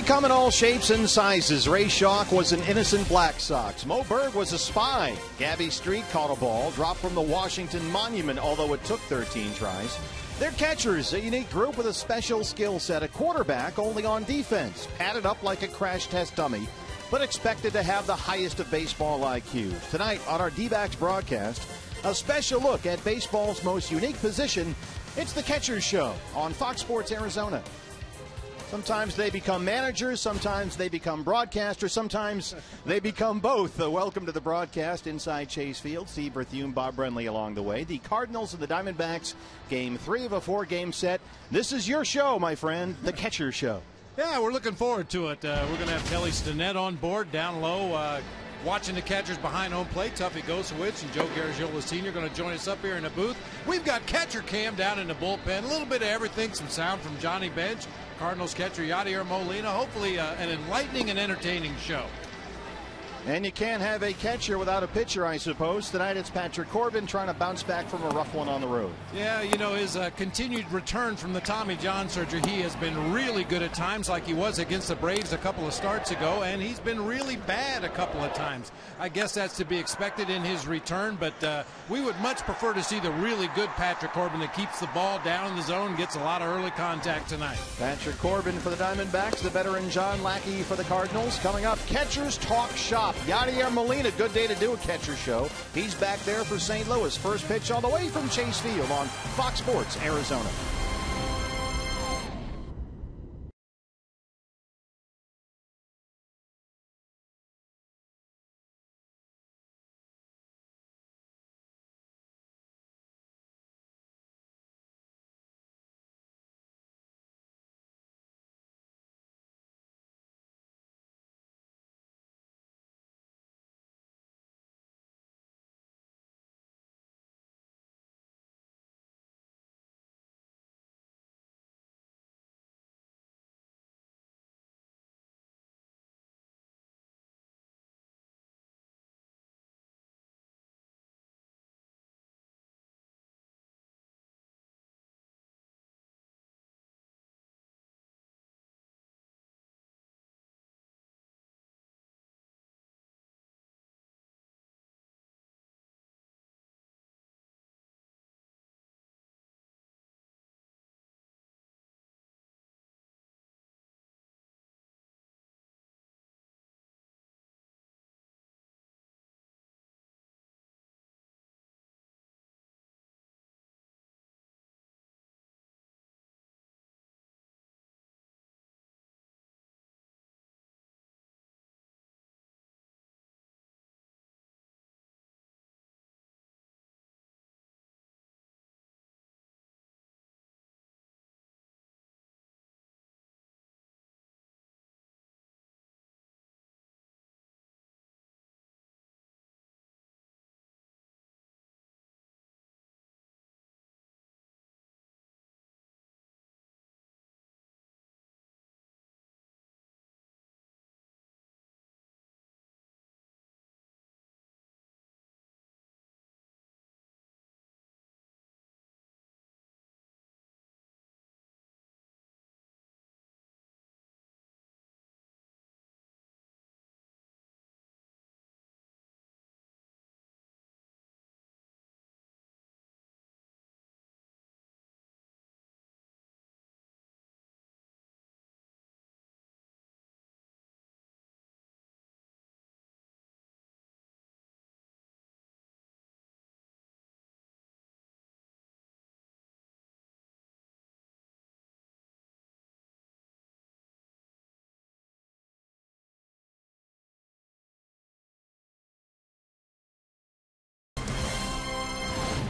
They come in all shapes and sizes. Ray Schalk was an innocent Black Sox. Mo Berg was a spy. Gabby Street caught a ball, dropped from the Washington Monument, although it took 13 tries. They're catchers, a unique group with a special skill set. A quarterback only on defense, padded up like a crash test dummy, but expected to have the highest of baseball IQs. Tonight on our D-backs broadcast, a special look at baseball's most unique position. It's the Catcher's Show on Fox Sports Arizona. Sometimes they become managers, sometimes they become broadcasters, sometimes they become both. Welcome to the broadcast inside Chase Field. Steve Berthume, Bob Brenly along the way. The Cardinals and the Diamondbacks, game 3 of a 4-game set. This is your show, my friend, the Catcher's Show. Yeah, we're looking forward to it. We're going to have Kelly Stinnett on board down low, watching the catchers behind home plate. Tuffy Gosowitz and Joe Garagiola Sr. going to join us up here in the booth. We've got catcher cam down in the bullpen. A little bit of everything, some sound from Johnny Bench. Cardinals catcher Yadier Molina. Hopefully an enlightening and entertaining show. And you can't have a catcher without a pitcher, I suppose. Tonight it's Patrick Corbin trying to bounce back from a rough one on the road. Yeah, you know, his continued return from the Tommy John surgery, he has been really good at times, like he was against the Braves a couple of starts ago, and he's been really bad a couple of times. I guess that's to be expected in his return, but we would much prefer to see the really good Patrick Corbin that keeps the ball down in the zone, gets a lot of early contact tonight. Patrick Corbin for the Diamondbacks, the veteran John Lackey for the Cardinals. Coming up, Catchers Talk Shop. Yadier Molina, good day to do a catcher show. He's back there for St. Louis. First pitch all the way from Chase Field on Fox Sports Arizona.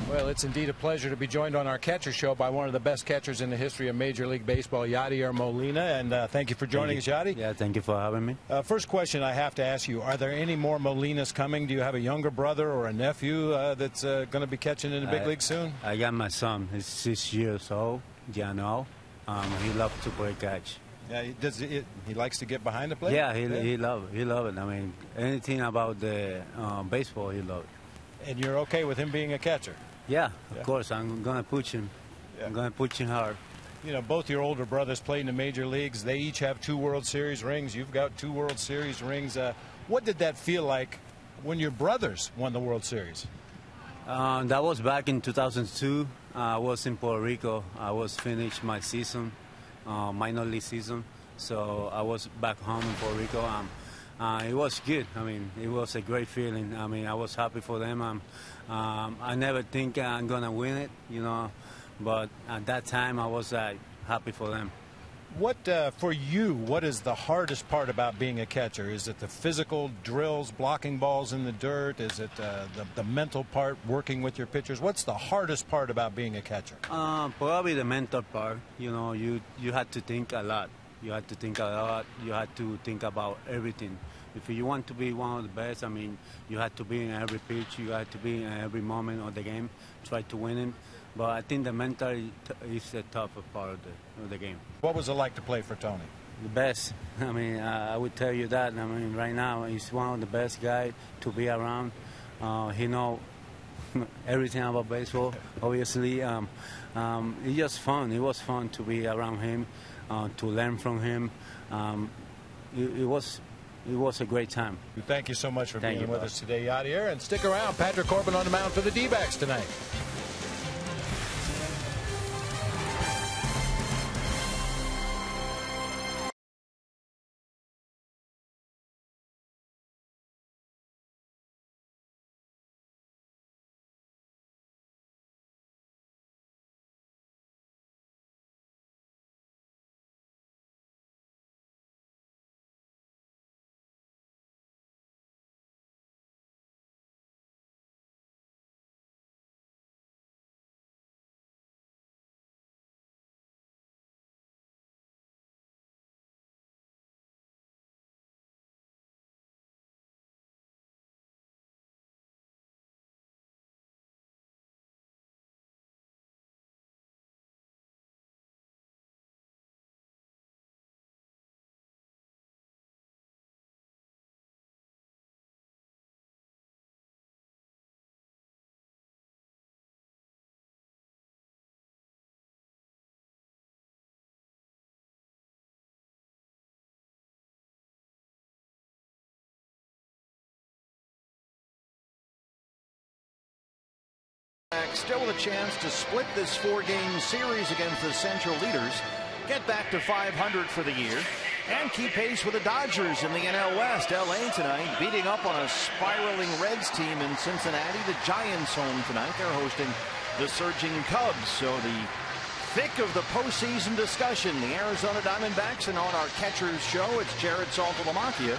Well, it's indeed a pleasure to be joined on our catcher show by one of the best catchers in the history of Major League Baseball, Yadier Molina. And thank you for joining us, Yadi. Yeah, thank you for having me. First question I have to ask you, are there any more Molinas coming? Do you have a younger brother or a nephew that's going to be catching in the big league soon? I got my son. He's 6 years old, Jano. He loves to play catch. Yeah, he likes to get behind the plate? Yeah, he loves it. I mean, anything about the baseball, he loves it. And you're okay with him being a catcher? Yeah, of course. I'm going to push him. Yeah. I'm going to push him hard. You know, both your older brothers played in the major leagues. They each have 2 World Series rings. You've got 2 World Series rings. What did that feel like when your brothers won the World Series? That was back in 2002. I was in Puerto Rico. I was finished my season, minor league season. So I was back home in Puerto Rico. It was good. I mean, it was a great feeling. I mean, I was happy for them. I never think I'm gonna win it, you know. But at that time, I was happy for them. What, for you, what is the hardest part about being a catcher? Is it the physical drills, blocking balls in the dirt? Is it the mental part, working with your pitchers? What's the hardest part about being a catcher? Probably the mental part. You know, you had to think a lot. You had to think a lot. You had to think about everything. If you want to be one of the best, I mean, you had to be in every pitch. You had to be in every moment of the game, try to win it. But I think the mental is the tougher part of the game. What was it like to play for Tony? The best. I mean, I would tell you that. I mean, right now, he's one of the best guys to be around. He knows everything about baseball, obviously. It's just fun. It was fun to be around him, to learn from him. It was a great time. Thank you so much for being with us today, Yadier. And stick around. Patrick Corbin on the mound for the D-backs tonight. Still with a chance to split this 4-game series against the Central leaders, get back to 500 for the year, and keep pace with the Dodgers in the NL West. LA tonight beating up on a spiraling Reds team in Cincinnati. The Giants home tonight. They're hosting the surging Cubs. So the thick of the postseason discussion, the Arizona Diamondbacks, and on our catcher's show, it's Jared Saltalamacchia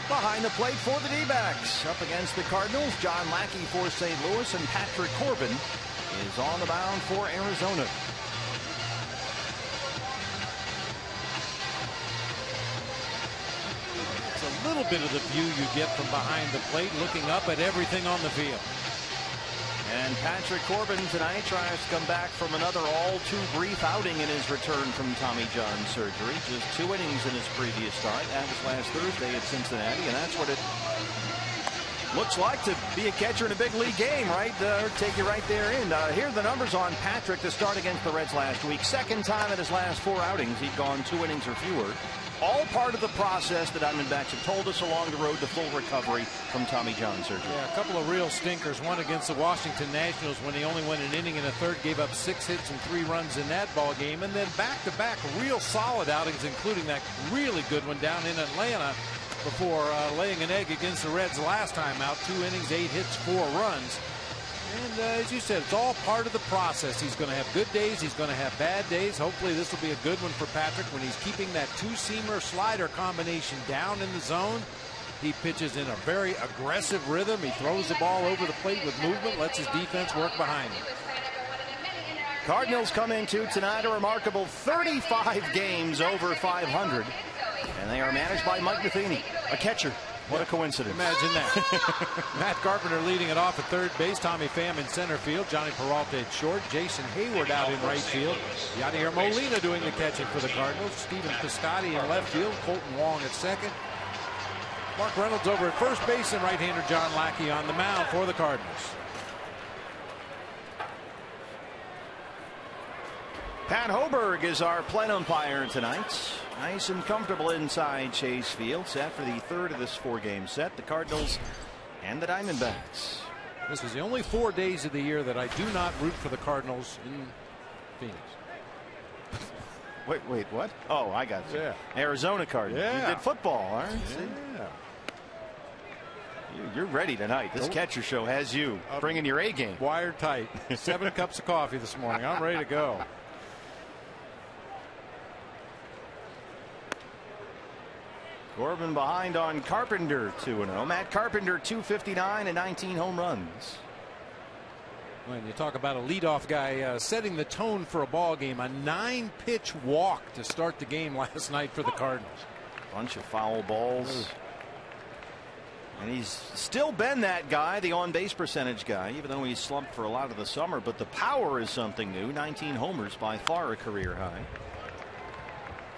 behind the plate for the D-backs. Up against the Cardinals, John Lackey for St. Louis, and Patrick Corbin is on the mound for Arizona. It's a little bit of the view you get from behind the plate, looking up at everything on the field. And Patrick Corbin tonight tries to come back from another all too brief outing in his return from Tommy John surgery. Just 2 innings in his previous start. That was last Thursday at Cincinnati, and that's what it looks like to be a catcher in a big league game, right? Take you right there in. Here are the numbers on Patrick to start against the Reds last week. Second time in his last 4 outings he'd gone 2 innings or fewer. All part of the process the Diamondbacks have told us along the road to full recovery from Tommy John surgery. Yeah, a couple of real stinkers. One against the Washington Nationals when he only went an inning and a third, gave up 6 hits and 3 runs in that ball game. And then back-to-back real solid outings, including that really good one down in Atlanta before laying an egg against the Reds last time out. 2 innings, 8 hits, 4 runs. And as you said, it's all part of the process. He's going to have good days. He's going to have bad days. Hopefully this will be a good one for Patrick when he's keeping that 2-seamer slider combination down in the zone. He pitches in a very aggressive rhythm. He throws the ball over the plate with movement, lets his defense work behind him. Cardinals come into tonight a remarkable 35 games over 500. And they are managed by Mike Matheny, a catcher. What a coincidence. Imagine that. Matt Carpenter leading it off at third base. Tommy Pham in center field. Johnny Peralta at short. Jason Hayward out in right field. Yadier Molina doing the catching for the Cardinals. Stephen Piscotty in left field. Colton Wong at second. Mark Reynolds over at first base, and right-hander John Lackey on the mound for the Cardinals. Pat Hoberg is our play umpire tonight. Nice and comfortable inside Chase Field, set for the third of this 4-game set. The Cardinals and the Diamondbacks. This is the only 4 days of the year that I do not root for the Cardinals in Phoenix. Wait, what? Oh, I got you. Yeah. Arizona Cardinals. Yeah. You did football, all right? Yeah. You're ready tonight. This catcher show has you bringing your A game. Wired tight. 7 cups of coffee this morning. I'm ready to go. Corbin behind on Carpenter, 2-0. Matt Carpenter, 259 and 19 home runs. When you talk about a leadoff guy setting the tone for a ball game, a 9-pitch walk to start the game last night for the Cardinals. Bunch of foul balls. And he's still been that guy, the on-base percentage guy, even though he's slumped for a lot of the summer. But the power is something new. 19 homers, by far a career high.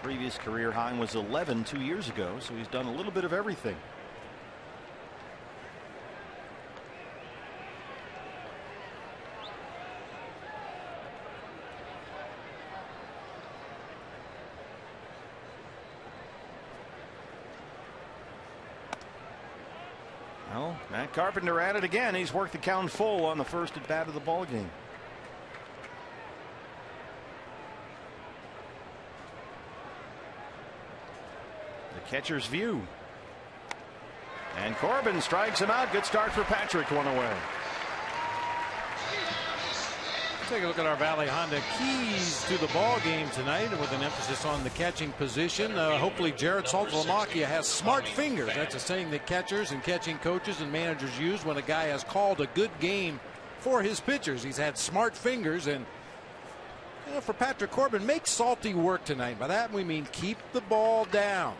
Previous career high was 11 2 years ago, so he's done a little bit of everything. Well, Matt Carpenter at it again. He's worked the count full on the first at bat of the ball game. The catcher's view. And Corbin strikes him out. Good start for Patrick. One away. Take a look at our Valley Honda keys to the ball game tonight, with an emphasis on the catching position. Hopefully Jared Saltalamacchia has smart fingers. That's a saying that catchers and catching coaches and managers use when a guy has called a good game for his pitchers. He's had smart fingers, and for Patrick Corbin, make Salty work tonight. By that we mean keep the ball down.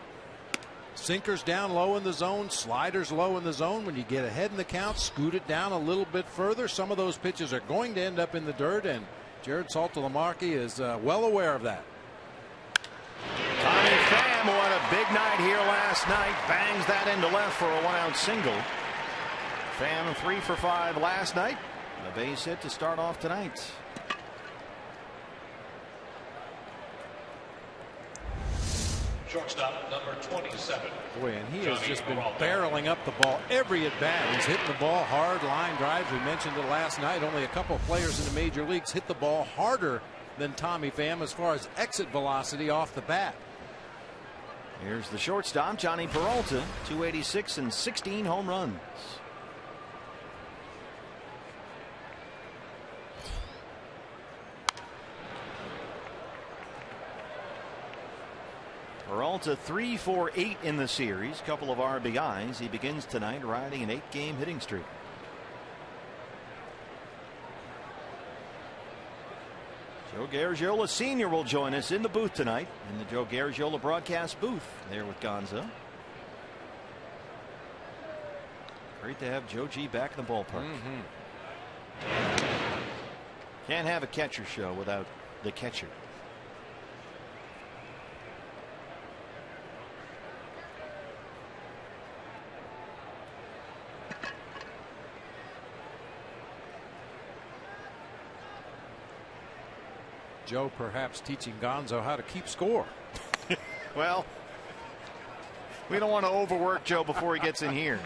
Sinkers down low in the zone, sliders low in the zone. When you get ahead in the count, scoot it down a little bit further. Some of those pitches are going to end up in the dirt, and Jared Saltalamacchia is well aware of that. Tommy Pham, what a big night here last night. Bangs that into left for a 1-out single. Pham 3 for 5 last night. A base hit to start off tonight. Shortstop number 27. Boy, and he has just been barreling up the ball every at bat. He's hitting the ball hard, line drives. We mentioned it last night. Only a couple of players in the major leagues hit the ball harder than Tommy Pham as far as exit velocity off the bat. Here's the shortstop, Johnny Peralta, 286 and 16 home runs. Peralta 3 for 8 in the series, couple of RBIs. He begins tonight riding an 8-game hitting streak. Joe Garagiola Sr. will join us in the booth tonight, in the Joe Garagiola broadcast booth there with Gonzo. Great to have Joe G back in the ballpark. Can't have a catcher show without the catcher. Joe perhaps teaching Gonzo how to keep score. Well, we don't want to overwork Joe before he gets in here.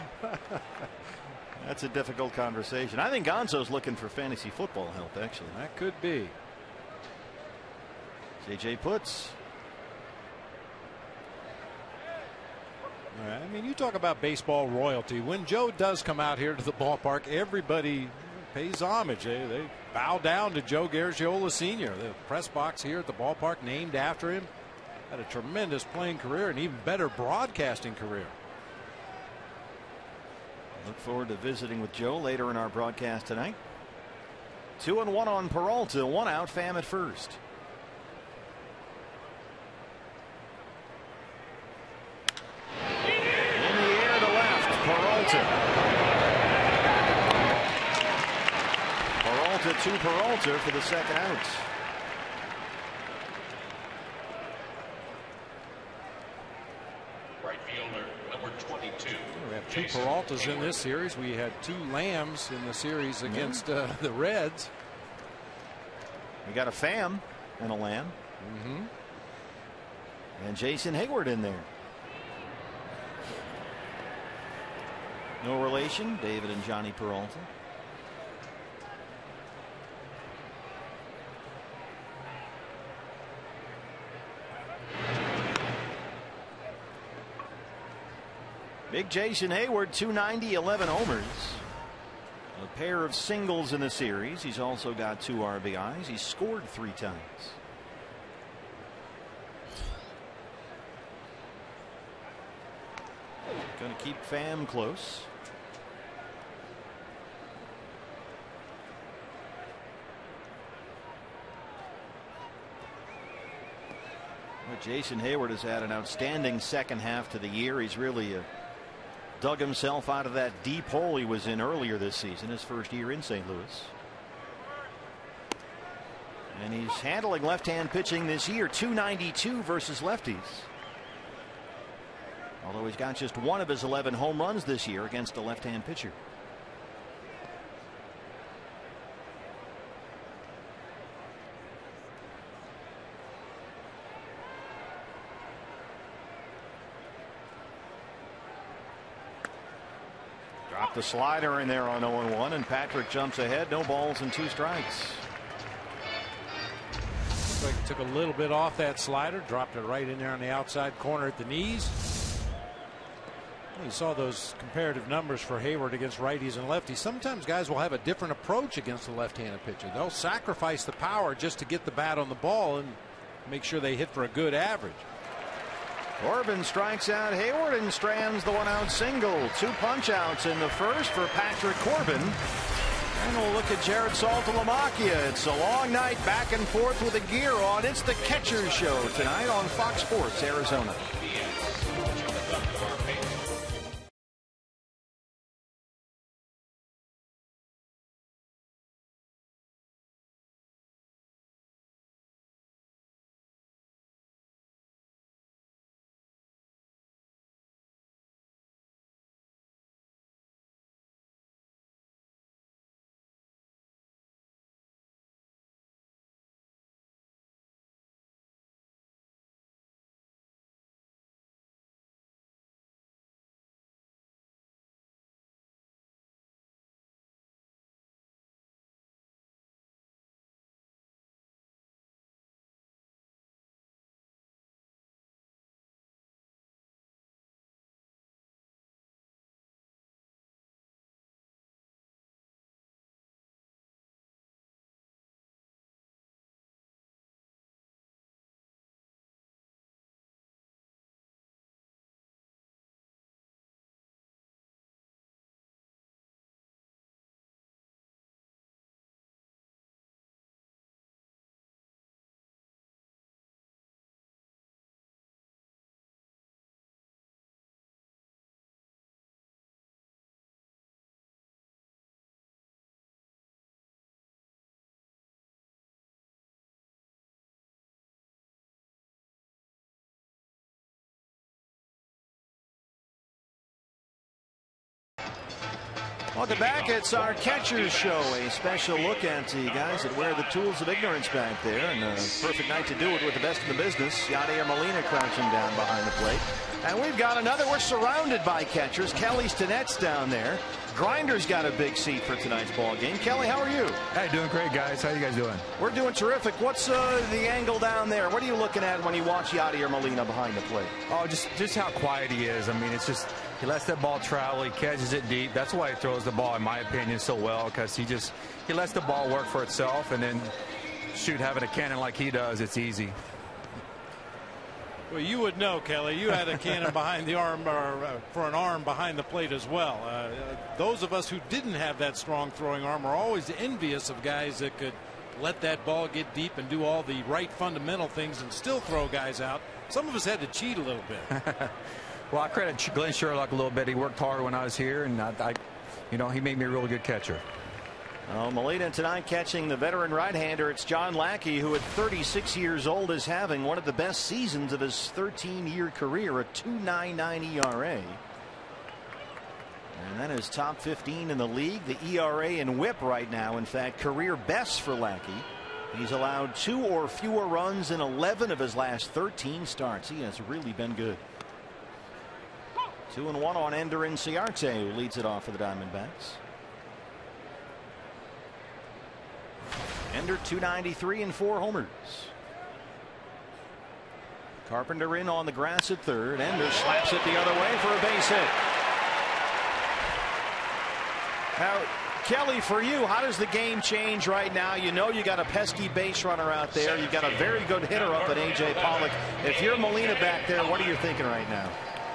That's a difficult conversation. I think Gonzo's looking for fantasy football help, actually. That could be. JJ puts. I mean, you talk about baseball royalty. When Joe does come out here to the ballpark, everybody pays homage. They bow down to Joe Garagiola Sr. The press box here at the ballpark named after him. Had a tremendous playing career and even better broadcasting career. Look forward to visiting with Joe later in our broadcast tonight. 2-1 on Peralta, 1 out, Pham at first. In the air to left, Peralta. To Peralta for the second out. Right fielder number 22. We have 2 Peraltas in this series. We had 2 Lambs in the series against the Reds. We got a Pham. and a Lamb. And Jason Hayward in there. No relation, David and Johnny Peralta. Big Jason Hayward, 290, 11 homers. A pair of singles in the series. He's also got 2 RBIs. He's scored 3 times. Going to keep Pham close. Well, Jason Hayward has had an outstanding second half to the year. He's really dug himself out of that deep hole he was in earlier this season, his first year in St. Louis. And he's handling left-hand pitching this year, 292 versus lefties. Although he's got just 1 of his 11 home runs this year against a left-hand pitcher. Drop the slider in there on 0-1, and Patrick jumps ahead. No balls and 2 strikes. Looks like he took a little bit off that slider, dropped it right in there on the outside corner at the knees. You saw those comparative numbers for Hayward against righties and lefties. Sometimes guys will have a different approach against the left-handed pitcher. They'll sacrifice the power just to get the bat on the ball and make sure they hit for a good average. Corbin strikes out Hayward and strands the 1-out single. 2 punch-outs in the first for Patrick Corbin. And we'll look at Jared Saltalamacchia. It's a long night back and forth with the gear on. It's the Catcher's Show tonight on Fox Sports Arizona. Welcome back. It's our Catcher's Show, a special look at the guys that wear the tools of ignorance back there, and a perfect night to do it with the best in the business. Yadier Molina crouching down behind the plate. And we've got another. We're surrounded by catchers. Kelly Stinnett's down there. Grinder's got a big seat for tonight's ball game. Kelly, how are you? Hey, doing great, guys. How you guys doing? We're doing terrific. What's the angle down there? What are you looking at when you watch Yadier Molina behind the plate? Oh, just how quiet he is. I mean, it's just he lets that ball travel. He catches it deep. That's why he throws the ball, in my opinion, so well, because he lets the ball work for itself, and then shoot, having a cannon like he does, it's easy. Well, you would know, Kelly. You had a cannon behind the arm, or for an arm behind the plate as well. Those of us who didn't have that strong throwing arm are always envious of guys that could let that ball get deep and do all the right fundamental things and still throw guys out. Some of us had to cheat a little bit. Well, I credit Glenn Sherlock a little bit. He worked hard when I was here, and he made me a really good catcher. Molina tonight catching the veteran right-hander. It's John Lackey, who at 36 years old is having one of the best seasons of his 13-year career, a 2.99 ERA. And that is top 15 in the league. The ERA and WHIP right now, in fact, career best for Lackey. He's allowed 2 or fewer runs in 11 of his last 13 starts. He has really been good. 2-1 on Ender Inciarte, who leads it off for the Diamondbacks. Ender 293 and 4 homers. Carpenter in on the grass at third. Ender slaps it the other way for a base hit. Now, Kelly, for you, how does the game change right now? You know you got a pesky base runner out there. You've got a very good hitter up at A.J. Pollock. If you're Molina back there, what are you thinking right now?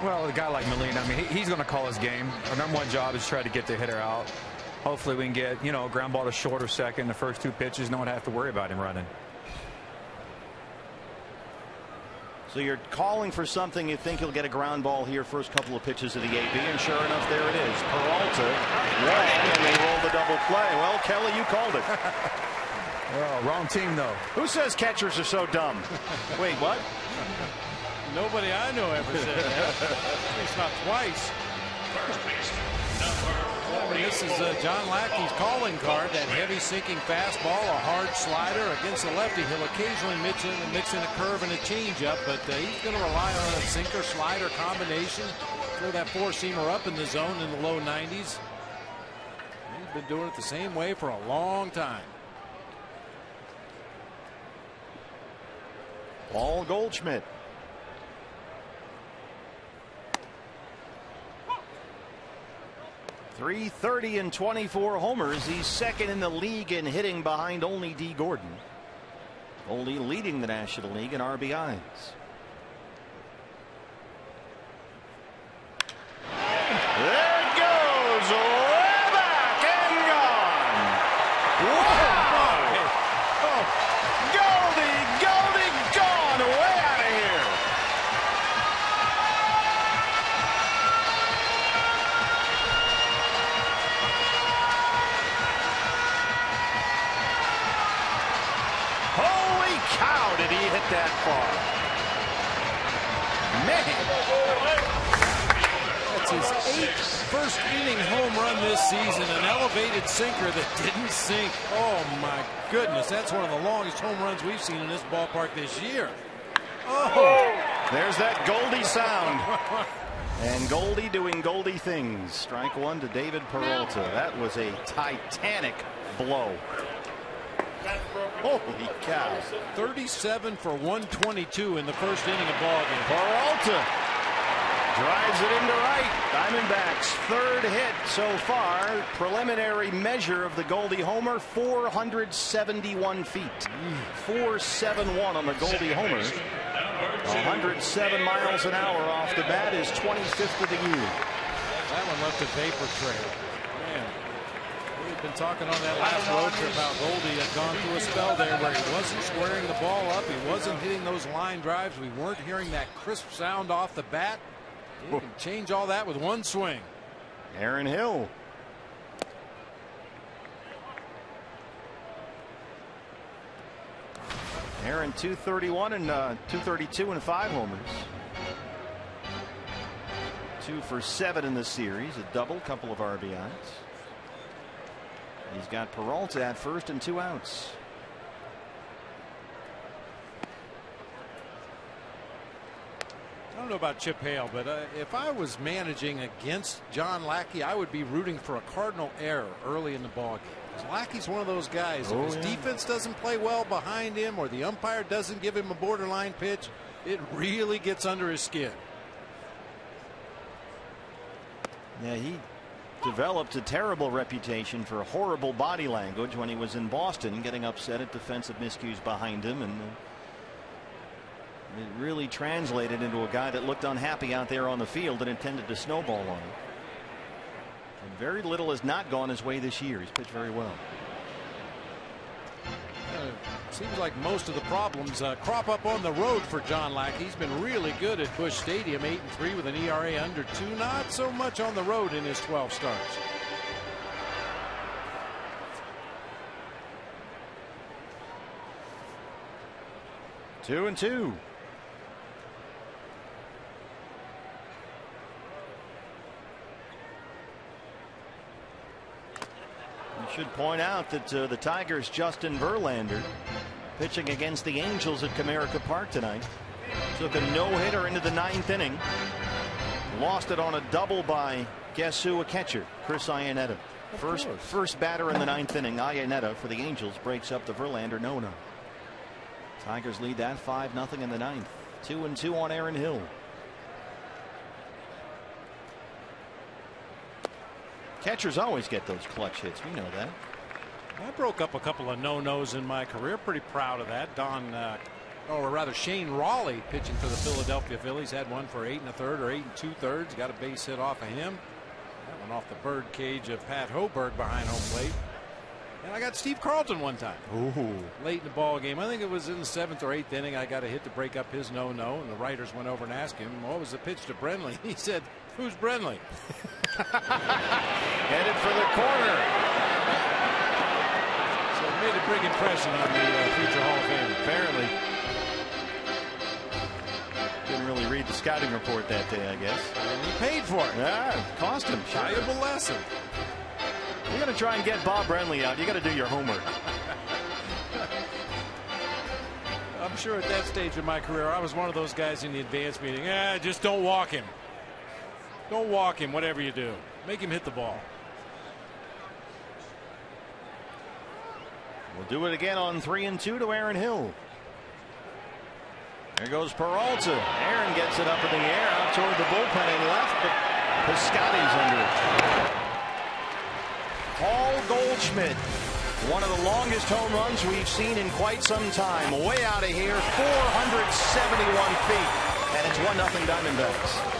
Well, a guy like Molina, I mean, he's going to call his game. Our #1 job is try to get the hitter out. Hopefully we can get, you know, a ground ball to short or second the first 2 pitches. No one have to worry about him running. So you're calling for something you think he'll get a ground ball here first couple of pitches of the AB, and sure enough, there it is. Peralta, wrong, and they roll the double play. Well, Kelly, you called it. Well, wrong team, though. Who says catchers are so dumb? Wait, what? Nobody I know ever said that. At least not twice. This is John Lackey's calling card. That heavy sinking fastball, a hard slider against the lefty. He'll occasionally mix in a curve and a changeup, but he's going to rely on a sinker slider combination. Throw that 4-seamer up in the zone in the low 90s. He's been doing it the same way for a long time. Paul Goldschmidt. .330 and 24 homers. He's second in the league in hitting behind only D. Gordon. Only leading the National League in RBIs. There it goes. Way back and gone. Whoa. Oh. Goldie gone. Way out of here. How did he hit that far? Man. That's his 8th first inning home run this season. An elevated sinker that didn't sink. Oh my goodness. That's one of the longest home runs we've seen in this ballpark this year. Oh. There's that Goldie sound. And Goldie doing Goldie things. Strike 1 to David Peralta. That was a titanic blow. Holy cow. 37 for 122 in the first inning of ballgame. Peralta drives it into right. Diamondbacks' 3rd hit so far. Preliminary measure of the Goldie homer, 471 feet. 471 on the Goldie homer. 107 miles an hour off the bat, is 25th of the year. That one left a vapor trail. Man. We've been talking on that last road trip about Goldie had gone through a spell there where he wasn't squaring the ball up. He wasn't hitting those line drives. We weren't hearing that crisp sound off the bat. He can change all that with one swing. Aaron Hill. Aaron 231 and 232 and 5 homers. 2 for 7 in this series. A double, couple of RBIs. He's got Peralta at first and 2 outs. I don't know about Chip Hale, but if I was managing against John Lackey, I would be rooting for a cardinal error early in the ballgame. Lackey's one of those guys. If his defense doesn't play well behind him, or the umpire doesn't give him a borderline pitch, it really gets under his skin. Yeah, he developed a terrible reputation for horrible body language when he was in Boston, getting upset at defensive miscues behind him, and it really translated into a guy that looked unhappy out there on the field and intended to snowball on him. And very little has not gone his way this year. He's pitched very well. Seems like most of the problems crop up on the road for John Lackey. He's been really good at Busch Stadium, 8-3 with an ERA under 2. Not so much on the road in his 12 starts. Two and two. We should point out that the Tigers' Justin Verlander pitching against the Angels at Comerica Park tonight. Took a no-hitter into the 9th inning. Lost it on a double by, guess who, a catcher, Chris Iannetta. First batter in the 9th inning. Iannetta for the Angels breaks up the Verlander no-no. Tigers lead that 5-0 in the 9th. 2-2 on Aaron Hill. Catchers always get those clutch hits. We know that. I broke up a couple of no-nos in my career. Pretty proud of that. Shane Raleigh, pitching for the Philadelphia Phillies, had one for 8 1/3 or 8 2/3. Got a base hit off of him. That one off the bird cage of Pat Hoberg behind home plate. And I got Steve Carlton one time. Ooh. Late in the ball game. I think it was in the 7th or 8th inning. I got a hit to break up his no-no, and the writers went over and asked him, what was the pitch to Brenly? He said, who's Brenly? Headed for the corner. So it made a big impression on the future Hall of Famer. Apparently. Didn't really read the scouting report that day, I guess. And he paid for it. Yeah, cost him. Valuable lesson. You're going to try and get Bob Brenly out. You got to do your homework. I'm sure at that stage of my career, I was one of those guys in the advance meeting. Just don't walk him. Don't walk him, whatever you do. Make him hit the ball. We'll do it again on 3-2 to Aaron Hill. There goes Peralta. Aaron gets it up in the air out toward the bullpen and left, but Piscotty's under it. Paul Goldschmidt, one of the longest home runs we've seen in quite some time. Way out of here, 471 feet, and it's 1-0 Diamondbacks.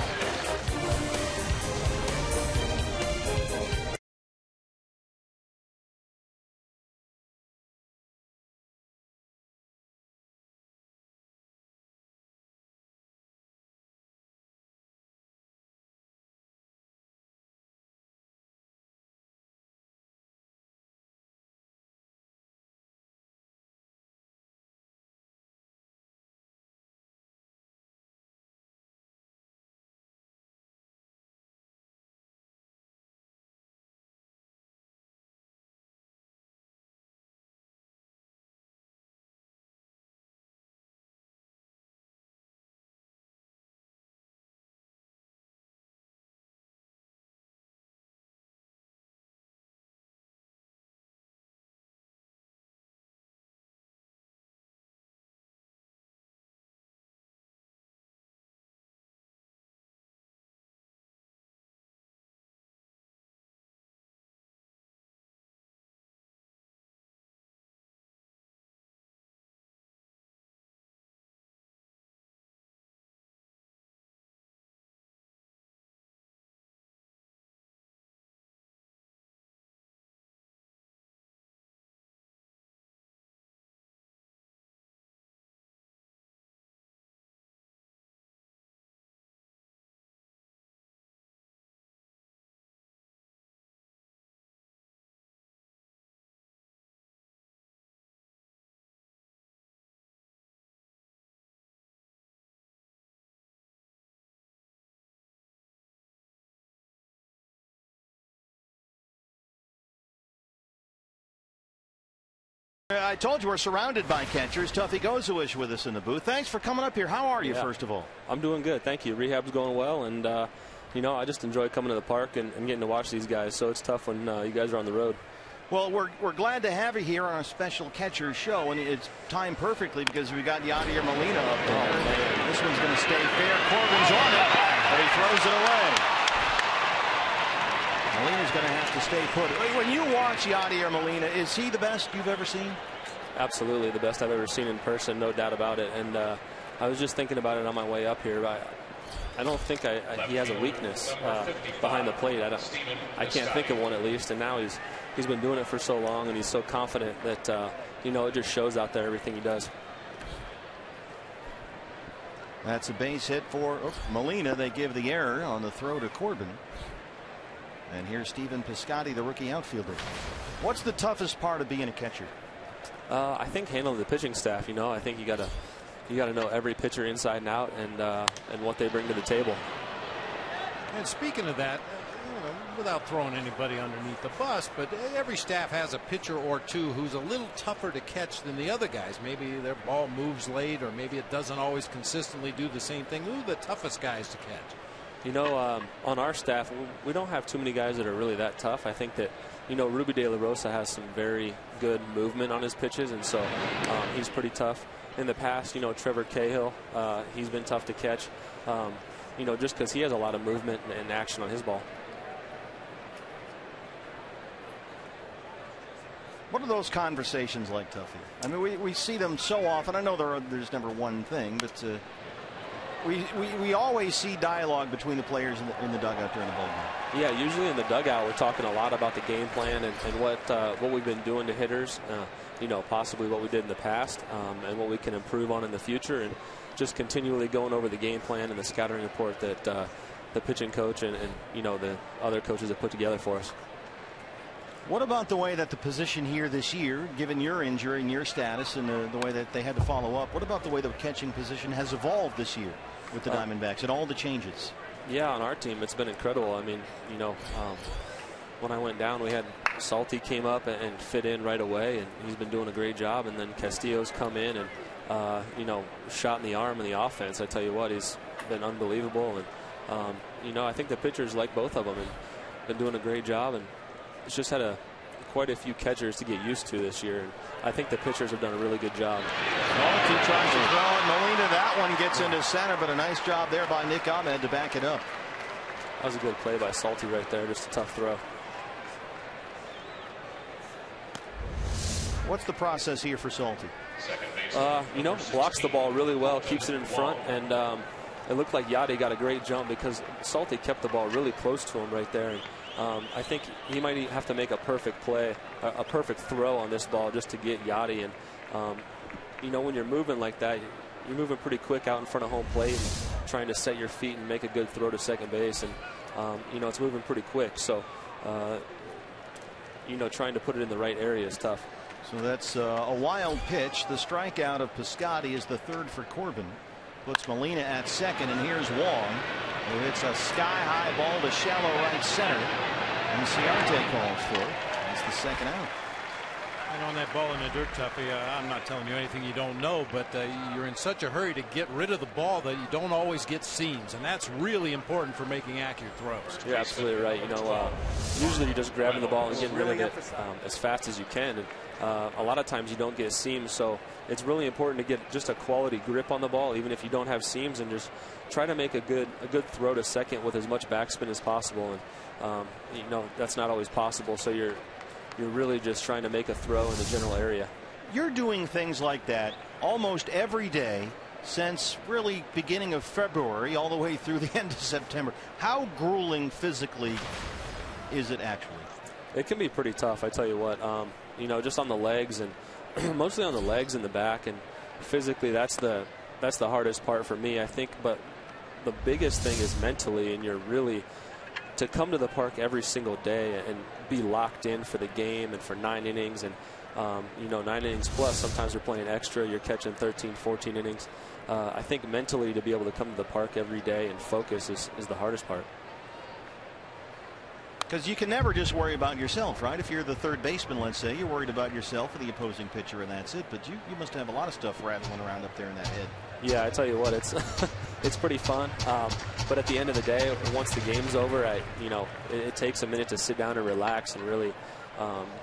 I told you we're surrounded by catchers. Tuffy Gozawish with us in the booth. Thanks for coming up here. How are you, first of all? I'm doing good, thank you. Rehab's going well, and I just enjoy coming to the park and getting to watch these guys. So it's tough when you guys are on the road. Well, we're glad to have you here on a special catcher show, and it's timed perfectly because we got Yadier Molina up there. This one's going to stay fair. Corbin's on it, but he throws it away. Molina's going to have to stay put. When you watch Yadier Molina, is he the best you've ever seen? Absolutely, the best I've ever seen in person, no doubt about it. And I was just thinking about it on my way up here. I don't think he has a weakness behind the plate. I can't think of one, at least. And now he's been doing it for so long, and he's so confident that it just shows out there everything he does. That's a base hit for Molina. They give the error on the throw to Corbin. And here's Stephen Piscotty, the rookie outfielder. What's the toughest part of being a catcher? I think handling the pitching staff. I think you gotta know every pitcher inside and out, and what they bring to the table. And speaking of that, without throwing anybody underneath the bus, but every staff has a pitcher or two who's a little tougher to catch than the other guys. Maybe their ball moves late, or maybe it doesn't always consistently do the same thing. Who are the toughest guys to catch? You know, on our staff, we don't have too many guys that are really that tough. I think that, you know, Ruby De La Rosa has some very good movement on his pitches, and so he's pretty tough. In the past, you know, Trevor Cahill, he's been tough to catch, you know, just because he has a lot of movement and action on his ball. What are those conversations like, Tuffy? I mean, we see them so often. I know there's never one thing, but we always see dialogue between the players in the dugout during the ball game. Yeah, usually in the dugout we're talking a lot about the game plan and what we've been doing to hitters, you know, possibly what we did in the past, and what we can improve on in the future, and just continually going over the game plan and the scouting report that the pitching coach and you know, the other coaches have put together for us. What about the way that the position here this year, given your injury and your status and the way that they had to follow up, what about the way the catching position has evolved this year with the Diamondbacks and all the changes? Yeah, on our team it's been incredible. I mean, you know, when I went down, we had Salty came up and fit in right away, and he's been doing a great job. And then Castillo's come in and you know, shot in the arm in the offense. I tell you what, he's been unbelievable. And you know, I think the pitchers like both of them and been doing a great job. And it's just had quite a few catchers to get used to this year, and I think the pitchers have done a really good job. Salty tries to throw it. Molina, that one gets into center, but a nice job there by Nick Ahmed to back it up. That was a good play by Salty right there. Just a tough throw. What's the process here for Salty? You know, blocks the ball really well, keeps it in front, and it looked like Yadi got a great jump because Salty kept the ball really close to him right there. And I think he might have to make a perfect play, a perfect throw on this ball just to get Yadi. And you know, when you're moving like that, you're moving pretty quick out in front of home plate and trying to set your feet and make a good throw to second base. And you know, it's moving pretty quick, so you know, trying to put it in the right area is tough. So that's a wild pitch. The strikeout of Piscotty is the third for Corbin. Puts Molina at second, and here's Wong, who hits a sky-high ball to shallow right center, and Ciarte calls for it. That's the second out. And on that ball in the dirt, Tuffy, I'm not telling you anything you don't know, but you're in such a hurry to get rid of the ball that you don't always get seams, and that's really important for making accurate throws. You're absolutely right. You know, usually you're just grabbing the ball and getting rid of it as fast as you can. And a lot of times you don't get seams, so it's really important to get just a quality grip on the ball, even if you don't have seams, and just try to make a good throw to second with as much backspin as possible. And you know, that's not always possible, so you're really just trying to make a throw in the general area. You're doing things like that almost every day since really beginning of February all the way through the end of September. How grueling physically is it actually? It can be pretty tough, I tell you what. You know, just on the legs, and mostly on the legs and the back, and physically that's the hardest part for me, I think. But the biggest thing is mentally, and you're really to come to the park every single day and be locked in for the game and for 9 innings, and you know, 9 innings plus. Sometimes you're playing extra, you're catching 13, 14 innings. I think mentally to be able to come to the park every day and focus is the hardest part. Because you can never just worry about yourself, right? If you're the third baseman, let's say, you're worried about yourself or the opposing pitcher, and that's it. But you must have a lot of stuff rattling around up there in that head. Yeah, I tell you what, it's it's pretty fun. But at the end of the day, once the game's over, you know, it takes a minute to sit down and relax and really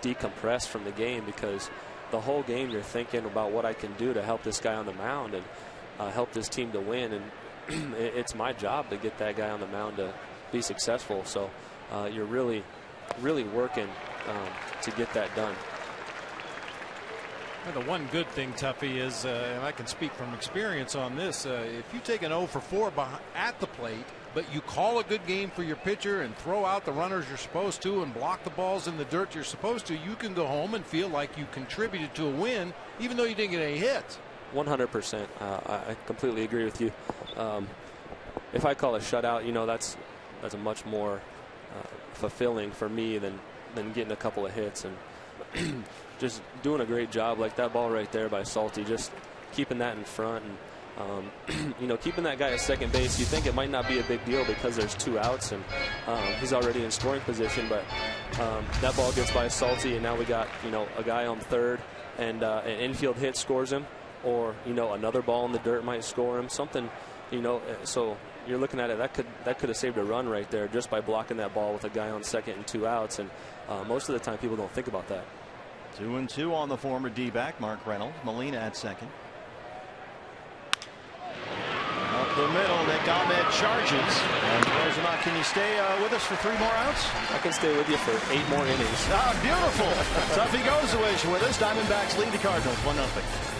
decompress from the game, because the whole game you're thinking about what I can do to help this guy on the mound and help this team to win. And it's my job to get that guy on the mound to be successful. So you're really working to get that done. Well, the one good thing, Tuffy, is, and I can speak from experience on this, if you take an 0 for 4 at the plate, but you call a good game for your pitcher and throw out the runners you're supposed to and block the balls in the dirt you're supposed to, you can go home and feel like you contributed to a win, even though you didn't get any hits. 100%. I completely agree with you. If I call a shutout, you know, that's a much more fulfilling for me than getting a couple of hits, and just doing a great job, like that ball right there by Salty, just keeping that in front You know, keeping that guy at second base, you think it might not be a big deal because there's 2 outs and he's already in scoring position, but that ball gets by Salty, and now we got, you know, a guy on third, and an infield hit scores him, or, you know, another ball in the dirt might score him, something, you know. So you're looking at it, that could have saved a run right there just by blocking that ball with a guy on second and 2 outs, and most of the time people don't think about that. 2-2 on the former D-back, Mark Reynolds. Molina at second. Up the middle, Nick Ahmed charges and throws him out. Can you stay with us for 3 more outs? I can stay with you for 8 more innings. Ah, beautiful. Tuffy goes away with us. Diamondbacks lead the Cardinals 1-0.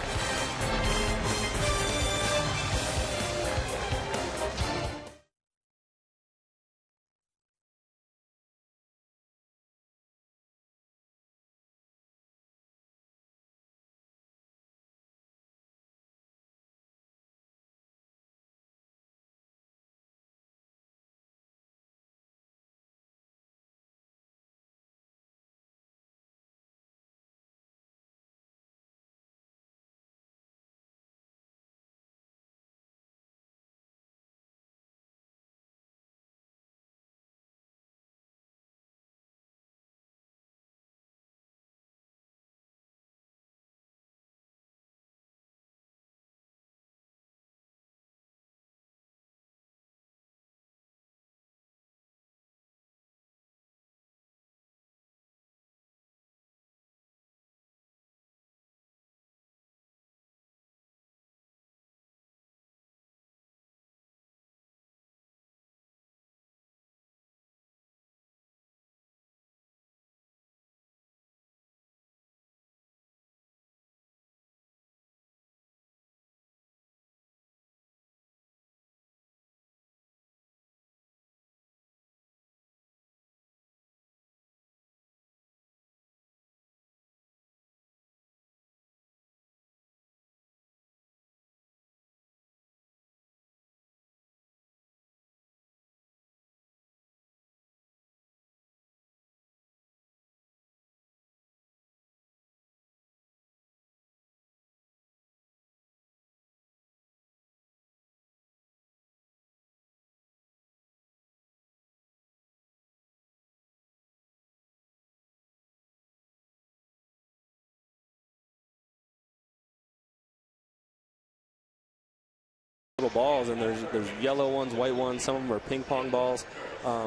Balls, and there's yellow ones, white ones, some of them are ping pong balls,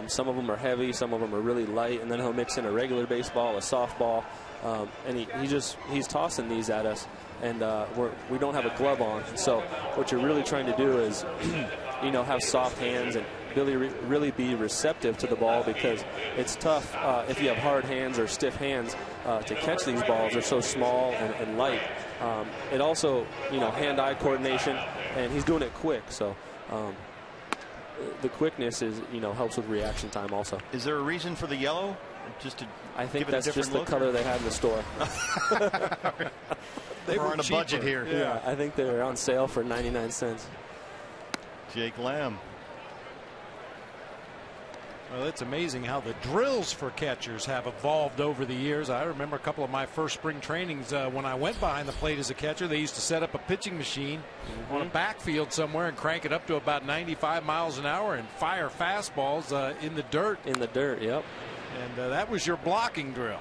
some of them are heavy, some of them are really light, and then he'll mix in a regular baseball, a softball, and he's tossing these at us, and we don't have a glove on. So what you're really trying to do is you know, have soft hands and really be receptive to the ball, because it's tough if you have hard hands or stiff hands to catch these balls. They're so small and light. It also, you know, hand-eye coordination, and he's doing it quick. So the quickness is, you know, helps with reaction time also. Is there a reason for the yellow? Just to I think give it that's just the color they had in the store. They were on a budget here. Yeah, I think they're on sale for 99 cents. Jake Lamb. Well, it's amazing how the drills for catchers have evolved over the years. I remember a couple of my first spring trainings when I went behind the plate as a catcher. They used to set up a pitching machine on a backfield somewhere and crank it up to about 95 miles an hour and fire fastballs in the dirt. In the dirt, yep. And that was your blocking drill.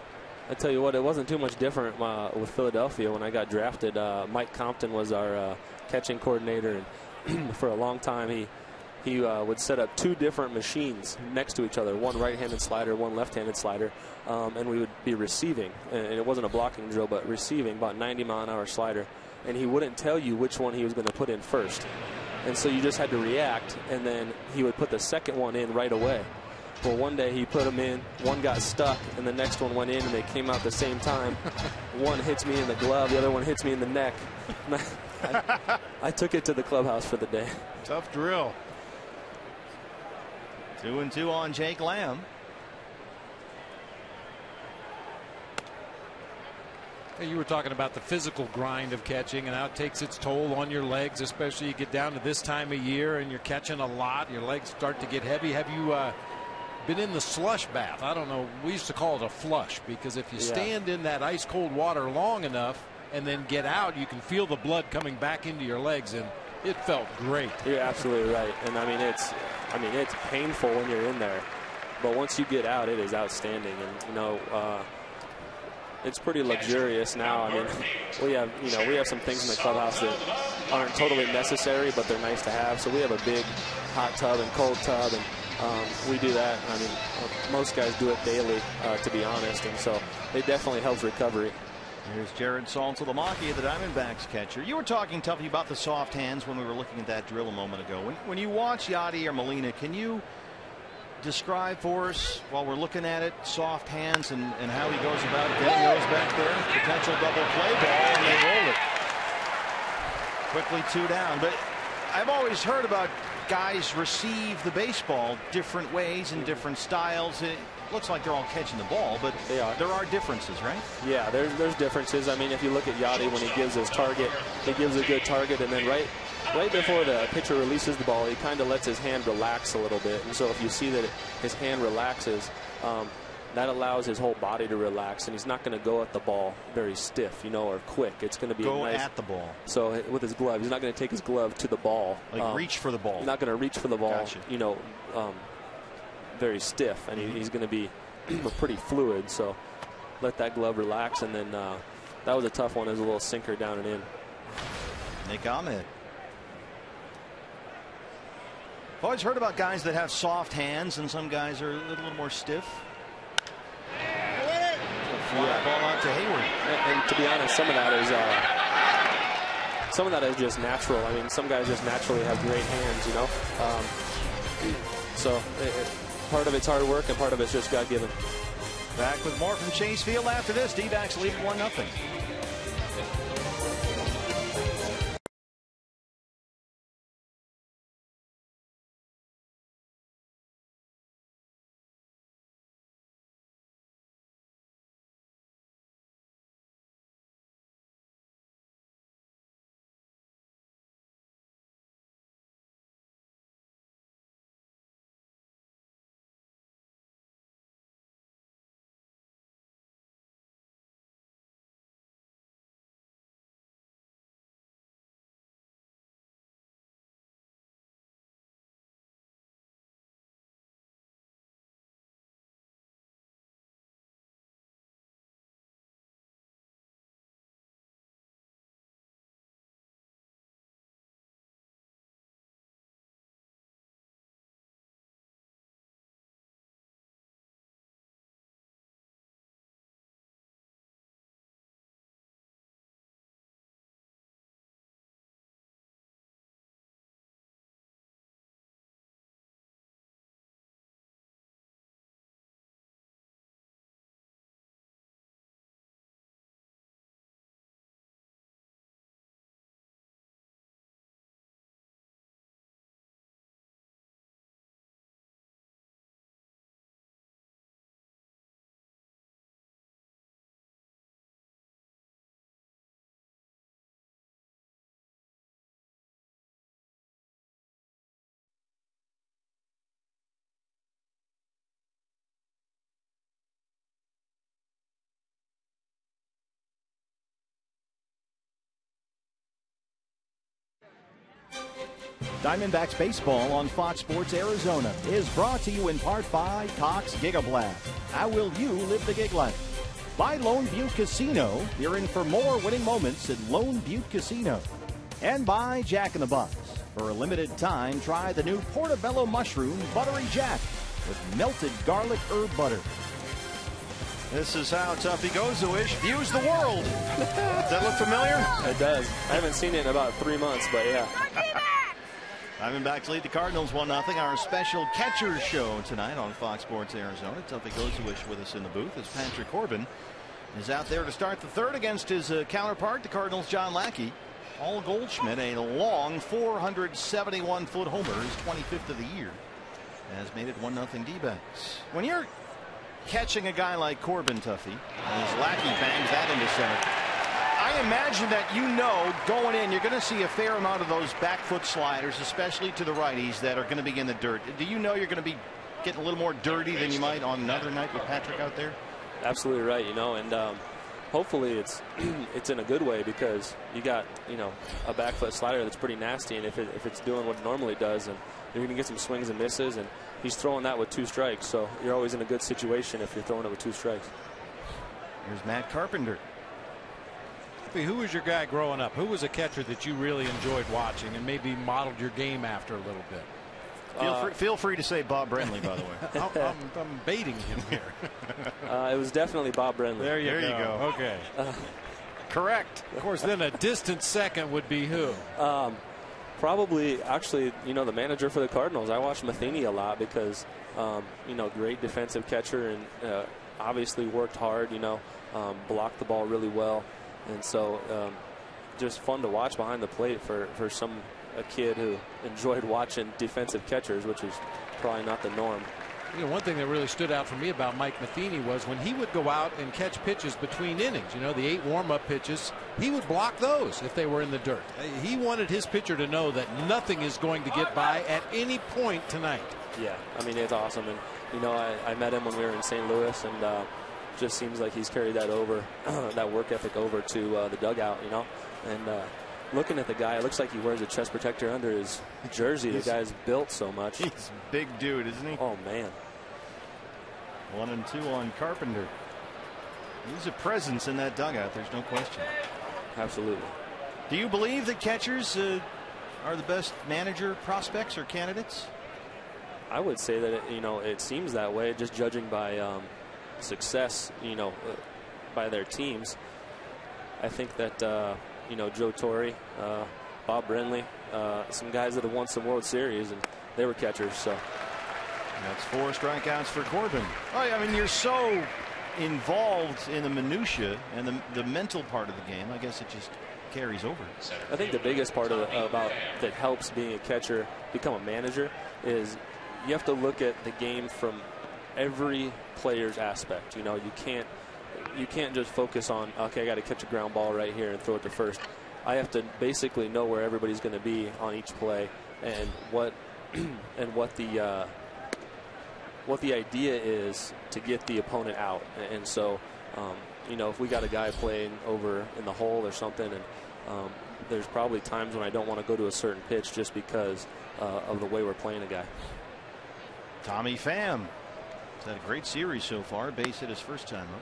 I tell you what, it wasn't too much different with Philadelphia when I got drafted. Mike Compton was our catching coordinator, and for a long time he would set up 2 different machines next to each other, one right-handed slider, one left-handed slider, and we would be receiving, and it wasn't a blocking drill, but receiving, about 90-mile-an-hour slider, and he wouldn't tell you which one he was going to put in first, and so you just had to react, and then he would put the second one in right away. Well, one day he put them in, one got stuck, and the next one went in, and they came out at the same time. One hits me in the glove, the other one hits me in the neck. I took it to the clubhouse for the day. Tough drill. 2-2 on Jake Lamb. You were talking about the physical grind of catching and how it takes its toll on your legs, especially you get down to this time of year and you're catching a lot. Your legs start to get heavy. Have you been in the slush bath? I don't know. We used to call it a flush, because if you stand in that ice cold water long enough and then get out, you can feel the blood coming back into your legs, and It felt great. You're absolutely right. And I mean, it's painful when you're in there, but once you get out, it is outstanding. And you know, it's pretty luxurious now. I mean, we have some things in the clubhouse that aren't totally necessary, but they're nice to have. So we have a big hot tub and cold tub, and we do that. I mean, most guys do it daily, to be honest, and so it definitely helps recovery. Here's Jared Saltalamacchia, the Diamondbacks catcher. You were talking, Tuffy, about the soft hands when we were looking at that drill a moment ago. When you watch Yadi or Molina, can you describe for us, while we're looking at it, soft hands and how he goes about getting those back there? Potential double play ball, and they roll it. Quickly 2 down. But I've always heard about guys receive the baseball different ways and different styles. It looks like they're all catching the ball, but there are differences, right? Yeah, there's differences. I mean, if you look at Yadi, when he gives his target, he gives a good target, and then right before the pitcher releases the ball, he kind of lets his hand relax a little bit. And so if you see that his hand relaxes, that allows his whole body to relax, and he's not going to go at the ball very stiff, you know, or quick. It's going to be go nice, at the ball. So with his glove, he's not going to take his glove to the ball. Like reach for the ball. He's not going to reach for the ball. Gotcha. You know, very stiff, and he's going to be pretty fluid. So let that glove relax, and then that was a tough one. There's a little sinker down and in. Nick Ahmed. I've always heard about guys that have soft hands, and some guys are a little more stiff. Fly ball out to Hayward. And to be honest, some of that is just natural. I mean, some guys just naturally have great hands, you know. So part of it's hard work, and part of it's just God-given. Back with more from Chase Field after this. D-backs lead 1-0. Diamondbacks baseball on Fox Sports Arizona is brought to you in part by Cox Gigablast. How will you live the gig life? By Lone Butte Casino. You're in for more winning moments at Lone Butte Casino. And by Jack in the Box. For a limited time, try the new Portobello Mushroom Buttery Jack with melted garlic herb butter. This is how Tuffy Gozowish views the world. Does that look familiar? It does. I haven't seen it in about 3 months, but yeah. Diamondbacks lead the Cardinals 1-0. Our special catchers show tonight on Fox Sports Arizona. Tuffy Gozowish with us in the booth as Patrick Corbin is out there to start the third against his counterpart, the Cardinals' John Lackey. Paul Goldschmidt, a long 471-foot homer, his 25th of the year, has made it 1-0 D-backs. When you're catching a guy like Corbin, Tuffy, and his Lackey bangs that into center, I imagine that going in, you're going to see a fair amount of those back foot sliders, especially to the righties, that are going to be in the dirt. Do you know you're going to be getting a little more dirty than you might on another night with Patrick out there? Absolutely right, and hopefully it's it's in a good way, because you got, you know, a back foot slider that's pretty nasty, and if it's doing what it normally does, and you're going to get some swings and misses, and he's throwing that with 2 strikes, so you're always in a good situation if you're throwing it with 2 strikes. Here's Matt Carpenter. Who was your guy growing up? Who was a catcher that you really enjoyed watching and maybe modeled your game after a little bit? Feel free to say Bob Brenly, by the way. I'm baiting him here. It was definitely Bob Brenly. There you go. Okay. Correct. Of course, then a distant second would be who? Probably, actually, you know, the manager for the Cardinals. I watched Matheny a lot because, you know, great defensive catcher, and obviously worked hard, you know, blocked the ball really well. And so just fun to watch behind the plate for a kid who enjoyed watching defensive catchers, which is probably not the norm. You know, one thing that really stood out for me about Mike Matheny was when he would go out and catch pitches between innings, you know, the 8 warm-up pitches, he would block those if they were in the dirt. He wanted his pitcher to know that nothing is going to get by at any point tonight. Yeah, I mean, it's awesome. And, you know, I met him when we were in St. Louis, and just seems like he's carried that over, that work ethic over to the dugout, you know. And looking at the guy, it looks like he wears a chest protector under his jersey. The guy's built so much. He's a big dude, isn't he? Oh, man. 1-2 on Carpenter. He's a presence in that dugout, there's no question. Absolutely. Do you believe that catchers are the best manager prospects or candidates? I would say that, you know, it seems that way, just judging by success, you know, by their teams. I think that, you know, Joe Torre, Bob Brenly, some guys that have won some World Series, and they were catchers. So that's 4 strikeouts for Corbin. Oh, yeah, I mean, you're so involved in the minutia and the mental part of the game. I guess it just carries over. I think the biggest part of about that helps being a catcher become a manager is you have to look at the game from every player's aspect. You know, you can't just focus on, okay, I got to catch a ground ball right here and throw it to first. I have to basically know where everybody's going to be on each play, and what the idea is to get the opponent out. And so, you know, if we got a guy playing over in the hole or something, and there's probably times when I don't want to go to a certain pitch just because of the way we're playing a guy. Tommy Pham. He's had a great series so far. Base hit his first time up.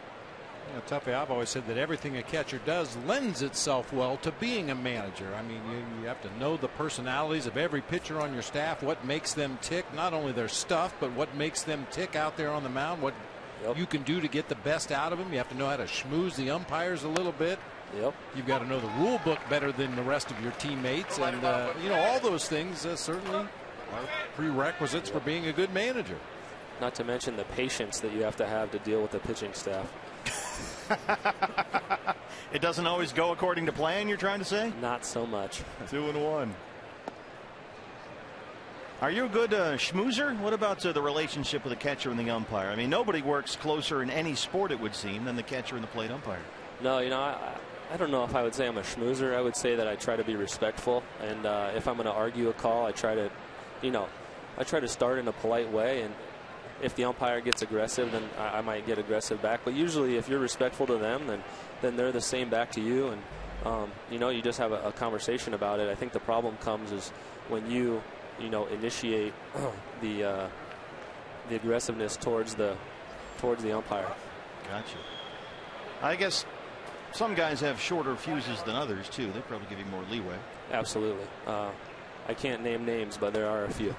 You know, Tuffy, I've always said that everything a catcher does lends itself well to being a manager. I mean, you have to know the personalities of every pitcher on your staff, what makes them tick, not only their stuff, but what makes them tick out there on the mound, what you can do to get the best out of them. You have to know how to schmooze the umpires a little bit. Yep. You've got to know the rule book better than the rest of your teammates. And, you know, all those things certainly are prerequisites for being a good manager. Not to mention the patience that you have to deal with the pitching staff. It doesn't always go according to plan, you're trying to say? Not so much. 2-1. Are you a good schmoozer? What about the relationship with the catcher and the umpire? I mean, nobody works closer in any sport, it would seem, than the catcher and the plate umpire. No, you know, I don't know if I would say I'm a schmoozer. I would say that I try to be respectful, and if I'm going to argue a call, I try to, you know, start in a polite way, and if the umpire gets aggressive, then I might get aggressive back. But usually if you're respectful to them, then they're the same back to you. And, you know, you just have a conversation about it. I think the problem comes is when you know, initiate the aggressiveness towards the umpire. Gotcha. I guess some guys have shorter fuses than others, too. They probably give you more leeway. Absolutely. I can't name names, but there are a few.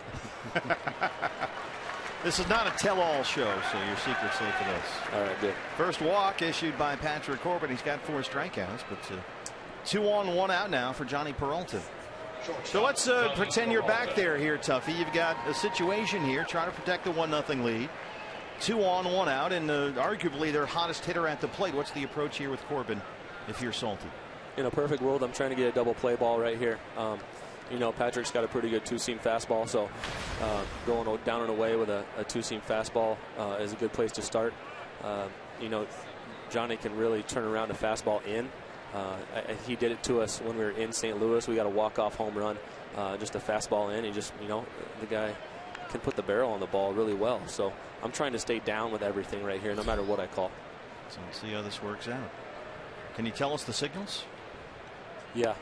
This is not a tell-all show, so your secret's safe for this. All right, good. First walk issued by Patrick Corbin. He's got 4 strikeouts, but 2 on, 1 out now for Johnny Peralta. So let's pretend you're back there here, Tuffy. You've got a situation here trying to protect the 1-0 lead. 2 on, 1 out, and arguably their hottest hitter at the plate. What's the approach here with Corbin if you're salty? In a perfect world, I'm trying to get a double play ball right here. You know, Patrick's got a pretty good 2-seam fastball, so going down and away with a 2-seam fastball is a good place to start. You know, Johnny can really turn around a fastball in. He did it to us when we were in St. Louis. We got a walk-off home run, just a fastball in. He just, you know, the guy can put the barrel on the ball really well. So I'm trying to stay down with everything right here, no matter what I call. So let's see how this works out. Can you tell us the signals? Yeah.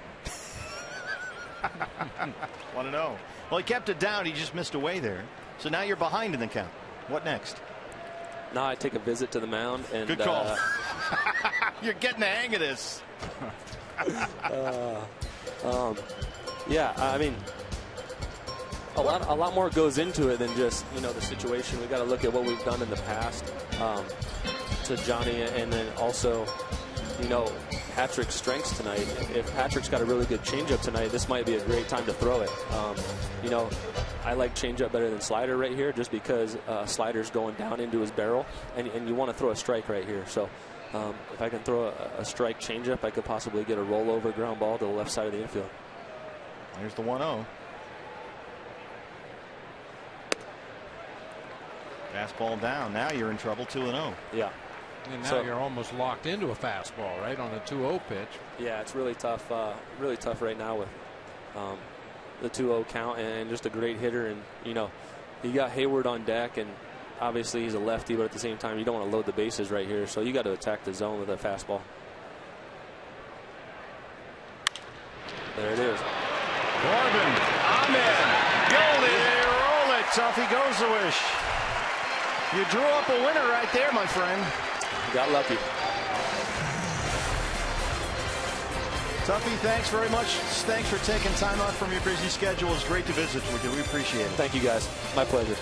Want to know? Well, he kept it down. He just missed away there. So now you're behind in the count. What next? Now I take a visit to the mound. And, good call. You're getting the hang of this. Yeah, I mean, a lot more goes into it than just, you know, the situation. We got to look at what we've done in the past to Johnny, and then also, you know, Patrick's strengths tonight. If Patrick's got a really good changeup tonight, this might be a great time to throw it. You know, I like changeup better than slider right here, just because slider's going down into his barrel, and you want to throw a strike right here. So if I can throw a strike changeup, I could possibly get a rollover ground ball to the left side of the infield. There's the 1-0. Fastball down. Now you're in trouble. 2-0. Yeah. And now you're almost locked into a fastball, right, on a 2-0 pitch. Yeah, it's really tough right now with the 2-0 count, and just a great hitter. And, you know, you got Hayward on deck, and obviously he's a lefty, but at the same time you don't want to load the bases right here, so you got to attack the zone with a fastball. There it is. Corbin, amen. Goldie, roll it. Tuffy goes the wish. You drew up a winner right there, my friend. You got lucky. Tuffy, thanks very much. Thanks for taking time out from your busy schedule. It's great to visit with you. We appreciate it. Thank you, guys. My pleasure.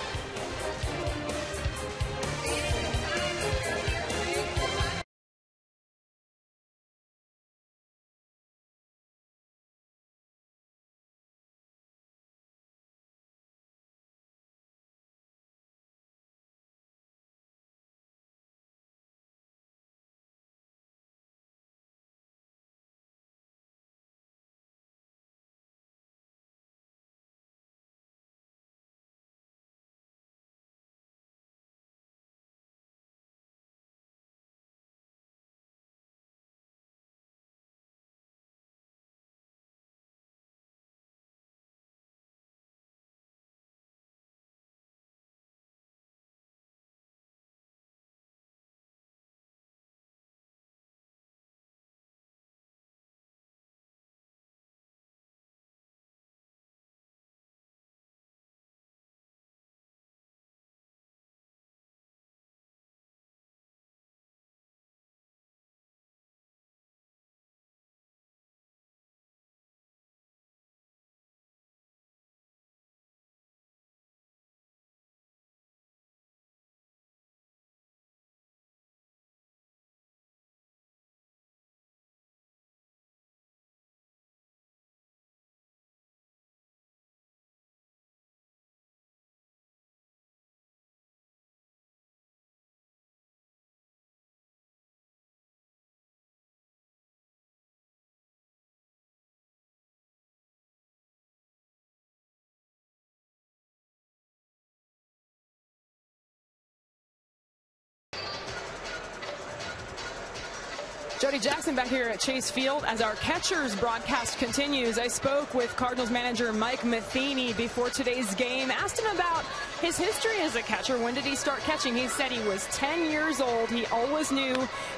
Jody Jackson back here at Chase Field as our catchers broadcast continues. I spoke with Cardinals manager Mike Matheny before today's game. Asked him about his history as a catcher. When did he start catching? He said he was 10 years old. He always knew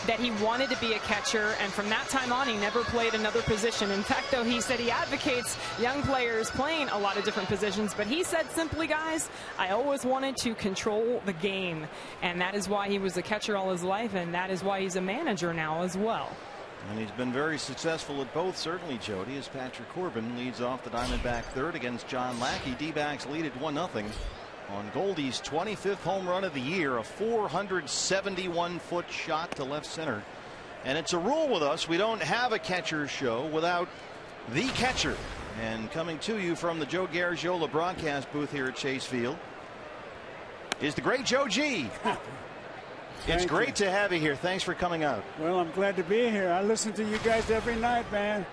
that he wanted to be a catcher, and from that time on, he never played another position. In fact, though, he said he advocates young players playing a lot of different positions, but he said simply, guys, I always wanted to control the game, and that is why he was a catcher all his life, and that is why he's a manager now as well. And he's been very successful at both, certainly, Jody, as Patrick Corbin leads off the Diamondback third against John Lackey. D-backs lead at 1-0 on Goldie's 25th home run of the year, a 471-foot shot to left center. And it's a rule with us, we don't have a catcher show without the catcher. And coming to you from the Joe Garagiola broadcast booth here at Chase Field is the great Joe G. It's great to have you here. Thanks for coming out. Well, I'm glad to be here. I listen to you guys every night, man.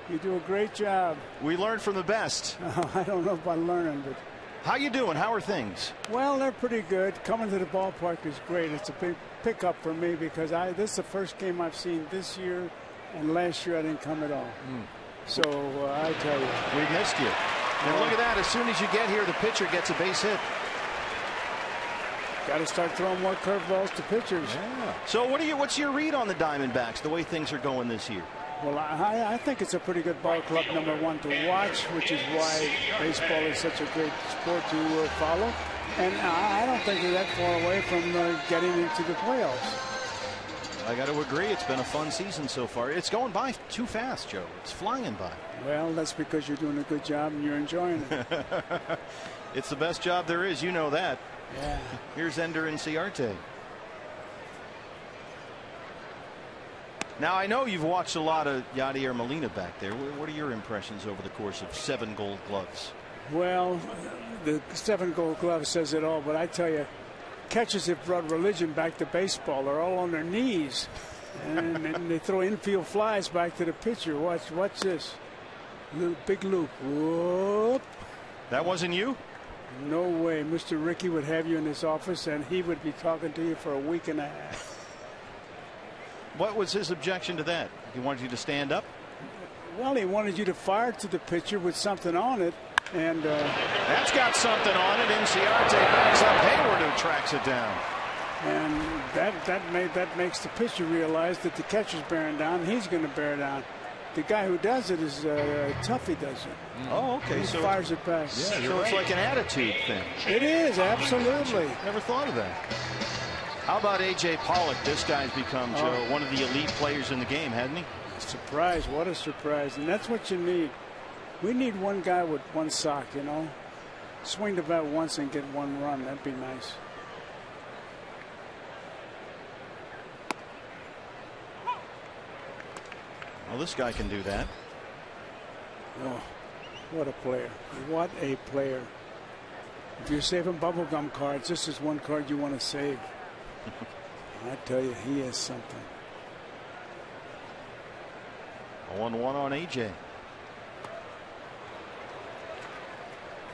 You do a great job. We learn from the best. I don't know about learning, but how you doing? How are things? Well, they're pretty good. Coming to the ballpark is great. It's a big pickup for me because this is the first game I've seen this year, and last year I didn't come at all. So I tell you, we missed you. And look at that! As soon as you get here, the pitcher gets a base hit. Got to start throwing more curveballs to pitchers. Yeah. So what's your read on the Diamondbacks, the way things are going this year? Well, I think it's a pretty good ball club, number one, to watch, which is why baseball is such a great sport to follow. And I don't think they're that far away from getting into the playoffs. I got to agree. It's been a fun season so far. It's going by too fast, Joe. It's flying by. Well, that's because you're doing a good job and you're enjoying it. It's the best job there is. You know that. Yeah. Here's Ender Inciarte. Now, I know you've watched a lot of Yadier Molina back there. What are your impressions over the course of 7 Gold Gloves? Well, the 7 Gold Glove says it all, but I tell you, catchers have brought religion back to baseball. They're all on their knees, and they throw infield flies back to the pitcher. Watch this. Big loop. Whoop. That wasn't you? No way. Mr. Rickey would have you in his office, and he would be talking to you for a week and a half. What was his objection to that? He wanted you to stand up? Well, he wanted you to fire to the pitcher with something on it. And that's got something on it. Inciarte backs up Hayward, who tracks it down. And that makes the pitcher realize that the catcher's bearing down, and he's going to bear down. The guy who does it is Tuffy does it. Oh, okay. He fires it back. Yeah, so it's like an attitude thing. It is, absolutely. Never thought of that. How about A.J. Pollock? This guy's become, Joe, one of the elite players in the game, hasn't he? Surprise. What a surprise. And that's what you need. We need one guy with one sock, you know. Swing the bat once and get one run. That'd be nice. Well, this guy can do that. Oh, what a player. What a player. If you're saving bubblegum cards, this is one card you want to save. I tell you, he is something. 1-1 on A.J.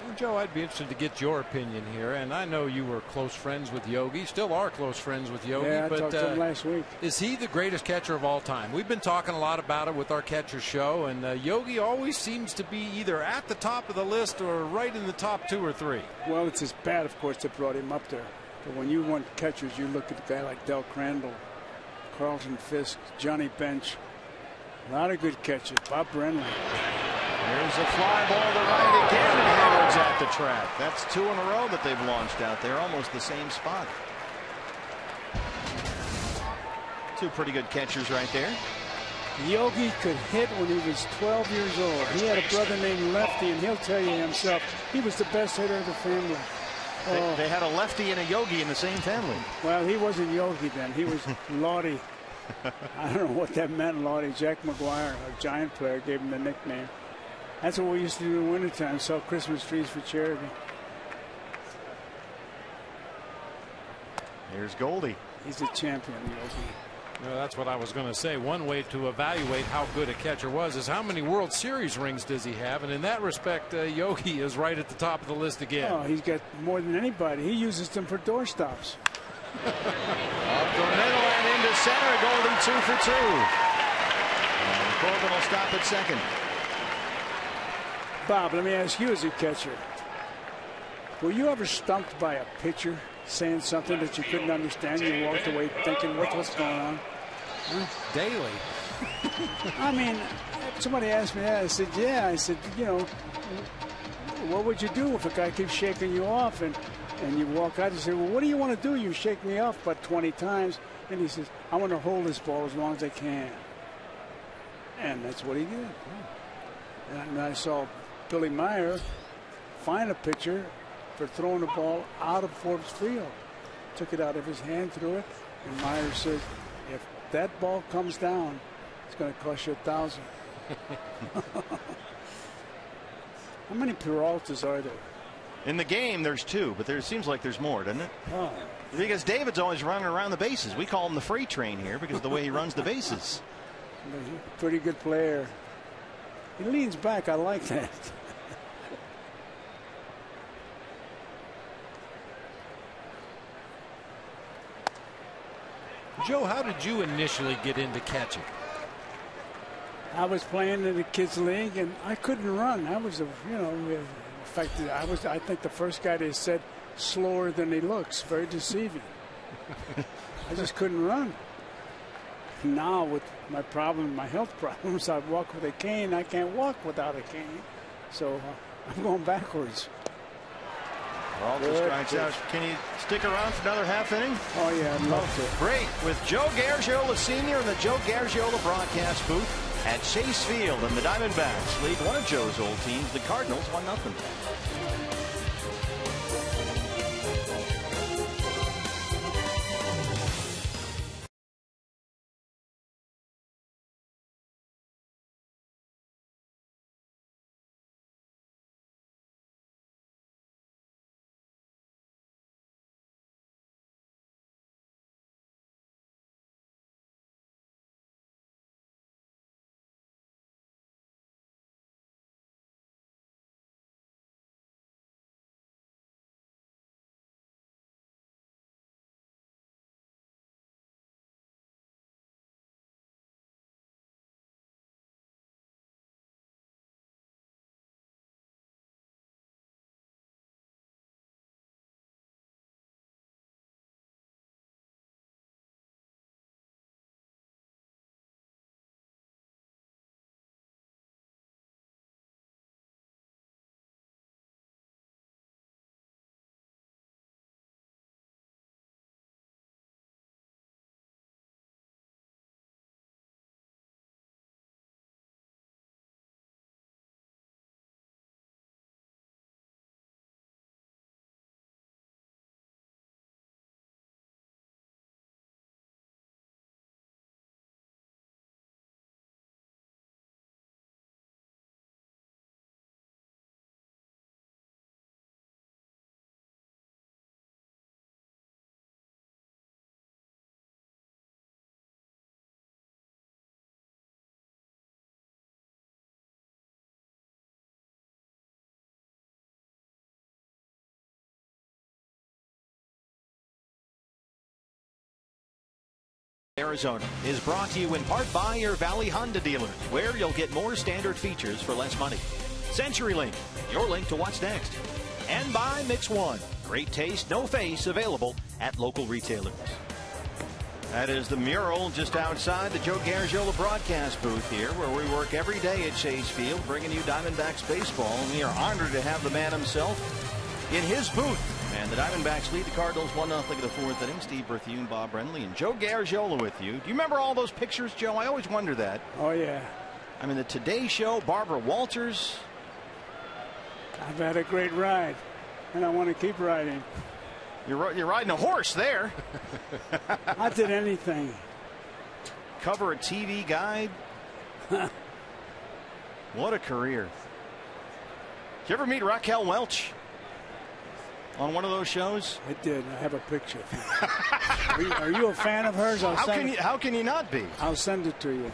Well, Joe, I'd be interested to get your opinion here. And I know you were close friends with Yogi, still are close friends with Yogi. Yeah, I talked to him last week. Is he the greatest catcher of all time? We've been talking a lot about it with our catcher show, and Yogi always seems to be either at the top of the list or right in the top 2 or 3. Well, it's his bat, of course, that brought him up there. But when you want catchers, you look at a guy like Del Crandall, Carlton Fisk, Johnny Bench. A lot of good catches. Bob Brenly. There's a fly ball to right again, and Hayward's at the track. That's 2 in a row that they've launched out there, almost the same spot. 2 pretty good catchers right there. Yogi could hit when he was 12 years old. He had a brother named Lefty, and he'll tell you himself, he was the best hitter of the family. They had a lefty and a Yogi in the same family. Well, he wasn't Yogi then. He was Lottie. I don't know what that meant, Lottie. Jack McGuire, a Giant player, gave him the nickname. That's what we used to do in wintertime, sell Christmas trees for charity. Here's Goldie. He's a champion, Yogi. Well, that's what I was going to say. One way to evaluate how good a catcher was is how many World Series rings does he have? And in that respect, Yogi is right at the top of the list again. Oh, he's got more than anybody. He uses them for doorstops. Up the middle and into center. Goldie 2 for 2. And Corbin will stop at second. Bob, let me ask you as a catcher. Were you ever stumped by a pitcher saying something that you couldn't understand? You walked away thinking, what's going on? Daily. I mean, somebody asked me that. I said, yeah. I said, you know, what would you do if a guy keeps shaking you off and you walk out? He said, well, what do you want to do? You shake me off about 20 times. And he says, I want to hold this ball as long as I can. And that's what he did. And I saw Billy Meyer fine a pitcher for throwing the ball out of Forbes Field. Took it out of his hand, threw it, and Meyer says, if that ball comes down, it's going to cost you $1,000. How many Peraltas are there? In the game, there's 2, but there seems like there's more, doesn't it? Oh. Because David's always running around the bases. We call him the freight train here because of the way he runs the bases. Pretty good player. He leans back. I like that. Joe, how did you initially get into catching? I was playing in the kids league and I couldn't run. I was, in fact, I think the first guy they said slower than he looks. Very deceiving. I just couldn't run. Now with my problem, my health problems, I walk with a cane. I can't walk without a cane. So I'm going backwards. Walter strikes out. Can you stick around for another half inning? Oh, yeah, I'd love to. Great. With Joe Garagiola Sr. in the Joe Garagiola broadcast booth at Chase Field, and the Diamondbacks lead one of Joe's old teams, the Cardinals, 1-0. Arizona is brought to you in part by your Valley Honda dealers, where you'll get more standard features for less money. CenturyLink, your link to what's next. And by Mix One, great taste, no face, available at local retailers. That is the mural just outside the Joe Garagiola broadcast booth here, where we work every day at Chase Field, bringing you Diamondbacks baseball. And we are honored to have the man himself in his booth. And the Diamondbacks lead the Cardinals 1-0 in the fourth inning. Steve Berthune, Bob Brenly, and Joe Garagiola with you. Do you remember all those pictures, Joe? I always wonder that. Oh, yeah. I mean, the Today Show, Barbara Walters. I've had a great ride, and I want to keep riding. You're riding a horse there. I did anything. Cover a TV guide. What a career. Did you ever meet Raquel Welch on one of those shows? I did. I have a picture. Are you a fan of hers? How can you not be? I'll send it to you.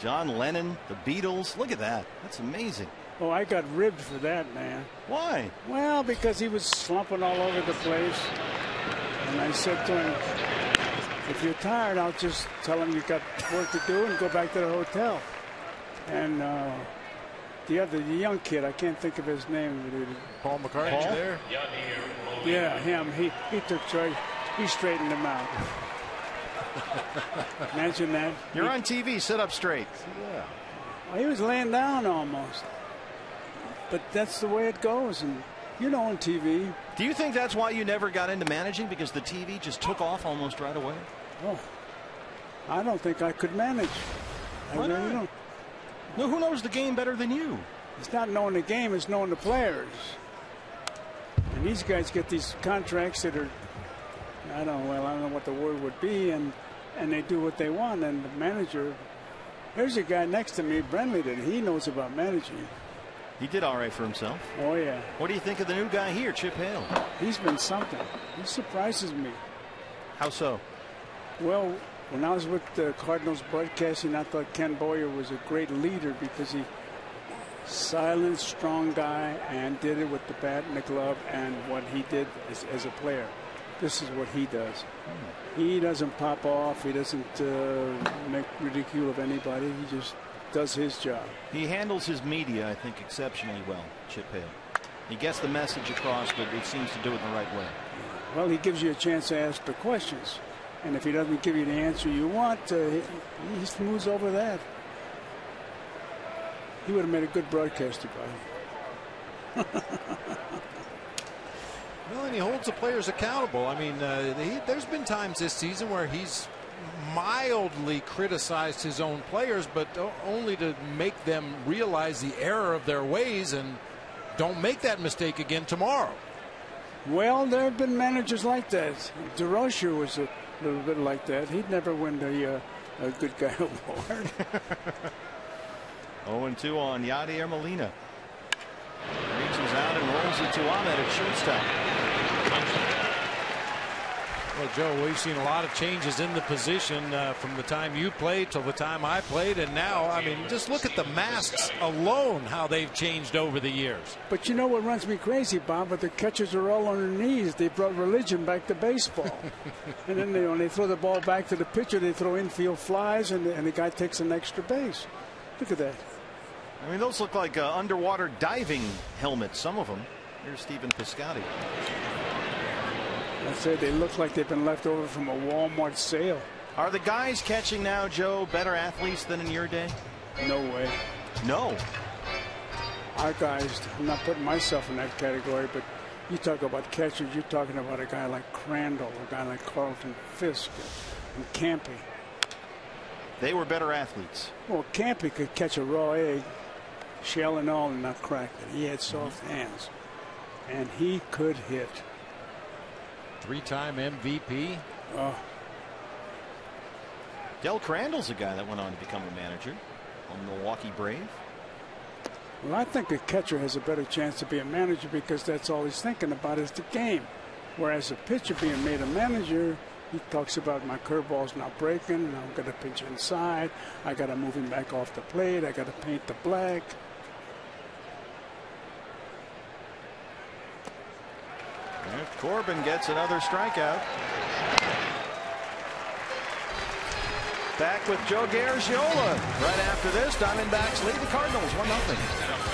John Lennon, the Beatles. Look at that. That's amazing. Oh, I got ribbed for that, man. Why? Well, because he was slumping all over the place. And I said to him, if you're tired, I'll just tell him you got work to do and go back to the hotel. And the young kid, I can't think of his name. Paul McCartney there? Yeah, him. He took charge. He straightened him out. Imagine that. You're on TV. Sit up straight. Yeah. Well, he was laying down almost. But that's the way it goes. And you know, on TV. Do you think that's why you never got into managing? Because the TV just took off almost right away? Oh, I don't think I could manage. Why not? Really don't. No, who knows the game better than you? It's not knowing the game, it's knowing the players. And these guys get these contracts that are, I don't know what the word would be, and they do what they want. And the manager, there's a guy next to me, Brenly, that he knows about managing. He did all right for himself. Oh, yeah. What do you think of the new guy here, Chip Hale? He's been something. He surprises me. How so? Well, when I was with the Cardinals broadcasting, I thought Ken Boyer was a great leader because he silent, strong guy and did it with the bat and the glove and what he did as a player. This is what he does. He doesn't pop off. He doesn't make ridicule of anybody. He just does his job. He handles his media, I think, exceptionally well, Chip Hale. He gets the message across, but he seems to do it in the right way. Well, he gives you a chance to ask the questions. And if he doesn't give you the answer you want, he moves over that. He would have made a good broadcaster, buddy. Well, and he holds the players accountable. I mean, there's been times this season where he's mildly criticized his own players, but only to make them realize the error of their ways and don't make that mistake again tomorrow. Well, there have been managers like that. DeRocher was a little bit like that. He'd never win the good guy award. 0-2 on Yadier Molina. Reaches out and rolls it to Ahmed at shortstop. Well, Joe, we've seen a lot of changes in the position from the time you played till the time I played, and now, I mean, just look at the masks alone, how they've changed over the years. But you know what runs me crazy, Bob? But the catchers are all on their knees. They brought religion back to baseball. And then when they throw the ball back to the pitcher, they throw infield flies, and the guy takes an extra base. Look at that. I mean, those look like underwater diving helmets, some of them. Here's Stephen Piscotty. I said they look like they've been left over from a Walmart sale. Are the guys catching now, Joe, better athletes than in your day? No way. No. Our guys, I'm not putting myself in that category, but you talk about catchers, you're talking about a guy like Crandall, a guy like Carlton Fisk, and Campy. They were better athletes. Well, Campy could catch a raw egg, shell and all, and not crack it. He had soft hands, and he could hit. Three-time MVP. Del Crandall's a guy that went on to become a manager on the Milwaukee Brave. Well, I think a catcher has a better chance to be a manager because that's all he's thinking about is the game. Whereas a pitcher being made a manager, he talks about my curveball's not breaking, and I'm going to pitch inside. I got to move him back off the plate. I got to paint the black. Corbin gets another strikeout. Back with Joe Garagiola. Right after this, Diamondbacks lead the Cardinals 1-0.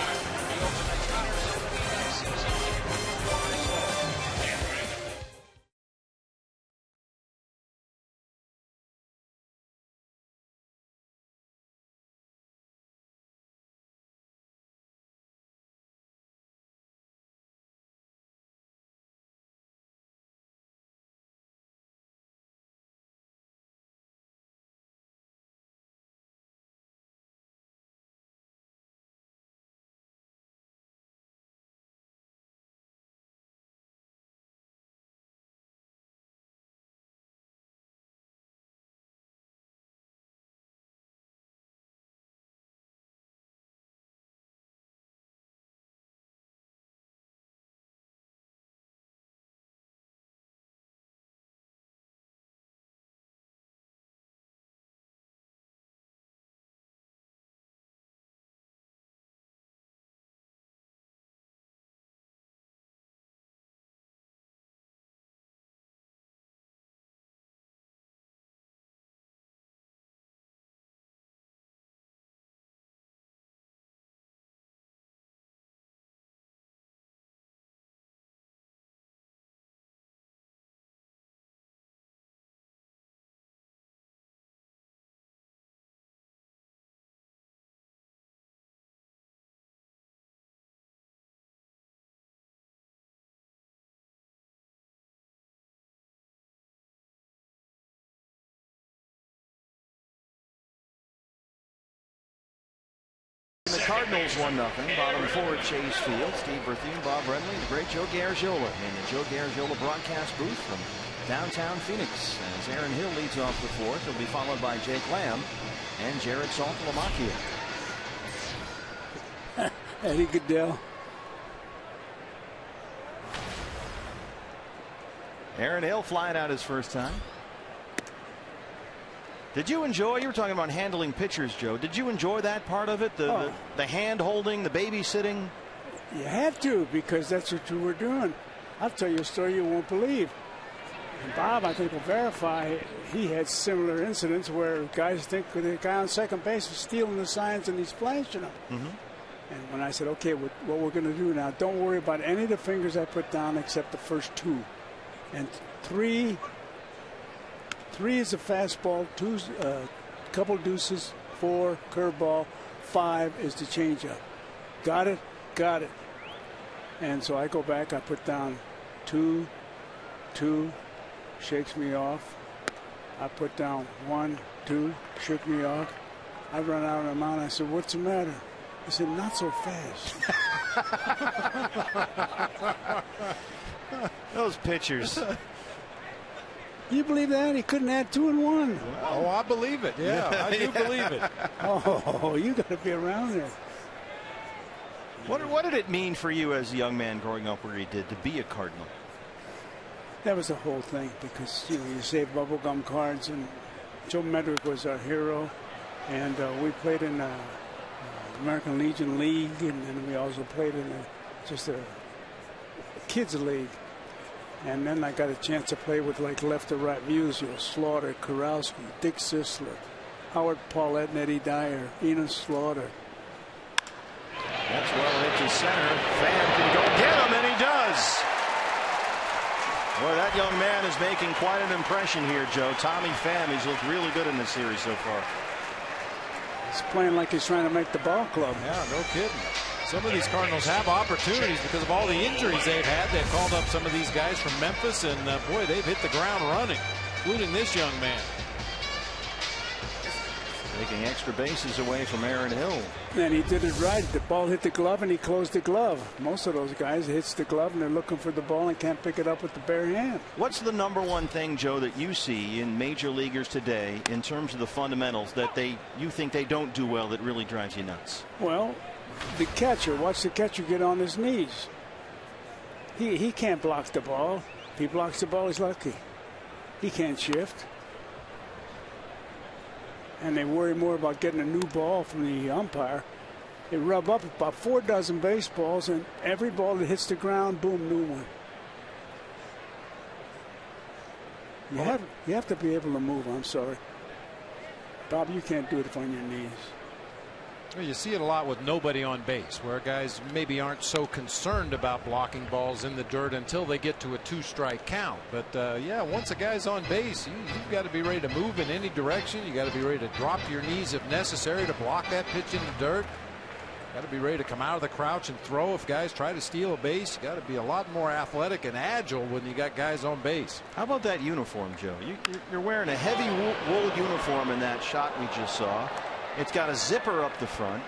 The Cardinals 1-0. Bottom four at Chase Field. Steve Berthune, Bob Renly, the great Joe Garagiola in the Joe Garagiola broadcast booth from downtown Phoenix. As Aaron Hill leads off the fourth, he'll be followed by Jake Lamb and Jared Saltalamacchia. Eddie Goodell. Aaron Hill flying out his first time. Did you enjoy, you were talking about handling pitchers, Joe. Did you enjoy that part of it? The hand holding, the babysitting? You have to, because that's what you were doing. I'll tell you a story you won't believe. And Bob, I think, will verify he had similar incidents where guys think the guy on second base is stealing the signs and he's flashing them. And when I said, okay, what we're going to do now, don't worry about any of the fingers I put down except the first 2. And 3 is a fastball, 2's couple deuces, 4 curveball, 5 is the changeup. Got it? Got it. And so I go back, I put down 2, shakes me off. I put down 1, 2, shook me off. I run out of the mound. I said, what's the matter? He said, not so fast. Those pitchers. You believe that? He couldn't add 2 and 1. Oh, I believe it. Yeah, I do believe it. Oh, you got to be around there. What did it mean for you as a young man growing up where you did to be a Cardinal? That was the whole thing because, you saved bubblegum cards, and Joe Medrick was our hero. And we played in the American Legion League, and then we also played in just a kids league. And then I got a chance to play with like left to right views, Slaughter, Kurowski, Dick Sisler, Howard Paulette, and Eddie Dyer, Enos Slaughter. That's well hit to center. Pham can go get him, and he does. Boy, that young man is making quite an impression here, Joe. Tommy Pham, he's looked really good in this series so far. He's playing like he's trying to make the ball club. Yeah, no kidding. Some of these Cardinals have opportunities because of all the injuries they've had. They've called up some of these guys from Memphis, and boy, they've hit the ground running, including this young man. Taking extra bases away from Aaron Hill. And he did it right. The ball hit the glove, and he closed the glove. Most of those guys hits the glove, and they're looking for the ball and can't pick it up with the bare hand. What's the #1 thing, Joe, that you see in major leaguers today in terms of the fundamentals that you think they don't do well that really drives you nuts? Well, the catcher. Watch the catcher get on his knees. He can't block the ball. If he blocks the ball, he's lucky. He can't shift. And they worry more about getting a new ball from the umpire. They rub up about 4 dozen baseballs, and every ball that hits the ground, boom, new one. You have to be able to move. I'm sorry, Bob. You can't do it on your knees. Well, you see it a lot with nobody on base, where guys maybe aren't so concerned about blocking balls in the dirt until they get to a 2-strike count. But yeah, once a guy's on base, you've got to be ready to move in any direction. You got to be ready to drop your knees if necessary to block that pitch in the dirt. Got to be ready to come out of the crouch and throw if guys try to steal a base. You got to be a lot more athletic and agile when you got guys on base. How about that uniform, Joe? You're wearing a heavy wool uniform in that shot we just saw. It's got a zipper up the front.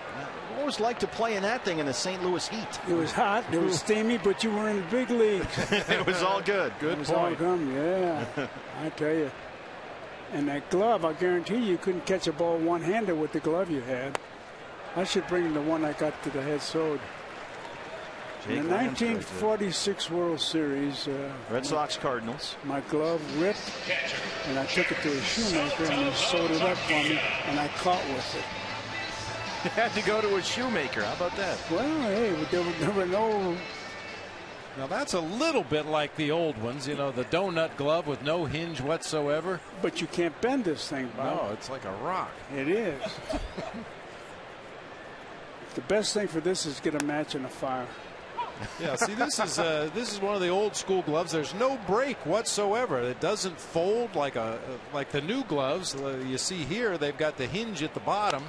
What was it like to play in that thing in the St. Louis heat? It was hot, it was steamy, but you were in the big leagues. It was all good. Good it was point. all gum, yeah. I tell you. And that glove, I guarantee you couldn't catch a ball one-handed with the glove you had. I should bring the one I got to the head sewed. In the 1946 World Series, Red Sox Cardinals. My glove ripped, and I took it to a shoemaker, and he sewed it up for me, and I caught with it. You had to go to a shoemaker. How about that? Well, hey, there were no. Now that's a little bit like the old ones, the donut glove with no hinge whatsoever. But you can't bend this thing, Bob. No, it's like a rock. It is. The best thing for this is get a match in a fire. Yeah, see, this is one of the old school gloves. There's no break whatsoever. It doesn't fold like the new gloves. You see here, they've got the hinge at the bottom.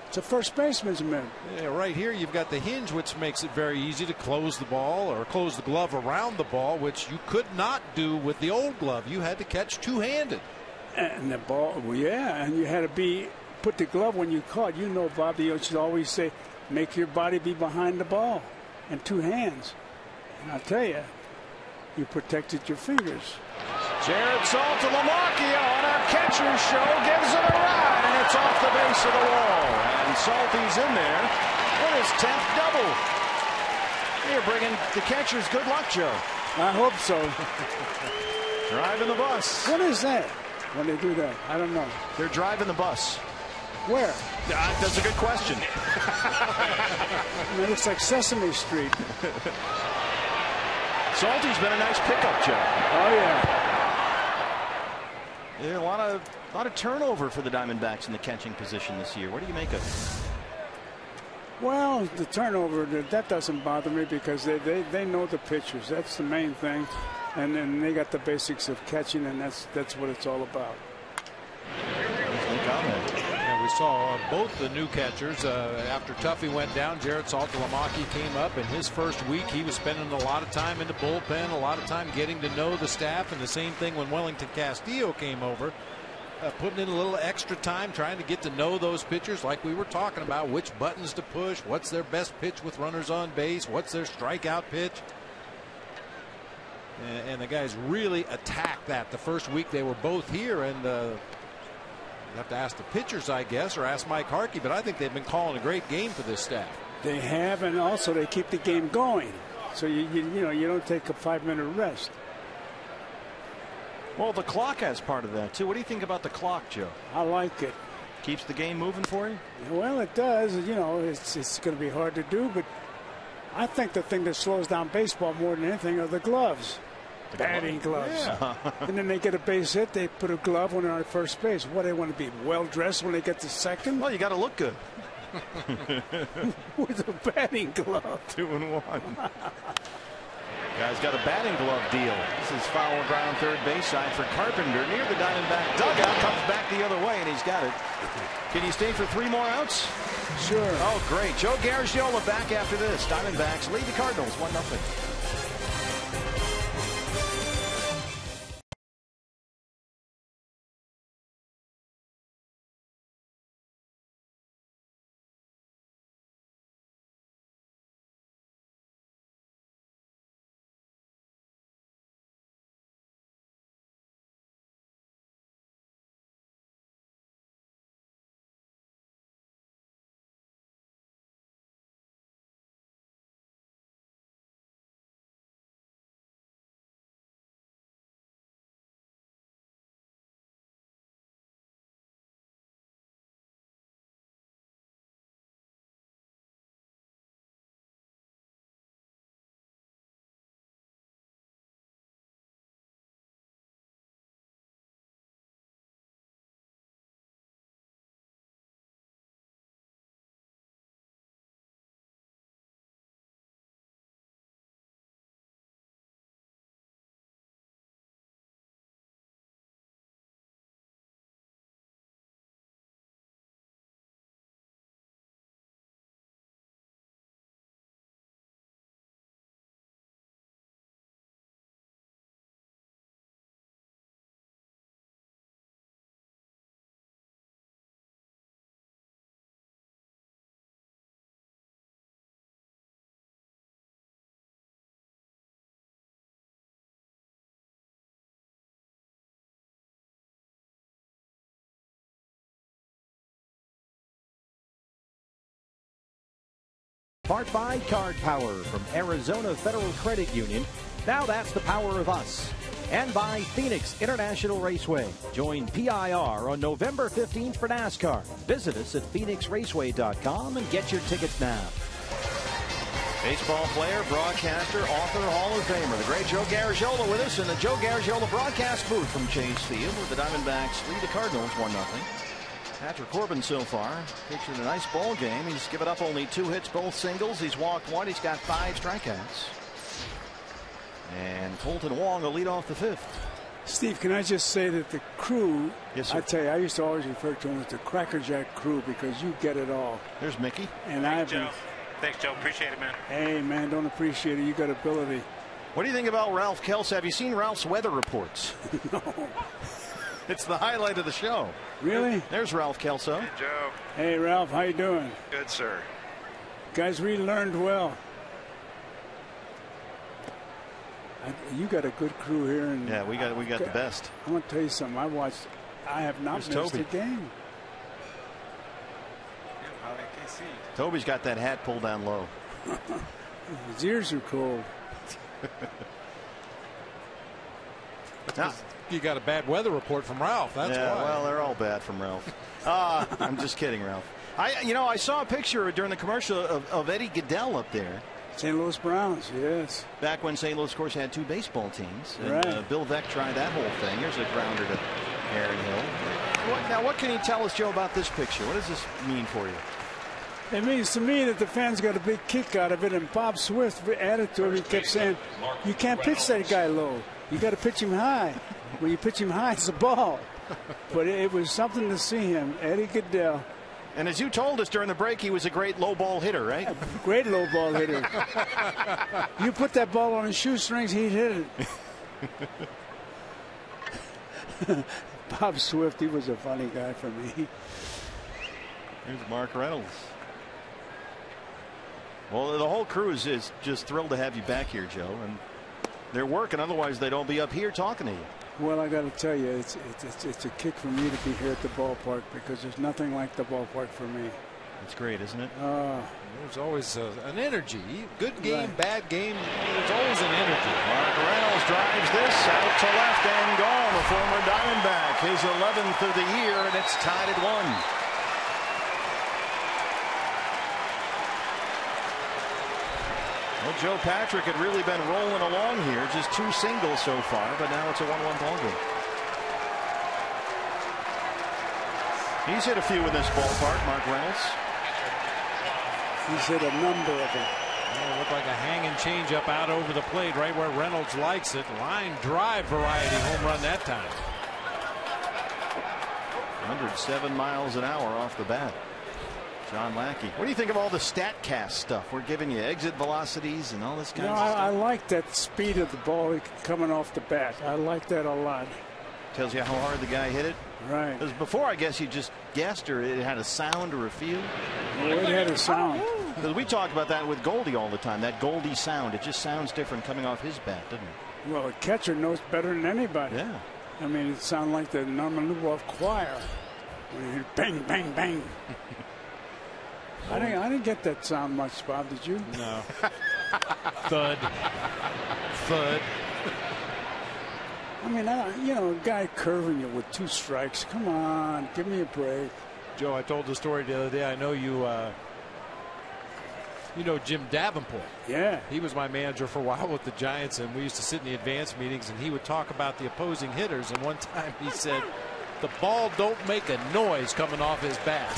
It's a first baseman's mitt. Yeah, right here you've got the hinge, which makes it very easy to close the ball or close the glove around the ball, which you could not do with the old glove. You had to catch two-handed. And the ball, well, yeah, and you had to put the glove when you caught. Bob, you should always say, make your body be behind the ball. And 2 hands. And I'll tell you, you protected your fingers. Jared Salt to Milwaukee on our catcher's show. Gives it a ride, and it's off the base of the wall. And Salty's in there with his 10th double. You're bringing the catchers good luck, Joe. I hope so. Driving the bus. What is that when they do that? I don't know. They're driving the bus. Where? That's a good question. It looks like Sesame Street. Salty's been a nice pickup, Joe. Oh, yeah. A lot of turnover for the Diamondbacks in the catching position this year. What do you make of it? Well, the turnover, that doesn't bother me because they know the pitchers. That's the main thing. And then they got the basics of catching, and that's what it's all about. And we saw both the new catchers after Tuffy went down. Jared Saltalamacchi came up. In his first week, he was spending a lot of time in the bullpen, a lot of time getting to know the staff, and the same thing when Wellington Castillo came over. Putting in a little extra time trying to get to know those pitchers like we were talking about, which buttons to push, what's their best pitch with runners on base, what's their strikeout pitch. And the guys really attacked that the first week they were both here. And you have to ask the pitchers, I guess, or ask Mike Harkey, but I think they've been calling a great game for this staff. They have, and also they keep the game going. So you don't take a 5-minute rest. Well, the clock has part of that too. What do you think about the clock, Joe? I like it. Keeps the game moving for you? Well, it does. It's going to be hard to do, but I think the thing that slows down baseball more than anything are the gloves. Batting gloves. Yeah. And then they get a base hit, they put a glove when they're on first base. What, they want to be well dressed when they get to second? Well, you got to look good. With a batting glove. 2-1. Guy's got a batting glove deal. This is foul ground third base side for Carpenter near the Diamondback dugout. Comes back the other way, and he's got it. Can he stay for 3 more outs? Sure. Oh, great. Joe Garagiola back after this. Diamondbacks lead the Cardinals 1-0. Part by Card Power from Arizona Federal Credit Union. Now that's the power of us. And by Phoenix International Raceway. Join PIR on November 15th for NASCAR. Visit us at phoenixraceway.com and get your tickets now. Baseball player, broadcaster, author, Hall of Famer, the great Joe Garagiola with us in the Joe Garagiola broadcast booth from Chase Field, where the Diamondbacks lead the Cardinals 1-0. Patrick Corbin so far pictured a nice ball game. He's given up only 2 hits, both singles. He's walked 1. He's got 5 strikeouts. And Colton Wong will lead off the 5th. Steve, can I just say that the crew, yes, sir. I tell you, I used to always refer to them as the Crackerjack crew because you get it all. There's Mickey. And Thanks, Joe. Thanks, Joe. Appreciate it, man. Hey, man, don't appreciate it. You got ability. What do you think about Ralph Kelce? Have you seen Ralph's weather reports? No. It's the highlight of the show. Really? There's Ralph Kelso. Hey, Joe. Hey, Ralph, how you doing? Good, sir. Guys, we learned well. You got a good crew here. And yeah, we got the best. I want to tell you something. I have not missed Toby. a game. Toby's got that hat pulled down low. His ears are cold. Now, you got a bad weather report from Ralph. That's why. Well, they're all bad from Ralph. I'm just kidding, Ralph. I saw a picture during the commercial of Eddie Goodell up there. St. Louis Browns, yes. Back when St. Louis, of course, had 2 baseball teams. And, right. Bill Veeck tried that whole thing. Here's a grounder to Aaron Hill. Now, what can you tell us, Joe, about this picture? What does this mean for you? It means to me that the fans got a big kick out of it, and Bob Swift's attitude, he kept saying, you can't pitch that guy low. You got to pitch him high. When you pitch him high, it's a ball. But it was something to see him, Eddie Goodell. And as you told us during the break, he was a great low ball hitter, right? Great low ball hitter. You put that ball on his shoestrings, he'd hit it. Bob Swift, he was a funny guy for me. Here's Mark Reynolds. Well, the whole crew is just thrilled to have you back here, Joe. And they're working, otherwise they don't be up here talking to you. Well, I got to tell you, it's a kick for me to be here at the ballpark because there's nothing like the ballpark for me. It's great, isn't it? There's always an energy. Good game, bad game. There's always an energy. Mark Reynolds drives this out to left and gone. The former Diamondback, his 11th of the year, and it's tied at 1. Well, Joe Patrick had really been rolling along here. Just 2 singles so far, but now it's a 1-1 ball game. He's hit a few in this ballpark, Mark Reynolds. He's hit a number of them. It looked like a hanging changeup out over the plate, right where Reynolds likes it. Line drive variety home run that time. 107 miles an hour off the bat. John Lackey. What do you think of all the StatCast stuff? We're giving you exit velocities and all this kind of stuff. I like that speed of the ball coming off the bat. I like that a lot. Tells you how hard the guy hit it. Right. Because before, I guess you just guessed, or it had a sound or a feel. Well, it had a sound. Because we talk about that with Goldie all the time. That Goldie sound. It just sounds different coming off his bat, doesn't it? Well, a catcher knows better than anybody. Yeah. I mean, it sounds like the Norman Luboff choir. When you hear bang, bang, bang. I didn't get that sound much, Bob. Did you? No. Thud. Thud. I mean, a guy curving you with 2 strikes. Come on, give me a break. Joe, I told the story the other day. I know you know Jim Davenport. Yeah. He was my manager for a while with the Giants, and we used to sit in the advance meetings, and he would talk about the opposing hitters. And one time he said, the ball don't make a noise coming off his bat.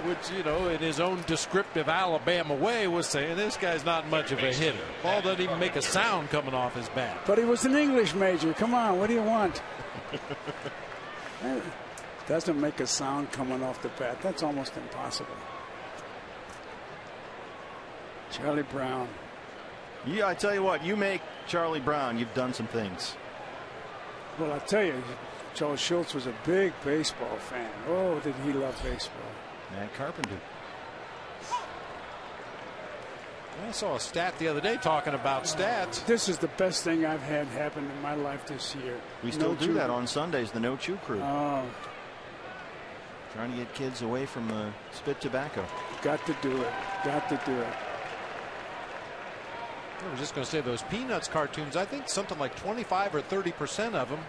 Which, in his own descriptive Alabama way was saying this guy's not much of a hitter. Ball doesn't even make a sound coming off his bat. But he was an English major. Come on, what do you want? Doesn't make a sound coming off the bat. That's almost impossible. Charlie Brown. Yeah, I tell you what, you make Charlie Brown, you've done some things. Well, I tell you, Joe Schultz was a big baseball fan. Oh, did he love baseball. Matt Carpenter. I saw a stat the other day talking about stats. This is the best thing I've had happen in my life this year. We still do that on Sundays, the No Chew Crew. Oh. Trying to get kids away from spit tobacco. Got to do it. Got to do it. I was just going to say those Peanuts cartoons, I think something like 25 or 30% of them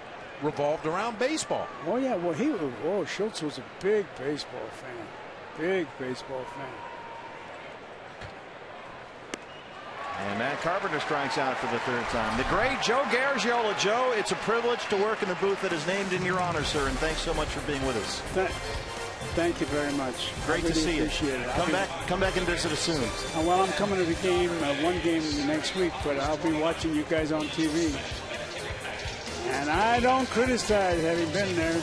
revolved around baseball. Oh, yeah. Well, Schultz was a big baseball fan. Big baseball fan. And Matt Carpenter strikes out for the 3rd time. The great Joe Garagiola. Joe, it's a privilege to work in the booth that is named in your honor, sir, and thanks so much for being with us. Thank you very much. Great really to see you. Appreciate it. Come back and visit us soon. Well, I'm coming to the game, one game next week, but I'll be watching you guys on TV. And I don't criticize having been there.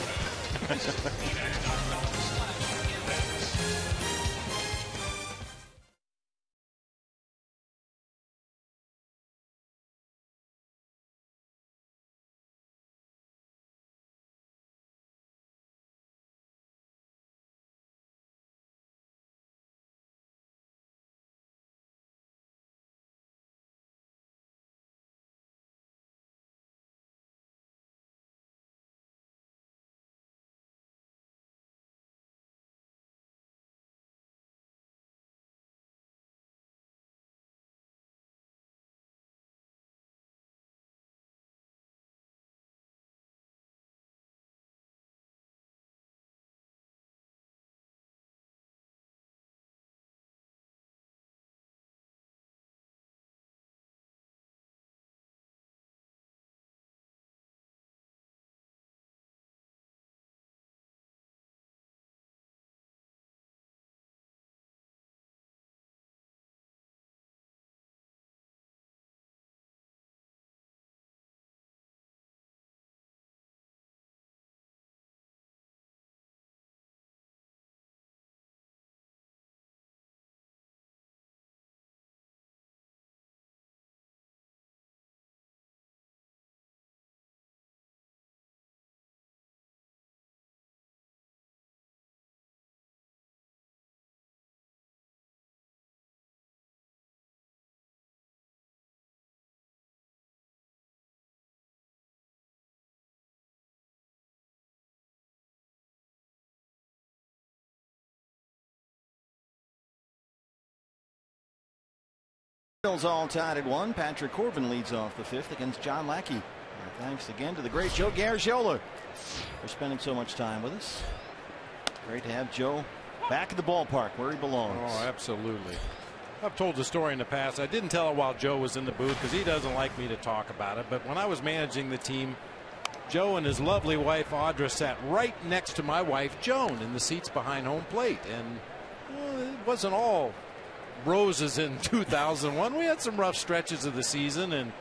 Cardinals all tied at 1. Patrick Corbin leads off the 5th against John Lackey. And thanks again to the great Joe Garagiola for spending so much time with us. Great to have Joe back at the ballpark where he belongs. Oh, absolutely. I've told the story in the past. I didn't tell it while Joe was in the booth because he doesn't like me to talk about it. But when I was managing the team, Joe and his lovely wife Audra sat right next to my wife Joan in the seats behind home plate. And well, it wasn't all roses in 2001. We had some rough stretches of the season, and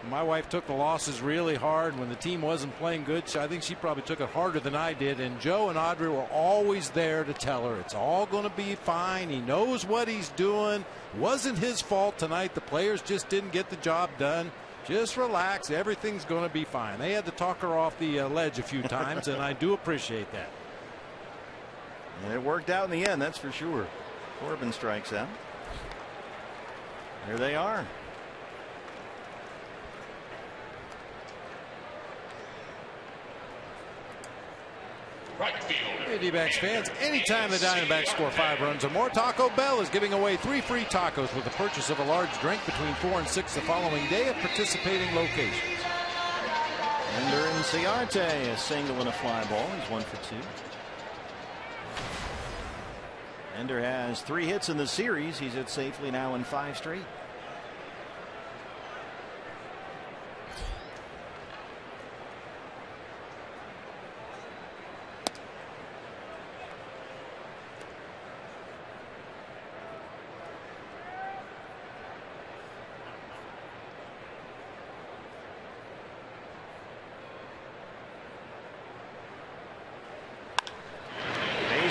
my wife took the losses really hard when the team wasn't playing good. I think she probably took it harder than I did, and Joe and Audrey were always there to tell her it's all going to be fine. He knows what he's doing. Wasn't his fault tonight. The players just didn't get the job done. Just relax. Everything's going to be fine. They had to talk her off the ledge a few times, and I do appreciate that. And it worked out in the end, that's for sure. Corbin strikes out. There they are. Right field. D-backs fans, anytime the Diamondbacks score 5 runs or more, Taco Bell is giving away 3 free tacos with the purchase of a large drink between 4 and 6 the following day at participating locations. Ender Inciarte, a single and a fly ball. He's 1 for 2. Ender has 3 hits in the series. He's hit safely now in 5 straight.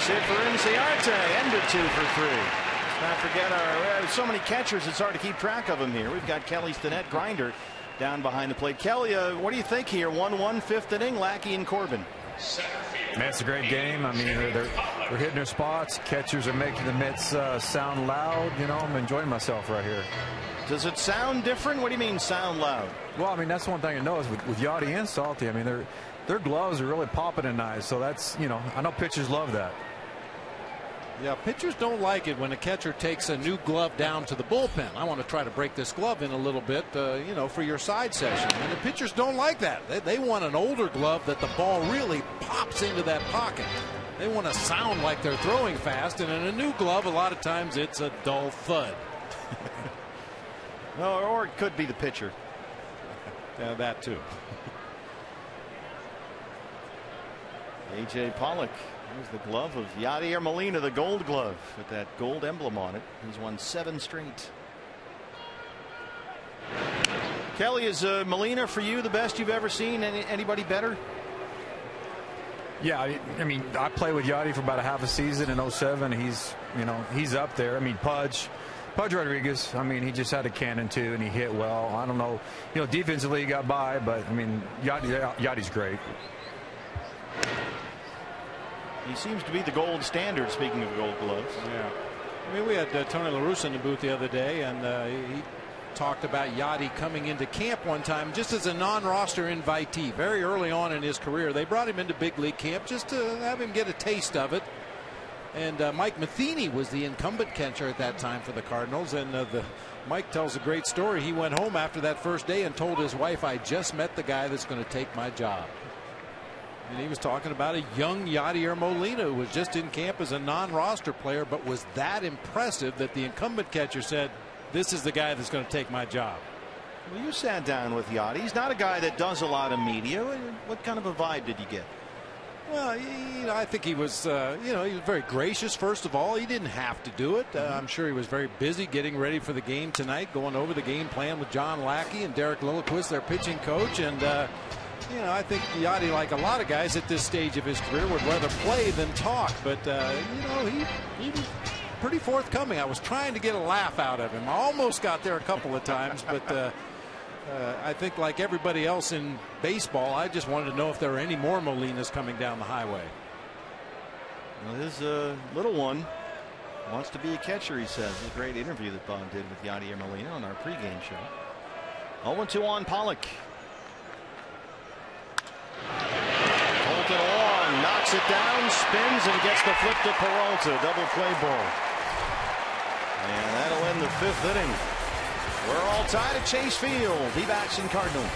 Hit for Inciarte. Ender 2 for 3. Let's not forget so many catchers, it's hard to keep track of them here. We've got Kelly Stinnett, Grinder down behind the plate. Kelly, what do you think here? 1-1, 5th inning, Lackey and Corbin. Man, it's a great game. I mean, they're hitting their spots. Catchers are making the mitts sound loud. You know, I'm enjoying myself right here. Does it sound different? What do you mean sound loud? Well, I mean, that's one thing I know is with Yachty and Salty, I mean, their gloves are really popping and nice. So that's, you know, I know pitchers love that. Yeah, pitchers don't like it when a catcher takes a new glove down to the bullpen. I want to try to break this glove in a little bit, you know, for your side session. And the pitchers don't like that. They want an older glove that the ball really pops into that pocket. They want to sound like they're throwing fast, and in a new glove, a lot of times it's a dull thud. Or it could be the pitcher. Yeah, that too. A.J. Pollock. Here's the glove of Yadier Molina, the gold glove with that gold emblem on it. He's won 7 straight. Kelly, is Molina for you the best you've ever seen? Anybody better? Yeah, I mean, I played with Yachty for about a half a season in 07. He's up there. I mean, Pudge Rodriguez, I mean, he just had a cannon too, and he hit well. I don't know, you know, defensively he got by, but I mean, Yachty's great. He seems to be the gold standard, speaking of gold gloves. Yeah. I mean, we had Tony La Russa in the booth the other day, and he talked about Yachty coming into camp one time just as a non-roster invitee. Very early on in his career, they brought him into big league camp just to have him get a taste of it. And Mike Matheny was the incumbent catcher at that time for the Cardinals, and Mike tells a great story. He went home after that first day and told his wife, "I just met the guy that's going to take my job." And he was talking about a young Yadier Molina who was just in camp as a non-roster player, but was that impressive that the incumbent catcher said, "This is the guy that's going to take my job." Well, you sat down with Yachty. He's not a guy that does a lot of media. What kind of a vibe did you get? Well, I think he was, he was very gracious, first of all. He didn't have to do it. I'm sure he was very busy getting ready for the game tonight, going over the game plan with John Lackey and Derek Lilliquist, their pitching coach. And, I think Yachty, like a lot of guys at this stage of his career, would rather play than talk. But, he was pretty forthcoming. I was trying to get a laugh out of him. I almost got there a couple of times, but I think like everybody else in baseball, I just wanted to know if there were any more Molinas coming down the highway. Well, his little one wants to be a catcher, he says. A great interview that Bob did with Yadier Molina on our pregame show. 0-2 on Pollock. Colton Wong knocks it down, spins, and gets the flip to Peralta. Double play ball. And that'll end the 5th inning. We're all tied at Chase Field. D-backs and Cardinals.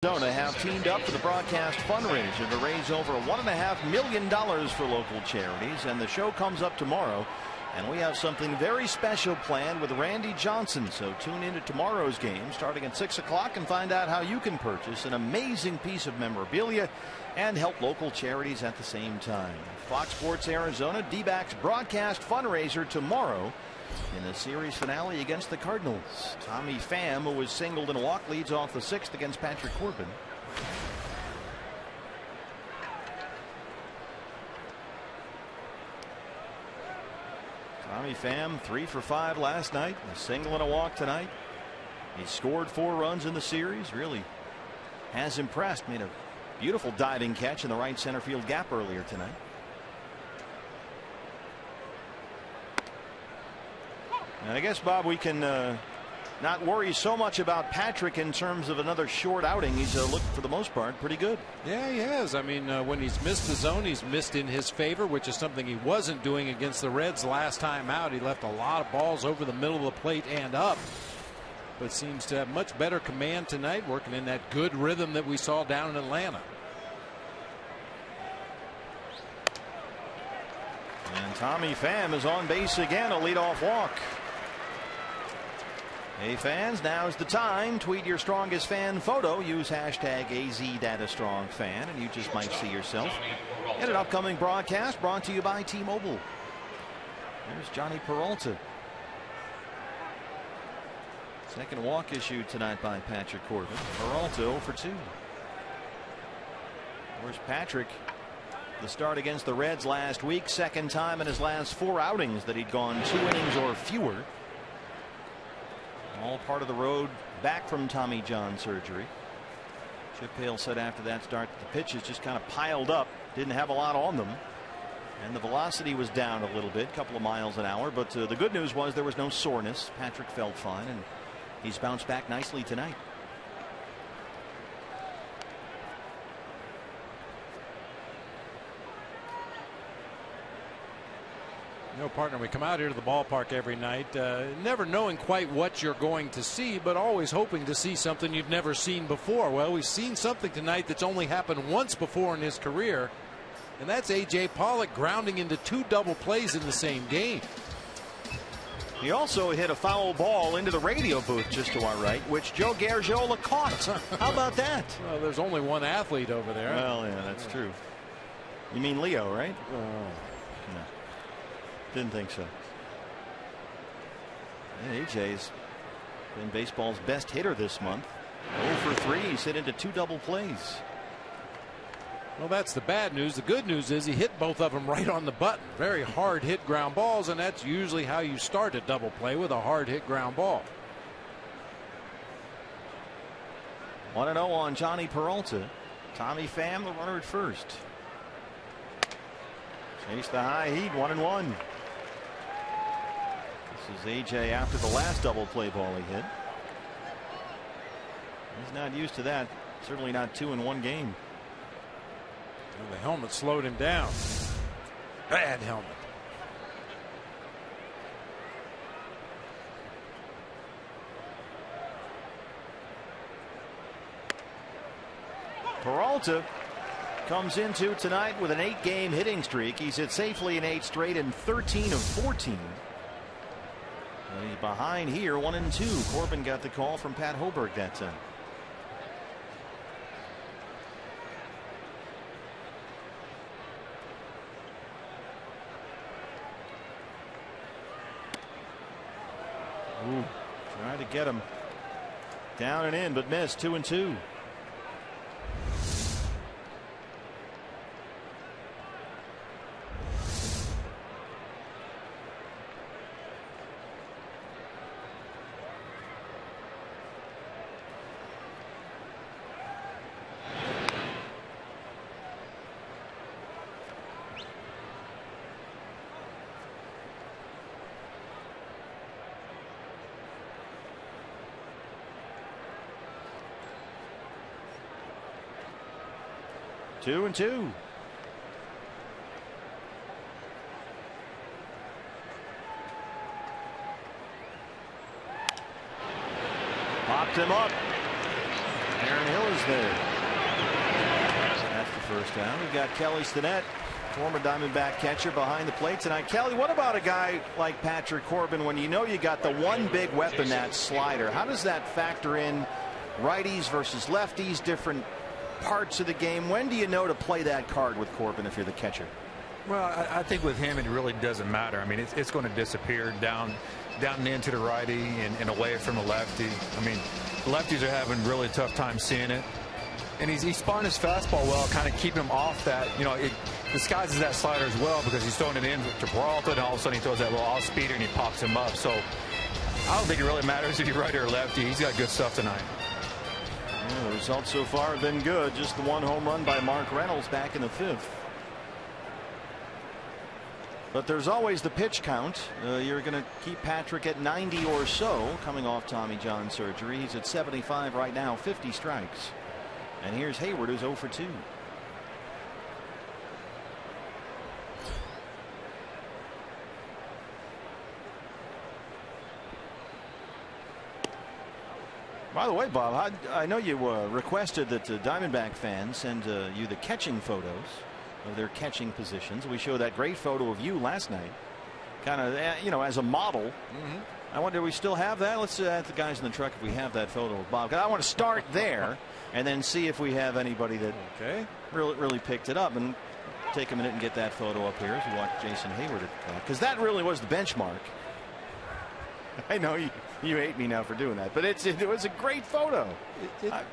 Arizona have teamed up for the broadcast fundraiser to raise over $1.5 million for local charities, and the show comes up tomorrow, and we have something very special planned with Randy Johnson. So tune into tomorrow's game starting at 6 o'clock and find out how you can purchase an amazing piece of memorabilia and help local charities at the same time. Fox Sports Arizona D-backs broadcast fundraiser tomorrow in the series finale against the Cardinals. Tommy Pham, who was singled in a walk, leads off the 6th against Patrick Corbin. Tommy Pham 3 for 5 last night, a single and a walk tonight. He scored 4 runs in the series. Really has impressed. Made a beautiful diving catch in the right center field gap earlier tonight. And I guess, Bob, we can not worry so much about Patrick in terms of another short outing. He's looked, for the most part, pretty good. Yeah, he has. I mean, when he's missed the zone, he's missed in his favor, which is something he wasn't doing against the Reds last time out. He left a lot of balls over the middle of the plate and up, but seems to have much better command tonight, working in that good rhythm that we saw down in Atlanta. And Tommy Pham is on base again, a leadoff walk. Hey fans, now's the time. Tweet your strongest fan photo. Use hashtag AZDataStrongFan, and you just might see yourself in an upcoming broadcast brought to you by T-Mobile. There's Johnny Peralta. Second walk issued tonight by Patrick Corbin. Peralta 0 for 2. Where's Patrick? The start against the Reds last week, second time in his last 4 outings that he'd gone 2 innings or fewer. All part of the road back from Tommy John surgery. Chip Hale said after that start the pitches just kind of piled up, didn't have a lot on them, and the velocity was down a little bit, a couple of miles an hour, but the good news was there was no soreness. Patrick felt fine, and he's bounced back nicely tonight. You know, partner, we come out here to the ballpark every night, never knowing quite what you're going to see, but always hoping to see something you've never seen before. Well, we've seen something tonight that's only happened once before in his career, and that's A.J. Pollock grounding into 2 double plays in the same game. He also hit a foul ball into the radio booth just to our right, which Joe Garagiola caught. How about that? Well, there's only one athlete over there. Well, yeah, that's true. You mean Leo, right? No. Didn't think so. Yeah, AJ's been baseball's best hitter this month. 0 for 3. He's hit into 2 double plays. Well, that's the bad news. The good news is he hit both of them right on the button. Very hard hit ground balls, and that's usually how you start a double play, with a hard hit ground ball. 1-0 on Johnny Peralta. Tommy Pham, the runner at first. Chase the high heat, 1-1. This is AJ after the last double play ball he hit. He's not used to that. Certainly not 2 in one game. And the helmet slowed him down. Bad helmet. Peralta comes into tonight with an 8-game hitting streak. He's hit safely in 8 straight and 13 of 14. And he's behind here, 1-2. Corbin got the call from Pat Hoberg that time. Ooh, tried to get him down and in, but missed. 2-2. Two and two. Popped him up. Aaron Hill is there. That's the first down. We've got Kelly Stinnett, former Diamondback catcher, behind the plate tonight. Kelly, what about a guy like Patrick Corbin when you know you got the one big weapon, that slider? How does that factor in righties versus lefties, different parts of the game? When do you know to play that card with Corbin if you're the catcher? Well, I think with him it really doesn't matter. I mean, it's going to disappear down and into the righty and away from the lefty. I mean, lefties are having really tough time seeing it, and he's spun his fastball well, kind of keeping him off that. You know, it disguises that slider as well because he's throwing it in to Peralta, and all of a sudden he throws that little off speeder and he pops him up. So I don't think it really matters if you're righty or lefty. He's got good stuff tonight. Yeah, the results so far have been good. Just the one home run by Mark Reynolds back in the 5th. But there's always the pitch count. You're going to keep Patrick at 90 or so coming off Tommy John surgery. He's at 75 right now, 50 strikes. And here's Hayward, who's 0 for 2. By the way, Bob, I know you requested that Diamondback fans send you the catching photos of their catching positions. We showed that great photo of you last night, kind of, you know, as a model. Mm-hmm. I wonder, do we still have that? Let's ask the guys in the truck if we have that photo of Bob. I want to start there and then see if we have anybody that really picked it up, and take a minute and get that photo up here as we watch Jason Hayward, because that really was the benchmark. I know you hate me now for doing that, but it was a great photo.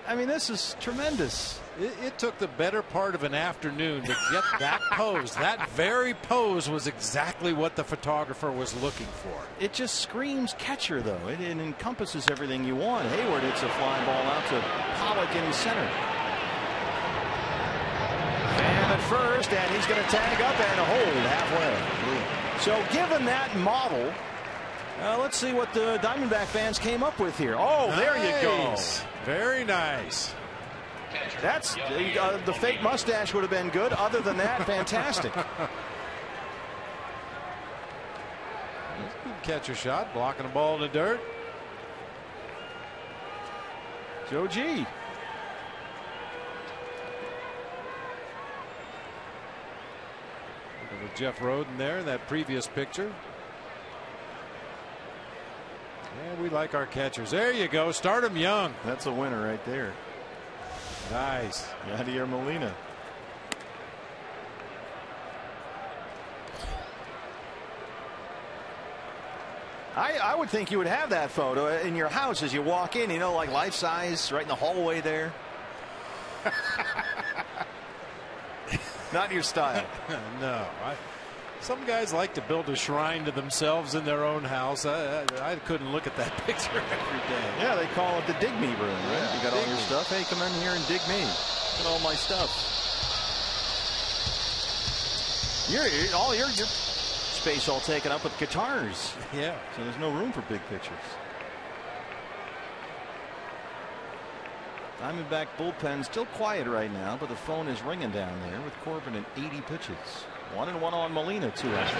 I mean, this is tremendous. It took the better part of an afternoon to get that pose. That very pose was exactly what the photographer was looking for. It just screams catcher, though. It encompasses everything you want. Hayward hits a fly ball out to Pollock in center. And at first, and he's going to tag up and hold halfway. So given that model, let's see what the Diamondback fans came up with here. Oh, nice. There you go. Very nice. That's the fake mustache would have been good. Other than that, fantastic. Catcher shot, blocking the ball in the dirt. Joe G. With Jeff Roden there in that previous picture. And we like our catchers. There you go. Start them young. That's a winner right there. Nice. Yadier Molina. I would think you would have that photo in your house as you walk in, you know, like life size, right in the hallway there. Not your style. No. Some guys like to build a shrine to themselves in their own house. I couldn't look at that picture every day. Yeah, they call it the dig me room, right? Yeah, you got all your stuff. Hey, come in here and dig me. Look at all my stuff. All your space all taken up with guitars. Yeah. So there's no room for big pictures. Diamondback bullpen still quiet right now, but the phone is ringing down there with Corbin at 80 pitches. 1-1 on Molina, 2 outs.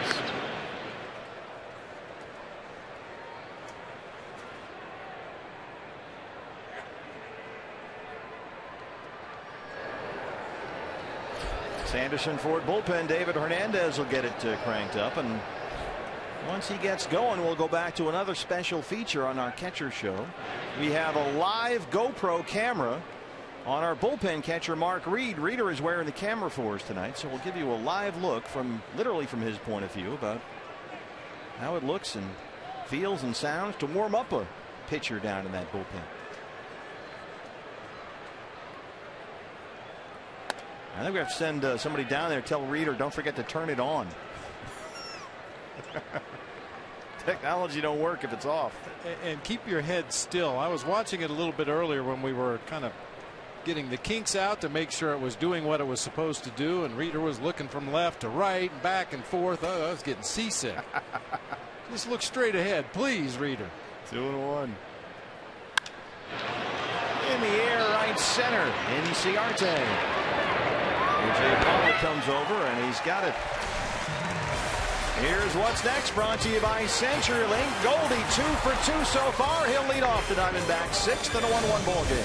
Sanderson Ford bullpen. David Hernandez will get it cranked up, and once he gets going, we'll go back to another special feature on our catcher show. We have a live GoPro camera on our bullpen catcher, Mark Reed. Reeder is wearing the camera for us tonight, so we'll give you a live look literally from his point of view about how it looks and feels and sounds to warm up a pitcher down in that bullpen. I think we have to send somebody down there, tell Reeder, don't forget to turn it on. Technology don't work if it's off. And keep your head still. I was watching it a little bit earlier when we were kind of getting the kinks out to make sure it was doing what it was supposed to do, and Reeder was looking from left to right and back and forth. I was getting seasick. Just look straight ahead, please, Reeder. 2-1. In the air, right center. Inciarte. AJ Pollock comes over, and he's got it. Here's what's next, brought to you by CenturyLink. Goldie 2 for 2 so far. He'll lead off the Diamondbacks' 6th in a 1-1 ball game.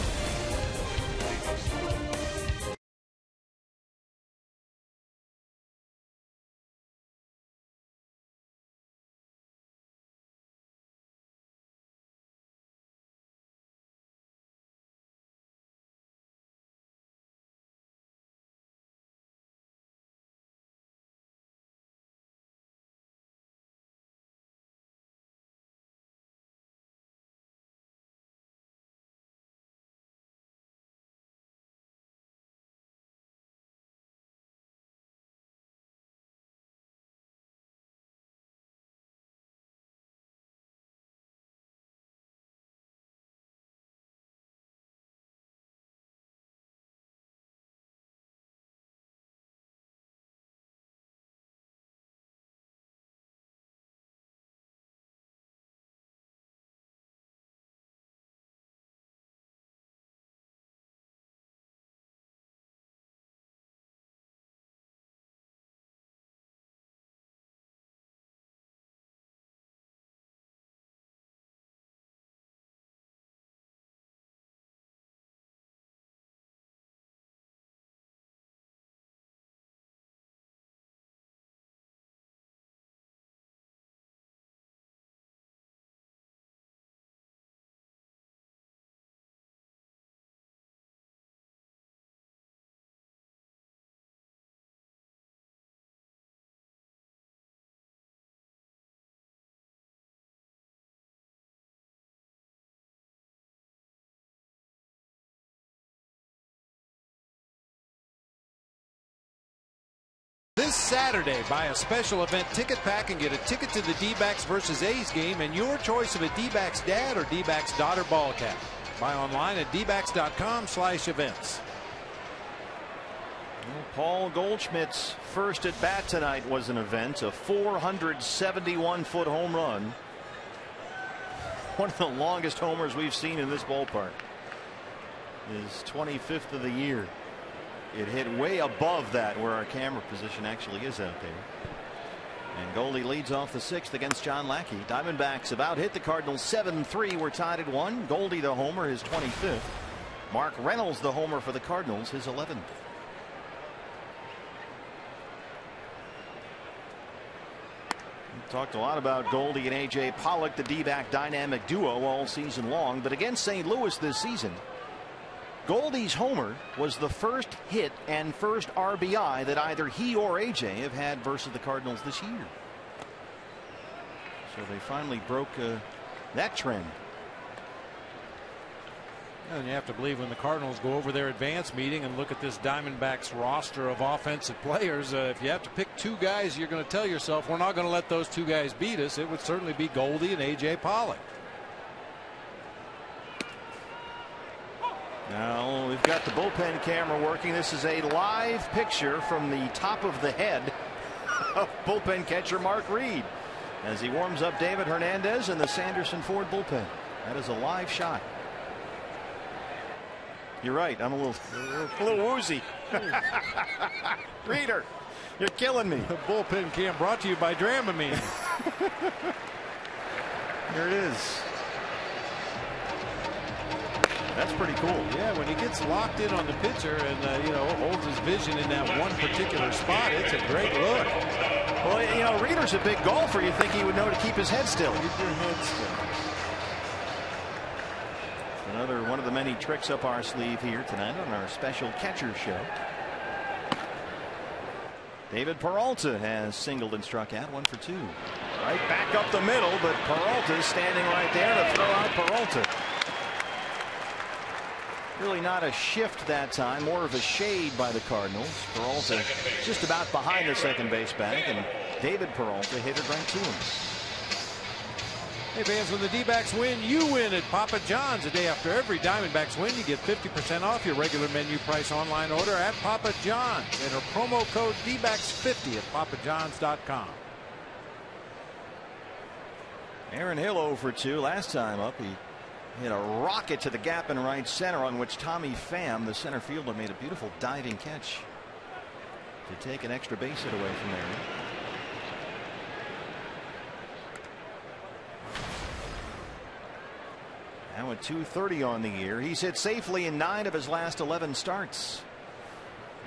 This Saturday, buy a special event ticket pack and get a ticket to the D-backs versus A's game and your choice of a D-backs dad or D-backs daughter ball cap. Buy online at dbacks.com/events. Well, Paul Goldschmidt's first at bat tonight was an event, a 471-foot home run. One of the longest homers we've seen in this ballpark. His 25th of the year. It hit way above that where our camera position actually is out there. And Goldie leads off the 6th against John Lackey. Diamondbacks about hit the Cardinals 7-3. We're tied at 1. Goldie the homer, his 25th. Mark Reynolds the homer for the Cardinals, his 11th. We talked a lot about Goldie and AJ Pollock, the D-back dynamic duo all season long, but against St. Louis this season, Goldie's homer was the first hit and first RBI that either he or AJ have had versus the Cardinals this year. So they finally broke that trend. And you have to believe when the Cardinals go over their advance meeting and look at this Diamondbacks roster of offensive players, if you have to pick two guys, you're going to tell yourself we're not going to let those two guys beat us. It would certainly be Goldie and A.J. Pollock. Now we've got the bullpen camera working. This is a live picture from the top of the head of bullpen catcher Mark Reed as he warms up David Hernandez in the Sanderson Ford bullpen. That is a live shot. You're right. I'm a little woozy. Reader, you're killing me. The bullpen cam brought to you by Dramamine. Here it is. That's pretty cool. Yeah, when he gets locked in on the pitcher and holds his vision in that one particular spot, it's a great look. Well, Reader's a big golfer. You think he would know to keep his head still. Keep your head still. Another one of the many tricks up our sleeve here tonight on our special catcher show. David Peralta has singled and struck out, 1 for 2. Right back up the middle, but Peralta's standing right there to throw out Peralta. Really not a shift that time, more of a shade by the Cardinals. Peralta just about behind the second base bag, and David Peralta hit it right to him. Hey fans, when the D-backs win, you win at Papa John's. A day after every Diamondbacks win, you get 50% off your regular menu price online order at Papa John's. Enter promo code D-backs50 at papajohns.com. Aaron Hill 0 for 2 last time up. He hit a rocket to the gap in right center, on which Tommy Pham, the center fielder, made a beautiful diving catch to take an extra base hit away from there. Now at .230 on the year. He's hit safely in 9 of his last 11 starts.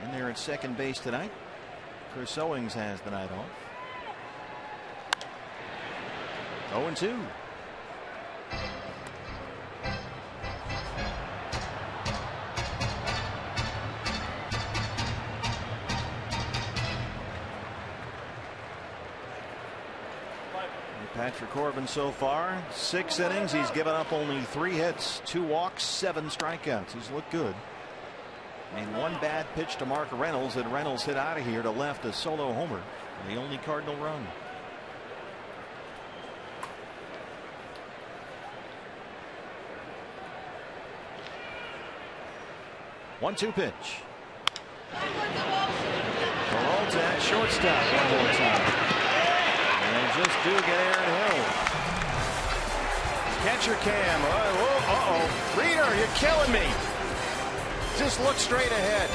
And they're at second base tonight. Chris Owings has the night off. 0-2. Patrick Corbin so far 6 innings. He's given up only 3 hits, 2 walks, 7 strikeouts. He's looked good. And 1 bad pitch to Mark Reynolds, and Reynolds hit out of here to left, a solo homer, the only Cardinal run. One-two pitch. Peralta at shortstop one more time. And just do get Aaron Hill. Catcher cam. Uh-oh. Reader, you're killing me. Just look straight ahead.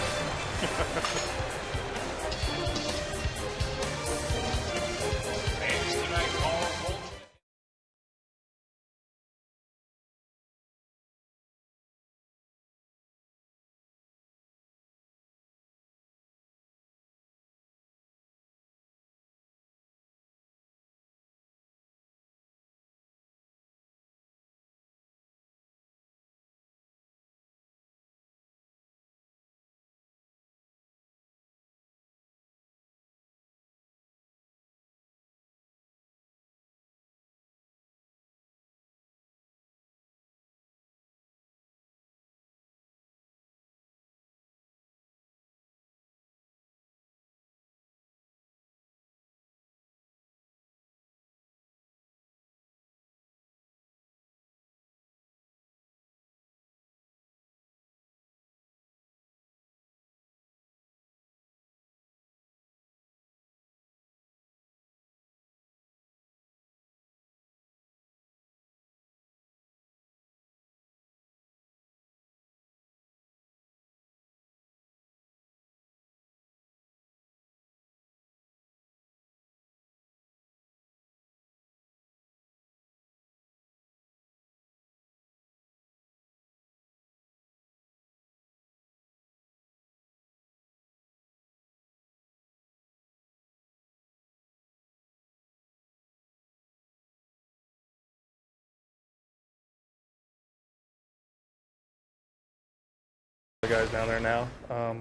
The guys down there now.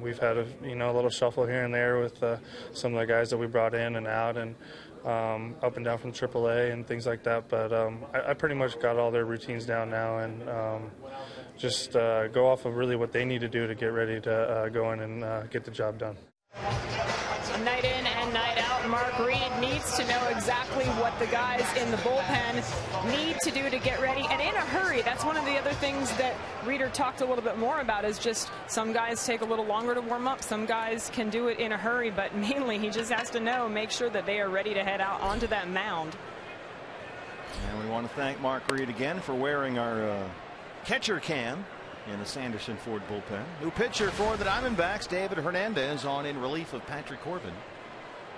We've had a little shuffle here and there with some of the guys that we brought in and out, and up and down from AAA and things like that. But I pretty much got all their routines down now, and just go off of really what they need to do to get ready to go in and get the job done. Night in and night out, Mark Reed needs to know exactly what the guys in the bullpen need to do to get ready, and in a hurry. That's one of the other things that Reeder talked a little bit more about, is just some guys take a little longer to warm up. Some guys can do it in a hurry, but mainly he just has to make sure that they are ready to head out onto that mound. And we want to thank Mark Reed again for wearing our catcher cam in the Sanderson Ford bullpen. New pitcher for the Diamondbacks, David Hernandez, on in relief of Patrick Corbin.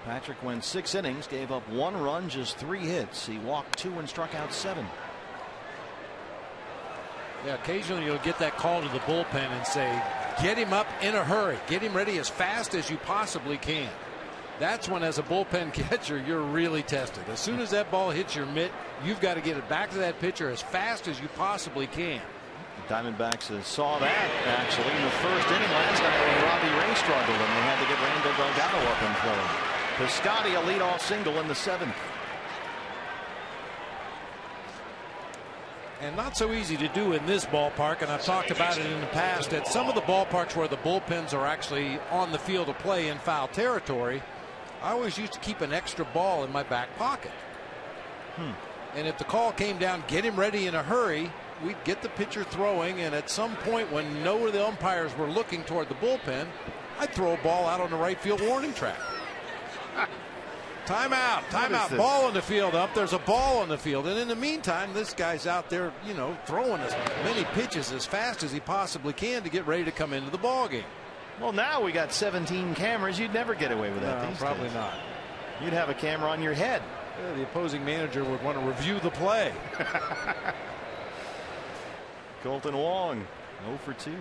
Patrick went 6 innings, gave up 1 run, just 3 hits. He walked 2 and struck out 7. Yeah, occasionally you'll get that call to the bullpen and say, get him up in a hurry, get him ready as fast as you possibly can. That's when, as a bullpen catcher, you're really tested. As soon as that ball hits your mitt, you've got to get it back to that pitcher as fast as you possibly can. The Diamondbacks saw that actually in the first inning last night when Robbie Ray struggled and they had to get Randall Delgado up and throw. Piscotty a leadoff single in the 7th. And not so easy to do in this ballpark, and I've talked about it in the past, at some of the ballparks where the bullpens are actually on the field of play in foul territory, I always used to keep an extra ball in my back pocket. And if the call came down, get him ready in a hurry, we'd get the pitcher throwing, and at some point when none of the umpires were looking toward the bullpen, I'd throw a ball out on the right field warning track. Timeout, timeout, ball on the field up. There's a ball on the field. And in the meantime, this guy's out there, throwing as many pitches as fast as he possibly can to get ready to come into the ball game. Well, now we got 17 cameras. You'd never get away with that. No, probably not. You'd have a camera on your head. Yeah, the opposing manager would want to review the play. Colton Wong, 0 for 2.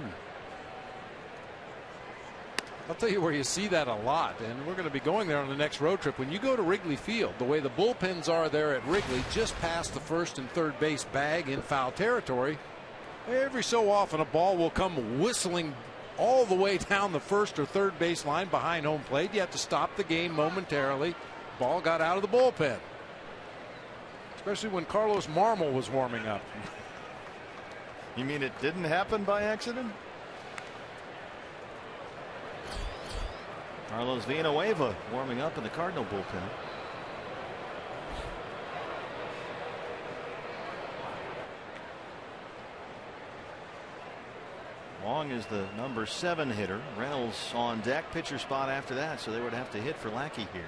I'll tell you where you see that a lot, and we're going to be going there on the next road trip. When you go to Wrigley Field, the way the bullpens are there at Wrigley, just past the first and third base bag in foul territory, every so often a ball will come whistling all the way down the first or third base line behind home plate. You have to stop the game momentarily. Ball got out of the bullpen, especially when Carlos Marmol was warming up. You mean it didn't happen by accident? Carlos Villanueva warming up in the Cardinal bullpen. Wong is the number 7 hitter. Reynolds on deck, pitcher spot after that, so they would have to hit for Lackey here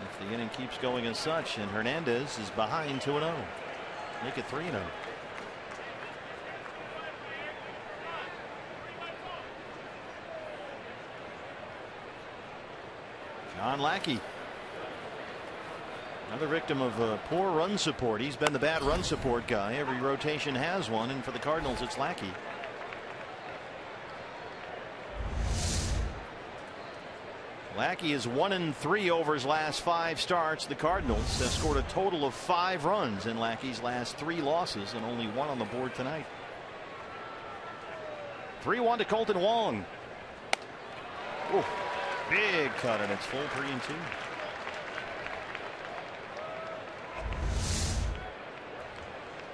if the inning keeps going as such. And Hernandez is behind 2-0. Make it 3-0. John Lackey, another victim of poor run support. He's been the bad run support guy. Every rotation has one, and for the Cardinals it's Lackey. Lackey is 1-3 over his last 5 starts. The Cardinals have scored a total of 5 runs in Lackey's last 3 losses and only 1 on the board tonight. 3-1 to Colton Wong. Ooh. Big cut, and it's full 3-2.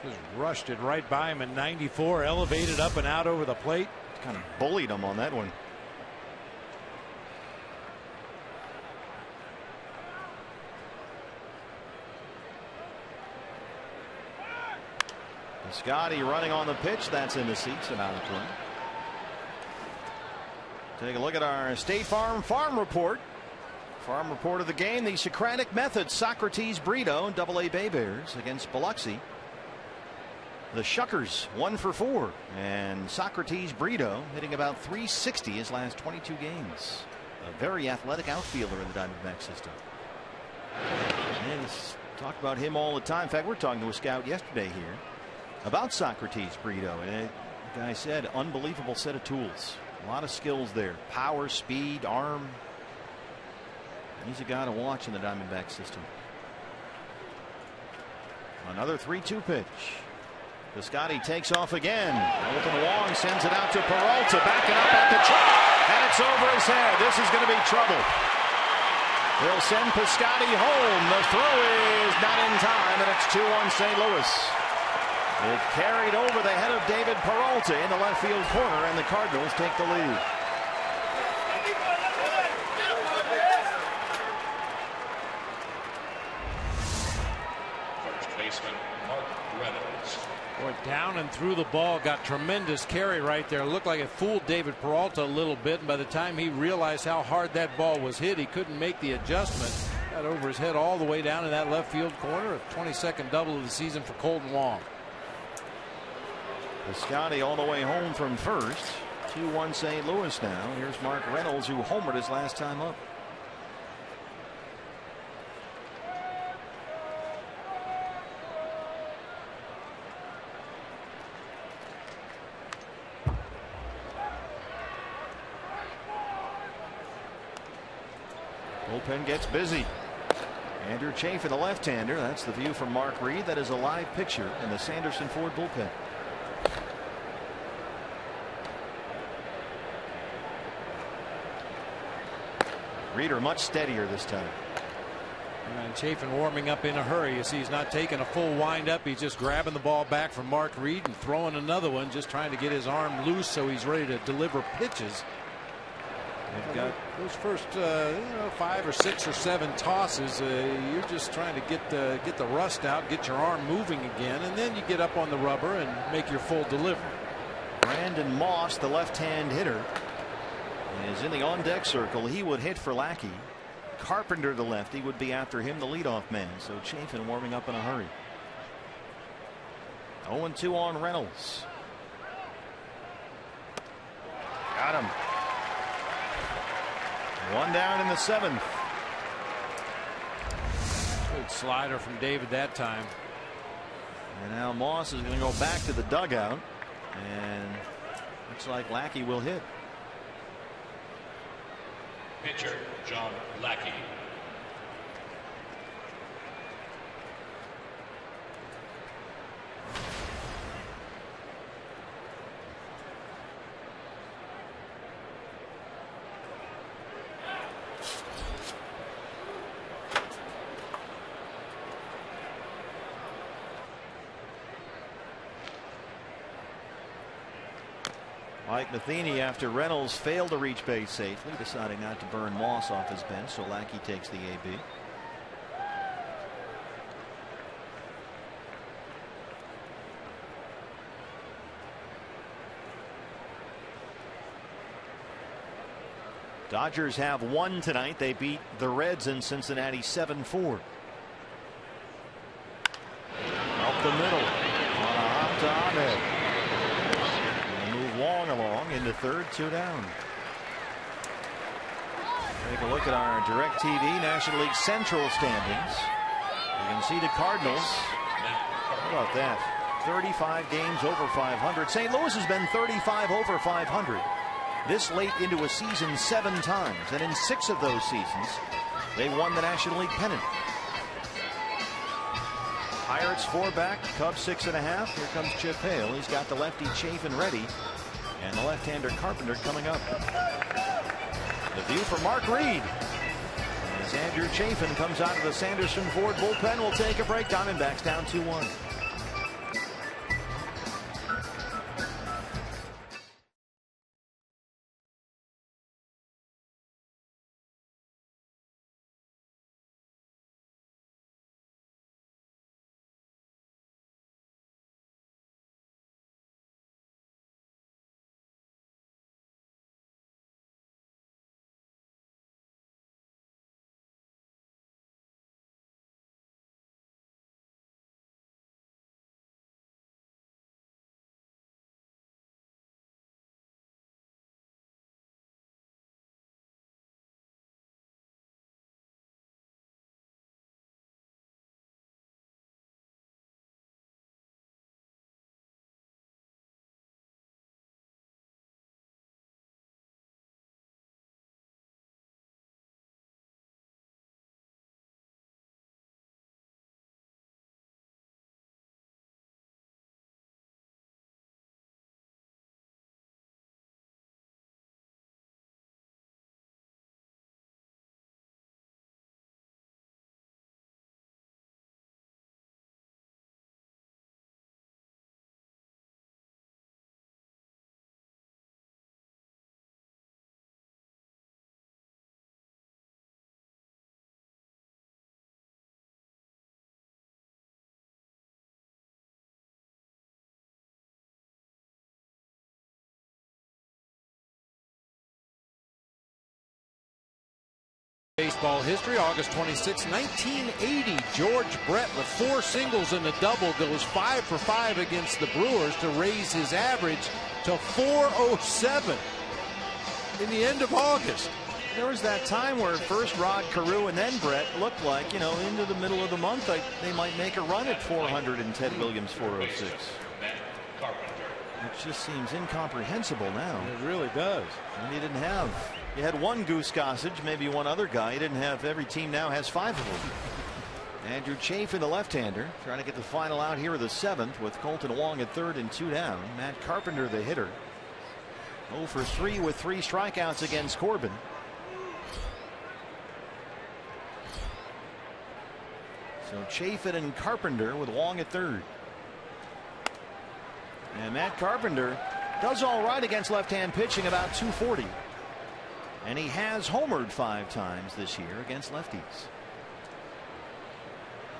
Just rushed it right by him in 94, elevated up and out over the plate. Kind of bullied him on that one. Scotty running on the pitch. That's in the seats and out of play. Take a look at our State Farm Report. Farm report of the game. The Socratic method. Socrates Brito and AA Bay Bears against Biloxi. The Shuckers 1 for 4. And Socrates Brito hitting about .360 his last 22 games. A very athletic outfielder in the Diamondback system. And talk about him all the time. In fact, we're talking to a scout yesterday here about Socrates Brito. And the guy said, unbelievable set of tools. A lot of skills there. Power, speed, arm. He's a guy to watch in the Diamondback system. Another 3-2 pitch. Piscotty takes off again. Colton Wong sends it out to Peralta. Backing up at the track. And it's over his head. This is going to be trouble. They'll send Piscotty home. The throw is not in time, and it's 2-1 St. Louis. It carried over the head of David Peralta in the left field corner, and the Cardinals take the lead. First baseman Mark Reynolds. Boy, down and through the ball, got tremendous carry right there. Looked like it fooled David Peralta a little bit, and by the time he realized how hard that ball was hit, he couldn't make the adjustment. Got over his head all the way down in that left field corner. A 22nd double of the season for Colton Wong. Piscotty all the way home from first. 2-1 St. Louis now. Here's Mark Reynolds, who homered his last time up. Bullpen gets busy. Andrew Chafin, the left-hander. That's the view from Mark Reed. That is a live picture in the Sanderson Ford bullpen. Reeder much steadier this time. And Chafin warming up in a hurry. You see he's not taking a full wind-up. He's just grabbing the ball back from Mark Reed and throwing another one, just trying to get his arm loose so he's ready to deliver pitches. They've got those first 5 or 6 or 7 tosses. You're just trying to get the rust out, get your arm moving again, and then you get up on the rubber and make your full delivery. Brandon Moss, the left-hand hitter, is in the on-deck circle. He would hit for Lackey. Carpenter, the lefty, would be after him, the leadoff man. So Chafin warming up in a hurry. 0-2 on Reynolds. Got him. 1 down in the 7th. Good slider from David that time. And now Moss is going to go back to the dugout, and looks like Lackey will hit. Pitcher John Lackey. Mike Matheny, after Reynolds failed to reach base safely, deciding not to burn Moss off his bench, so Lackey takes the AB. Dodgers have won tonight. They beat the Reds in Cincinnati 7-4. Up the middle on a hop to Ahmed. Long along into third, 2 down. Take a look at our DirecTV National League Central standings. You can see the Cardinals. How about that? 35 games over 500. St. Louis has been 35 over 500 this late into a season 7 times, and in 6 of those seasons they won the National League pennant. Pirates 4 back, Cubs 6.5. Here comes Chip Hale. He's got the lefty Chafin ready, and the left-hander Carpenter coming up. The view from Mark Reed as Andrew Chafin comes out of the Sanderson Ford bullpen. We'll take a break. Diamondbacks down 2-1. Baseball history, August 26, 1980. George Brett with 4 singles and a double goes 5 for 5 against the Brewers to raise his average to .407 in the end of August. There was that time where first Rod Carew and then Brett looked like, into the middle of the month, they might make a run at 400 and Ted Williams 406. It just seems incomprehensible now. It really does. And you had one Goose Gossage, maybe one other guy. You didn't have, every team now has 5 of them. Andrew Chafin, the left-hander, trying to get the final out here of the 7th with Colton Wong at 3rd and 2 down. Matt Carpenter, the hitter, 0 for 3 with 3 strikeouts against Corbin. So Chafin and Carpenter with Wong at 3rd. And Matt Carpenter does all right against left-hand pitching, about .240. And he has homered 5 times this year against lefties.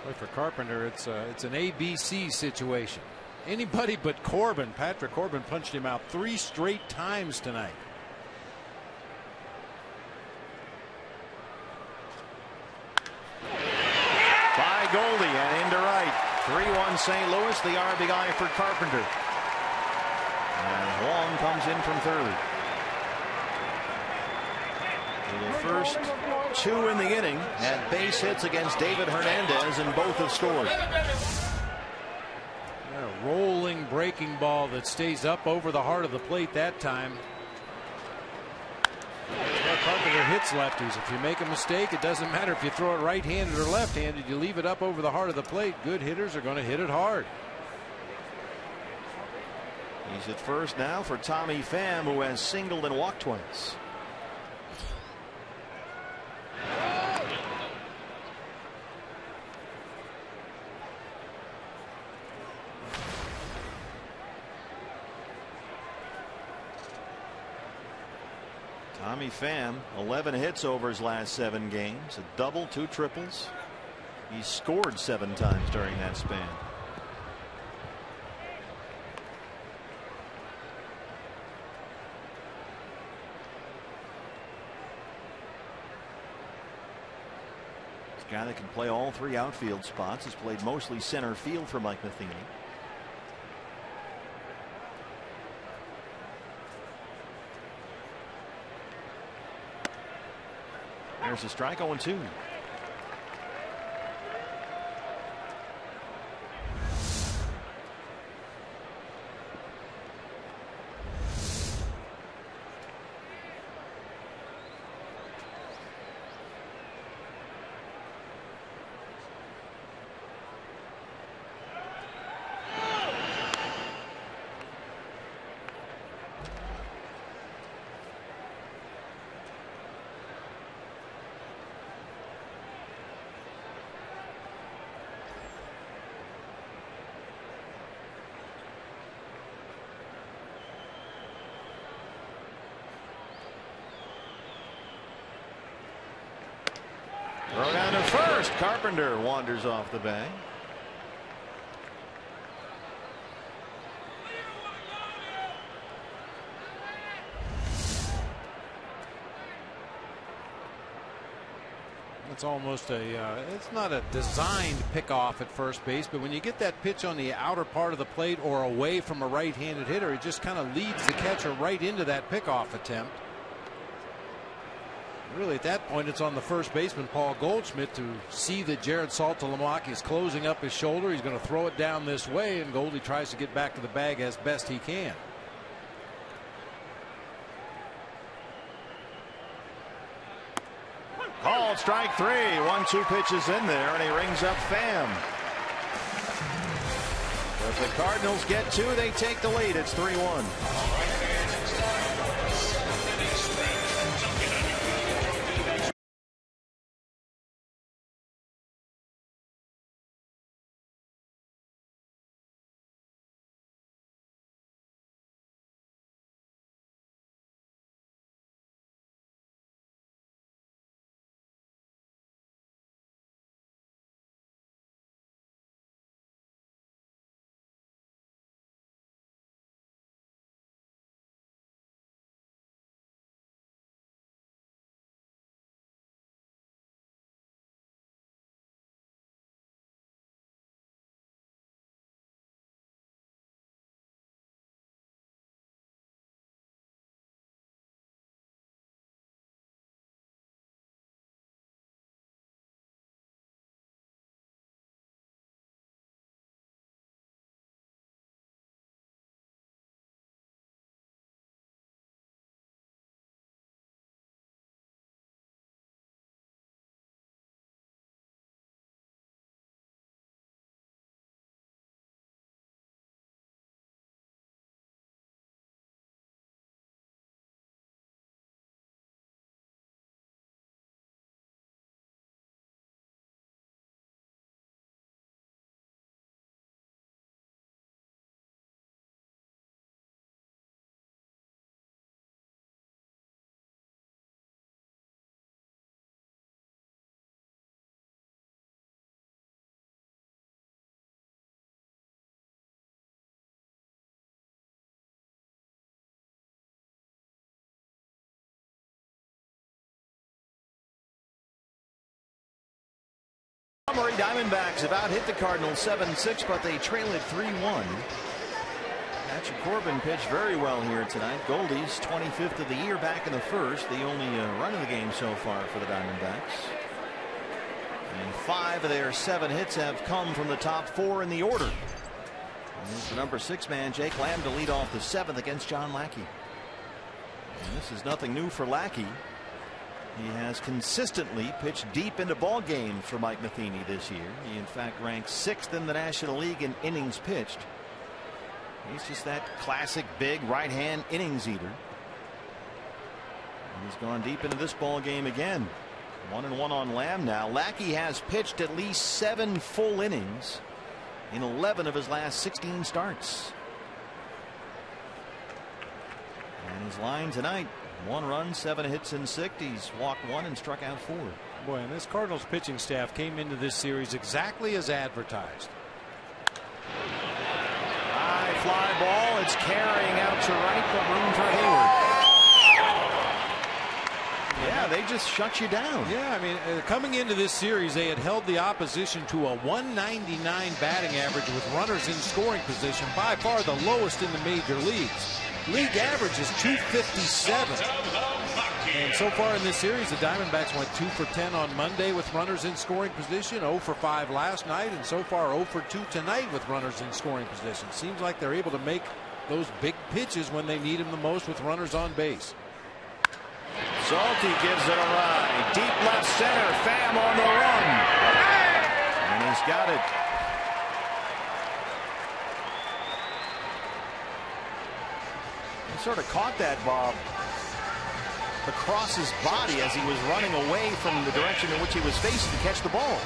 Well, for Carpenter, it's an ABC situation. Anybody but Corbin. Patrick Corbin punched him out 3 straight times tonight. By Goldie and into right. 3-1 St. Louis. The RBI for Carpenter. And Wong comes in from 3rd. The first 2 in the inning had base hits against David Hernandez, and both have scored. A rolling breaking ball that stays up over the heart of the plate that time. Well, Carpenter hits lefties. If you make a mistake, it doesn't matter if you throw it right-handed or left-handed. You leave it up over the heart of the plate. Good hitters are going to hit it hard. He's at first now for Tommy Pham, who has singled and walked twice. Tommy Pham, 11 hits over his last 7 games, a double, 2 triples. He's scored 7 times during that span. This guy that can play all 3 outfield spots, has played mostly center field for Mike Matheny. There's a strike, 0-2. Throw down to first. Carpenter wanders off the bag. It's almost it's not a designed pickoff at first base, but when you get that pitch on the outer part of the plate or away from a right-handed hitter, it just kind of leads the catcher right into that pickoff attempt. Really, at that point, it's on the first baseman, Paul Goldschmidt, to see that Jared Saltalamacchia is closing up his shoulder. He's going to throw it down this way, and Goldie tries to get back to the bag as best he can. Called strike 3. 1-2 pitches in there, and he rings up Pham. If the Cardinals get 2, they take the lead. It's 3-1. Summary, Diamondbacks have out-hit the Cardinals 7-6, but they trail it 3-1. Patrick Corbin pitched very well here tonight. Goldie's 25th of the year back in the first, the only run of the game so far for the Diamondbacks. And 5 of their 7 hits have come from the top 4 in the order. And here's the number 6 man, Jake Lamb, to lead off the 7th against John Lackey. And this is nothing new for Lackey. He has consistently pitched deep into ball games for Mike Matheny this year. He in fact ranks 6th in the National League in innings pitched. He's just that classic big right hand innings eater. And he's gone deep into this ball game again. 1-1 on Lamb now. Lackey has pitched at least 7 full innings in 11 of his last 16 starts. And his line tonight: 1 run, 7 hits and 6. He's walked 1 and struck out 4. Boy, and this Cardinals pitching staff came into this series exactly as advertised. High fly ball. It's carrying out to right, but room for Hayward. Yeah, they just shut you down. Yeah, I mean, coming into this series, they had held the opposition to a 199 batting average with runners in scoring position, by far the lowest in the major leagues. League average is 257. And so far in this series, the Diamondbacks went 2 for 10 on Monday with runners in scoring position, 0 for 5 last night, and so far 0 for 2 tonight with runners in scoring position. Seems like they're able to make those big pitches when they need them the most with runners on base. Salty gives it a ride. Deep left center. Pham on the run. And he's got it. He sort of caught that, Bob, across his body as he was running away from the direction in which he was facing to catch the ball.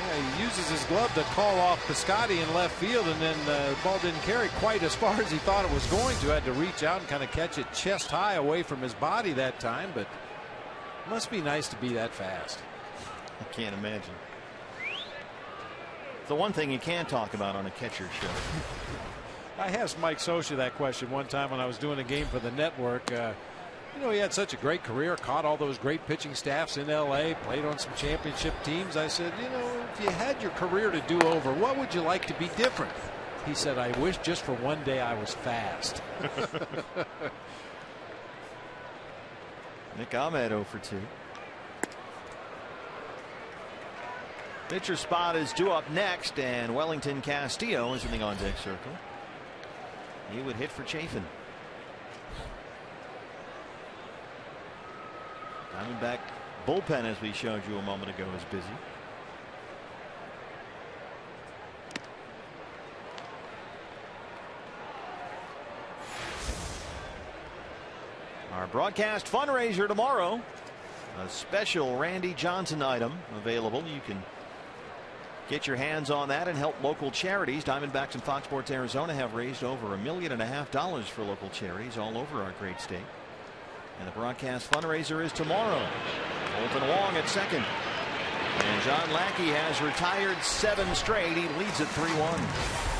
Yeah, he uses his glove to call off Piscotty in left field, and then the ball didn't carry quite as far as he thought it was going to. Had to reach out and kind of catch it chest high away from his body that time, but it must be nice to be that fast. I can't imagine. The one thing you can't talk about on a catcher show. I asked Mike Scioscia that question one time when I was doing a game for the network. You know, he had such a great career, caught all those great pitching staffs in L.A., played on some championship teams. I said, you know, if you had your career to do over, what would you like to be different? He said, I wish just for one day I was fast. Nick Ahmed 0 for 2. Pitcher spot is due up next, and Wellington Castillo is in the on-deck circle. He would hit for Chafin. Diamondback bullpen, as we showed you a moment ago, is busy. Our broadcast fundraiser tomorrow. A special Randy Johnson item available. You can get your hands on that and help local charities. Diamondbacks and Fox Sports Arizona have raised over $1.5 million for local charities all over our great state. And the broadcast fundraiser is tomorrow. Colton Wong at second. And John Lackey has retired 7 straight. He leads at 3-1.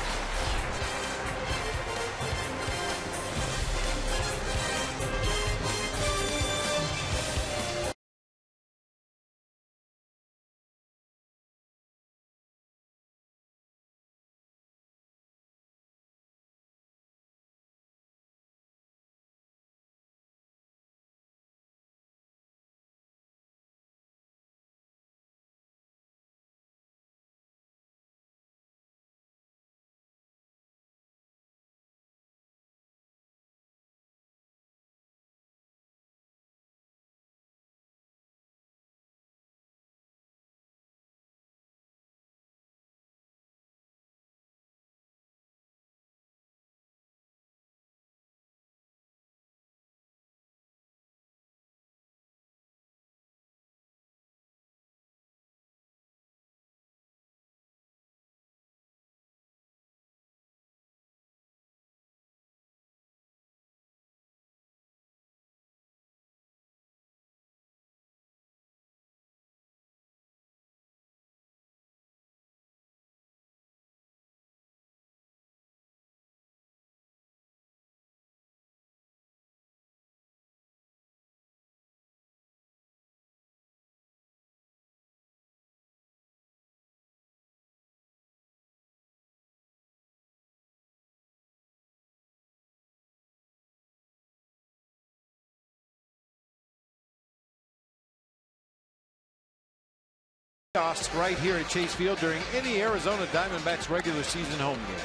Chaos right here at Chase Field during any Arizona Diamondbacks regular season home game.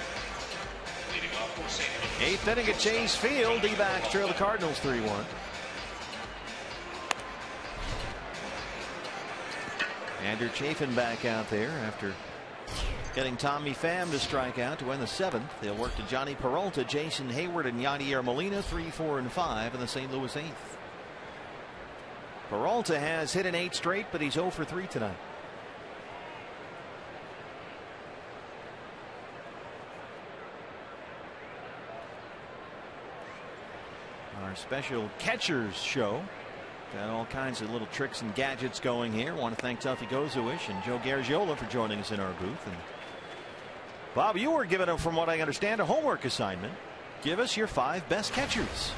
8th inning at Chase Field. D-backs trail the Cardinals 3-1. Andrew Chafin back out there after getting Tommy Pham to strike out to win the 7th. They'll work to Johnny Peralta, Jason Hayward, and Yadier Molina, 3, 4, and 5 in the St. Louis 8th. Peralta has hit an 8 straight, but he's 0 for 3 tonight. Our special catchers show. Got all kinds of little tricks and gadgets going here. Want to thank Tuffy Gozuish and Joe Garagiola for joining us in our booth. And Bob, you were given, from what I understand, a homework assignment. Give us your 5 best catchers.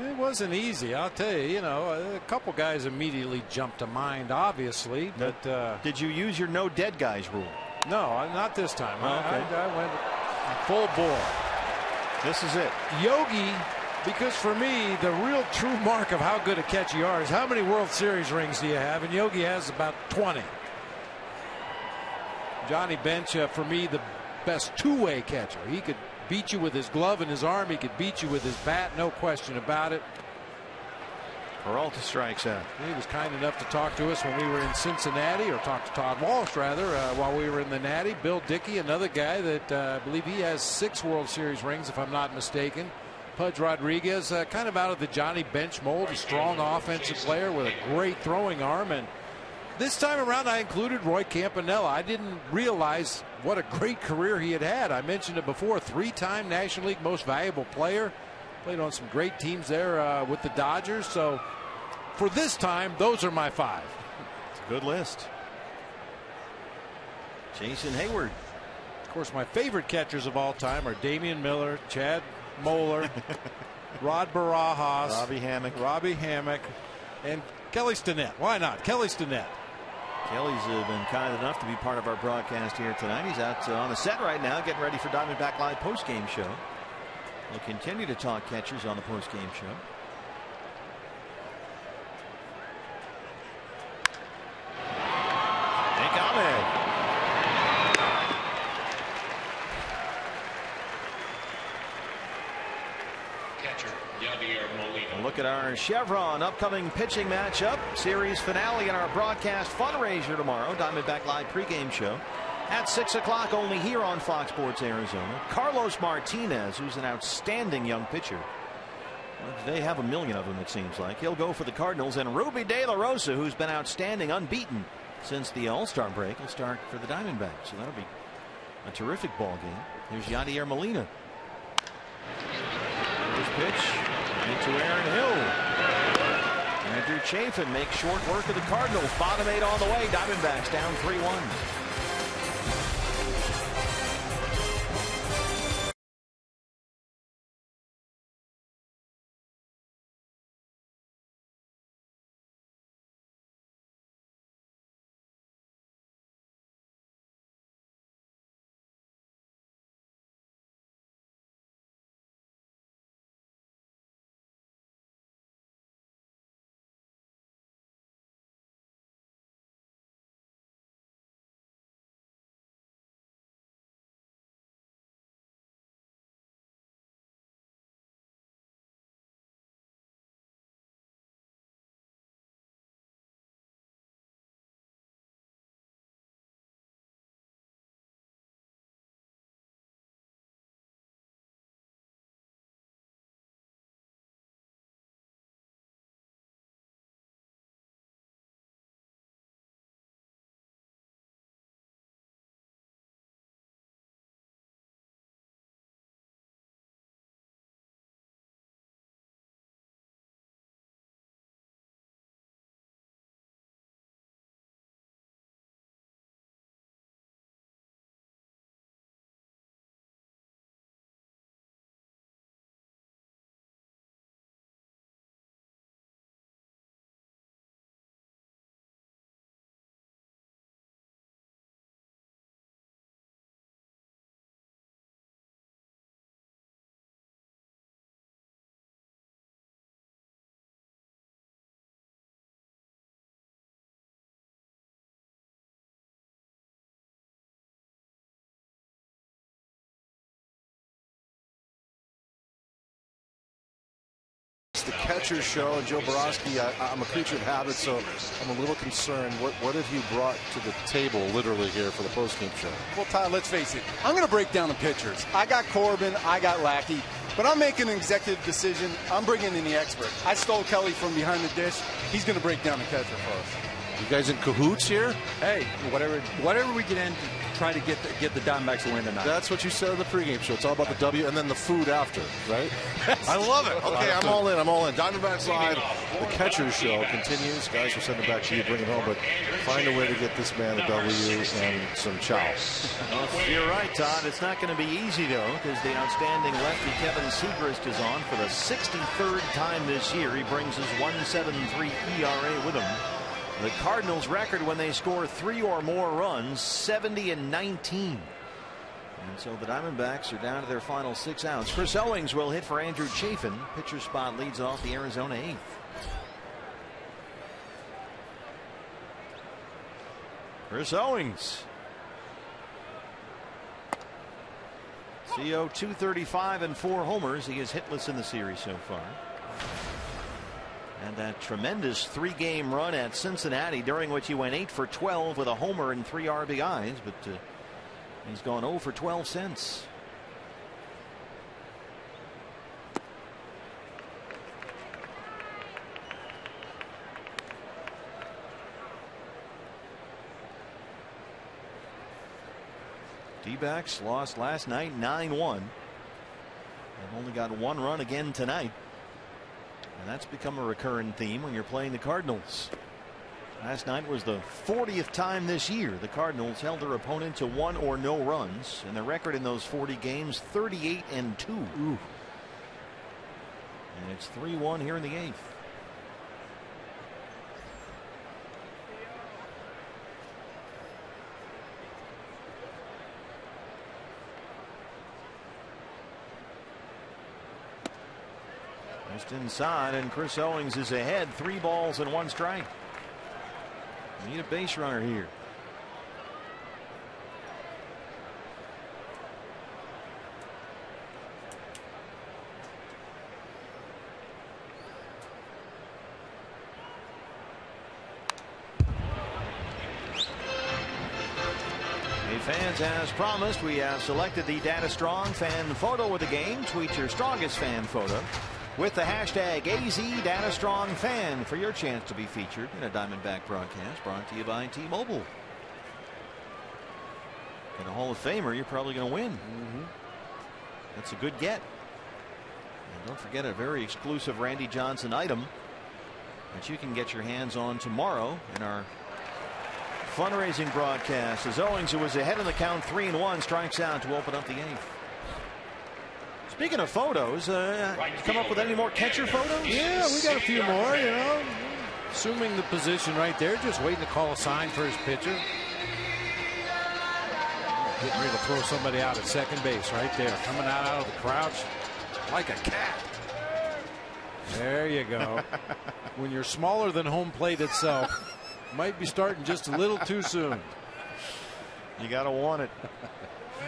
It wasn't easy, I'll tell you. You know, a couple guys immediately jumped to mind, obviously. But did you use your no dead guys rule? No, not this time. Oh, okay. I went full bore. This is it. Yogi. Because for me, the real true mark of how good a catcher you are is how many World Series rings do you have, and Yogi has about 20. Johnny Bench, for me, the best two-way catcher. He could beat you with his glove and his arm. He could beat you with his bat, no question about it. Peralta strikes out. He was kind enough to talk to us when we were in Cincinnati, or talk to Todd Walsh, rather, while we were in the Natty. Bill Dickey, another guy that I believe he has 6 World Series rings, if I'm not mistaken. Pudge Rodriguez, kind of out of the Johnny Bench mold, a strong offensive player with a great throwing arm. And this time around, I included Roy Campanella. I didn't realize what a great career he had. I mentioned it before, 3-time National League Most Valuable Player. Played on some great teams there with the Dodgers. So for this time, those are my 5. It's a good list. Jason Hayward. Of course, my favorite catchers of all time are Damian Miller, Chad Moeller, Rod Barajas, Robbie Hammock, and Kelly Stinnett. Why not? Kelly Stinnett. Kelly's been kind enough to be part of our broadcast here tonight. He's out on the set right now getting ready for Diamondback Live postgame show. We'll continue to talk catchers on the postgame show. Nick Ahmed. Look at our Chevron upcoming pitching matchup, series finale, and our broadcast fundraiser tomorrow. Diamondback Live pregame show at 6 o'clock only here on Fox Sports Arizona. Carlos Martinez, who's an outstanding young pitcher. Well, they have a million of them, it seems like. He'll go for the Cardinals. And Ruby De La Rosa, who's been outstanding, unbeaten since the All-Star break, will start for the Diamondbacks. So that'll be a terrific ball game. Here's Yadier Molina. First pitch into Aaron Hill. Andrew Chafin makes short work of the Cardinals. Bottom 8 on the way. Diamondbacks down 3-1. catcher's show, and Joe Borowski, I'm a creature of habit, so I'm a little concerned. What have you brought to the table, literally, here for the postgame show? Well, Todd, let's face it. I'm going to break down the pitchers. I got Corbin, I got Lackey, but I'm making an executive decision. I'm bringing in the expert. I stole Kelly from behind the dish. He's going to break down the catcher for us. You guys in cahoots here? Hey, whatever we can end to try to get the Diamondbacks to win tonight. That's what you said in the pregame show. It's all about the W and then the food after, right? I love it. Okay, I'm all in. Diamondbacks Live, the catcher's show continues. Guys, we'll send it back to you, bring it home, but find a way to get this man a W and some chow. Well, you're right, Todd. It's not going to be easy, though, because the outstanding lefty Kevin Segrist is on for the 63rd time this year. He brings his 1.73 ERA with him. The Cardinals' record when they score 3 or more runs, 70-19. And so the Diamondbacks are down to their final 6 outs. Chris Owings will hit for Andrew Chafin. Pitcher spot leads off the Arizona 8th. Chris Owings. CO 235 and 4 homers. He is hitless in the series so far. And that tremendous 3-game run at Cincinnati, during which he went 8 for 12 with a homer and 3 RBIs, but he's gone 0 for 12 since. D-backs lost last night 9-1. And only got 1 run again tonight. And that's become a recurring theme when you're playing the Cardinals. Last night was the 40th time this year the Cardinals held their opponent to 1 or no runs, and the record in those 40 games 38-2. And it's 3-1 here in the 8th. Just inside, and Chris Owings is ahead. 3 balls and 1 strike. Need a base runner here. Hey fans, as promised, we have selected the Data Strong fan photo of the game. Tweet your strongest fan photo with the hashtag AZDataStrongFan for your chance to be featured in a Diamondback broadcast brought to you by T-Mobile. And a Hall of Famer, you're probably going to win. That's a good get. And don't forget a very exclusive Randy Johnson item that you can get your hands on tomorrow in our fundraising broadcast, as Owings, who was ahead in the count 3-1, strikes out to open up the 8th. Speaking of photos, come up with any more catcher photos? Yeah, we got a few more, you know. Assuming the position right there, just waiting to call a sign for his pitcher. Getting ready to throw somebody out at second base right there. Coming out of the crouch like a cat. There you go. When you're smaller than home plate itself, might be starting just a little too soon. You got to want it.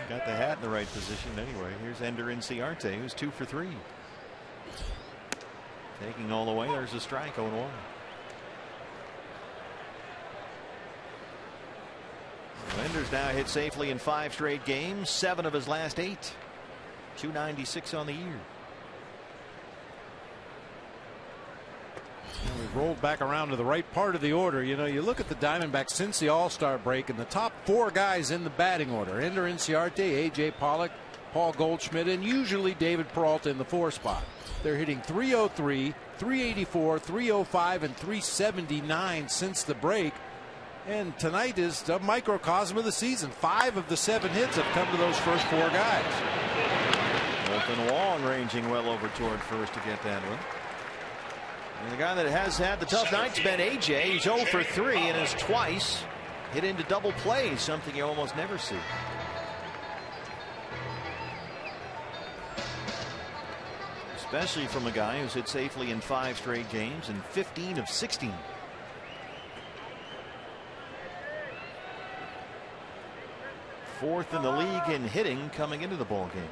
Got the hat in the right position anyway. Here's Ender Inciarte, who's 2 for 3. Taking all the way. There's a strike, 0-1. So Ender's now hit safely in 5 straight games, 7 of his last 8. 296 on the year. And we've rolled back around to the right part of the order. You know, you look at the Diamondbacks since the All-Star break, and the top 4 guys in the batting order: Ender Inciarte, A.J. Pollock, Paul Goldschmidt, and usually David Peralta in the 4 spot. They're hitting .303, .384, .305, and .379 since the break. And tonight is a microcosm of the season. 5 of the 7 hits have come to those first 4 guys. Colton Wong ranging well over toward first to get that one. And the guy that has had the tough night's been AJ. He's 0 for 3 and has twice hit into double plays, something you almost never see. Especially from a guy who's hit safely in 5 straight games and 15 of 16. Fourth in the league in hitting coming into the ball game.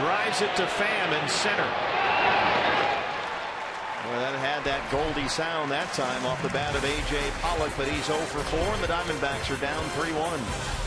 drives it to Pham in center. Well, that had that Goldie sound that time off the bat of A.J. Pollock, but he's 0 for 4, and the Diamondbacks are down 3-1.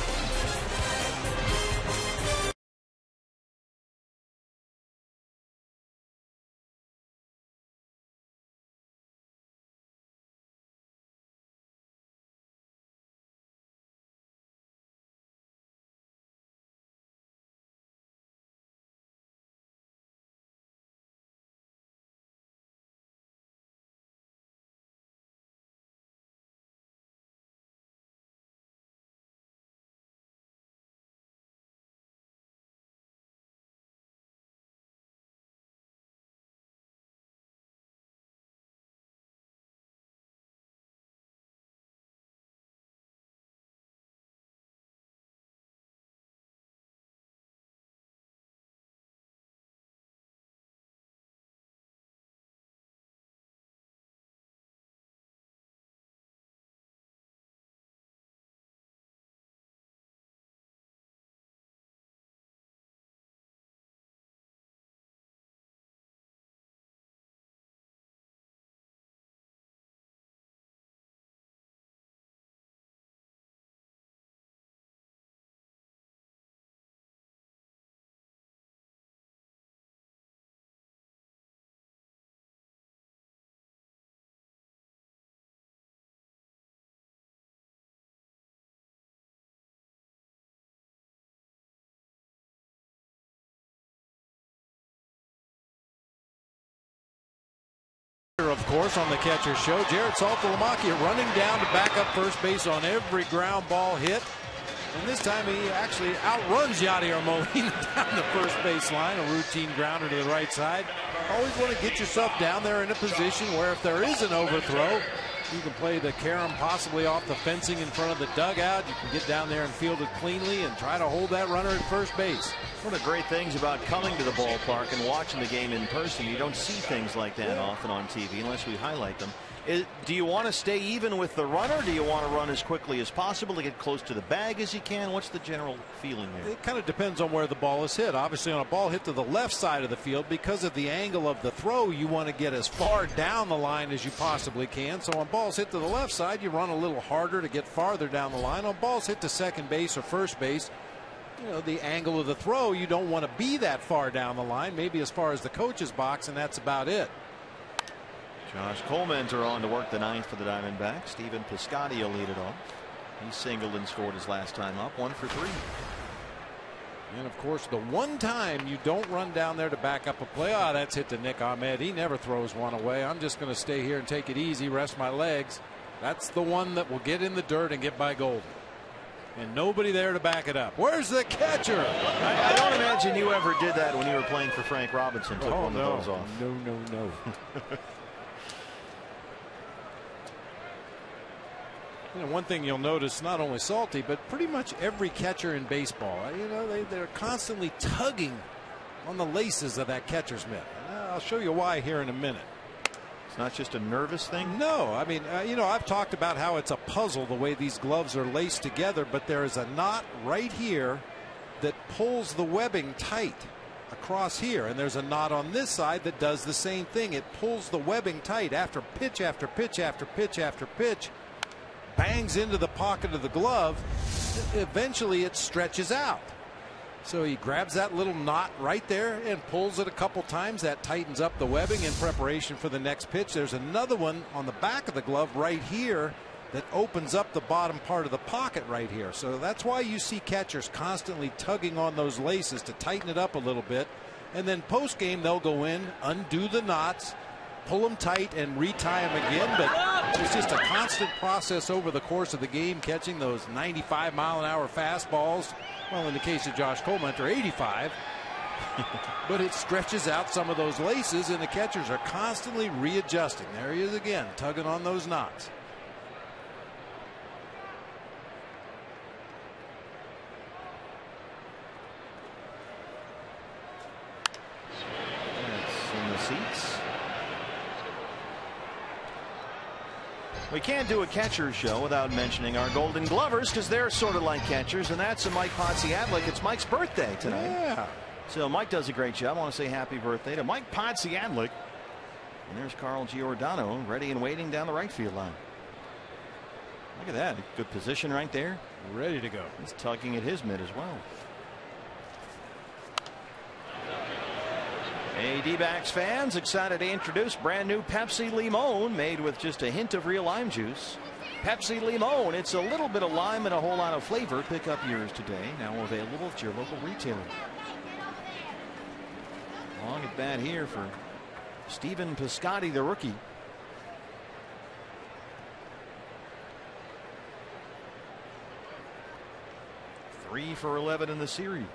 Of course, on the catcher's show, Jared Saltalamacchia running down to back up first base on every ground ball hit. And this time he actually outruns Yadier Molina down the first base line, a routine grounder to the right side. Always want to get yourself down there in a position where if there is an overthrow, you can play the carom possibly off the fencing in front of the dugout. You can get down there and field it cleanly and try to hold that runner at first base. One of the great things about coming to the ballpark and watching the game in person, you don't see things like that often on TV unless we highlight them. Do you want to stay even with the runner? Do you want to run as quickly as possible to get close to the bag as you can? What's the general feeling there? It kind of depends on where the ball is hit. Obviously, on a ball hit to the left side of the field, because of the angle of the throw, you want to get as far down the line as you possibly can. So on balls hit to the left side, you run a little harder to get farther down the line. On balls hit to second base or first base, you know, the angle of the throw, you don't want to be that far down the line, maybe as far as the coach's box, and that's about it. Josh Colemanter on to work the ninth for the Diamondbacks. Steven Piscotty will lead it off. He singled and scored his last time up, 1 for 3. And of course, the one time you don't run down there to back up a play, that's hit to Nick Ahmed. He never throws one away. I'm just going to stay here and take it easy, rest my legs. That's the one that will get in the dirt and get by Golden. And nobody there to back it up. Where's the catcher? I don't imagine you ever did that when you were playing for Frank Robinson. Took one of those off. No. You know, one thing you'll notice, not only Salty, but pretty much every catcher in baseball, you know, they're constantly tugging on the laces of that catcher's mitt. I'll show you why here in a minute. It's not just a nervous thing? No, I mean, you know, I've talked about how it's a puzzle the way these gloves are laced together, but there is a knot right here that pulls the webbing tight across here, and there's a knot on this side that does the same thing. It pulls the webbing tight after pitch after pitch after pitch after pitch. Bangs into the pocket of the glove. Eventually it stretches out. So he grabs that little knot right there and pulls it a couple times. That tightens up the webbing in preparation for the next pitch. There's another one on the back of the glove right here that opens up the bottom part of the pocket right here. So that's why you see catchers constantly tugging on those laces to tighten it up a little bit. And then post game they'll go in, undo the knots, pull them tight and retie them again. But it's just a constant process over the course of the game, catching those 95-mile-an-hour fastballs. Well, in the case of Josh Colemanter, 85. But it stretches out some of those laces, and the catchers are constantly readjusting. There he is again, tugging on those knots. That's in the seats. We can't do a catcher's show without mentioning our Golden Glovers, because they're sort of like catchers, and that's a Mike Podsiadlik. It's Mike's birthday tonight. Yeah. So Mike does a great job. I want to say happy birthday to Mike Podsiadlik. And there's Carl Giordano ready and waiting down the right field line. Look at that. Good position right there. Ready to go. He's tugging at his mitt as well. D-backs fans excited to introduce brand new Pepsi Limon made with just a hint of real lime juice. Pepsi Limon. It's a little bit of lime and a whole lot of flavor. Pick up yours today. Now available at your local retailer. Long at bat here for Stephen Piscotty, the rookie. Three for 11 in the series.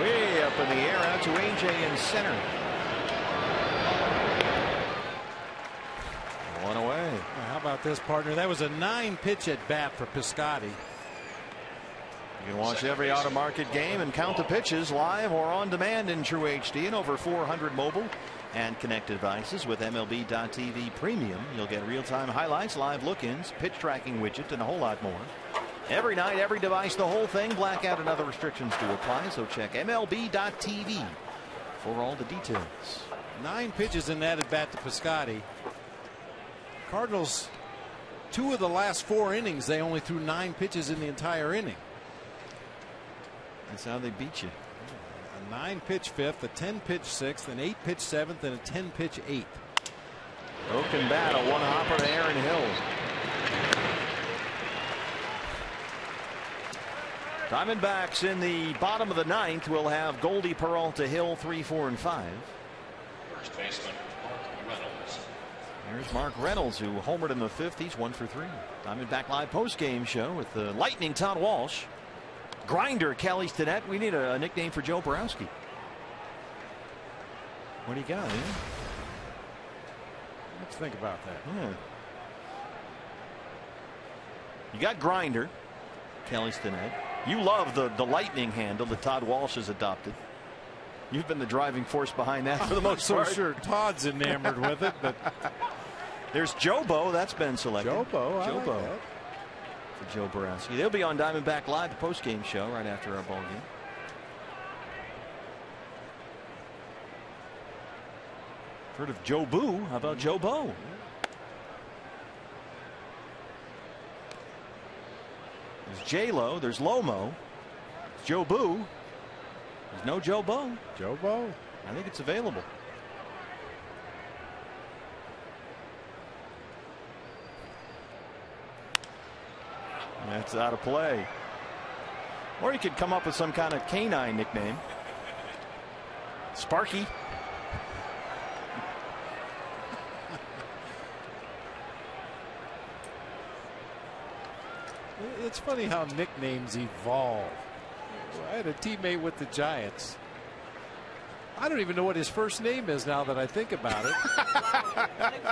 Way up in the air, out to AJ in center. One away. Well, how about this, partner? That was a 9-pitch at bat for Piscotty. You can watch every auto market game and count the pitches live or on demand in True HD and over 400 mobile and connected devices with MLB.TV Premium. You'll get real-time highlights, live look-ins, pitch tracking widget, and a whole lot more. Every night, every device, the whole thing. Blackout and other restrictions do apply, so check MLB.TV for all the details. 9 pitches in that at bat to Piscotty. Cardinals, 2 of the last 4 innings, they only threw 9 pitches in the entire inning. That's how they beat you. A 9-pitch 5th, a 10-pitch 6th, an 8-pitch 7th, and a 10-pitch 8th. Broken bat, a one-hopper to Aaron Hill. Diamondbacks in the bottom of the 9th will have Goldie, Peralta, Hill 3, 4, and 5. First baseman Mark Reynolds. There's Mark Reynolds, who homered in the 5th. He's 1 for 3. Diamondback Live post-game show with the Lightning Todd Walsh. Grinder Kelly Stinnett. We need a nickname for Joe Borowski. What do you got? Let's think about that. Yeah. You got Grinder Kelly Stinnett. You love the Lightning handle that Todd Walsh has adopted. You've been the driving force behind that for the most part. I'm so sure Todd's enamored with it, but there's Jobo. That's been selected. Jobo. I like that. For Joe Borowski. They'll be on Diamondback Live, the post-game show, right after our ball game. Heard of Joe Boo? How about Joe Bo? There's J-Lo. There's Lomo. There's Joe Boo. There's no Joe Bo. Joe Bo. I think it's available. That's out of play. Or you could come up with some kind of canine nickname. Sparky. It's funny how nicknames evolve. I had a teammate with the Giants. I don't even know what his first name is now that I think about it.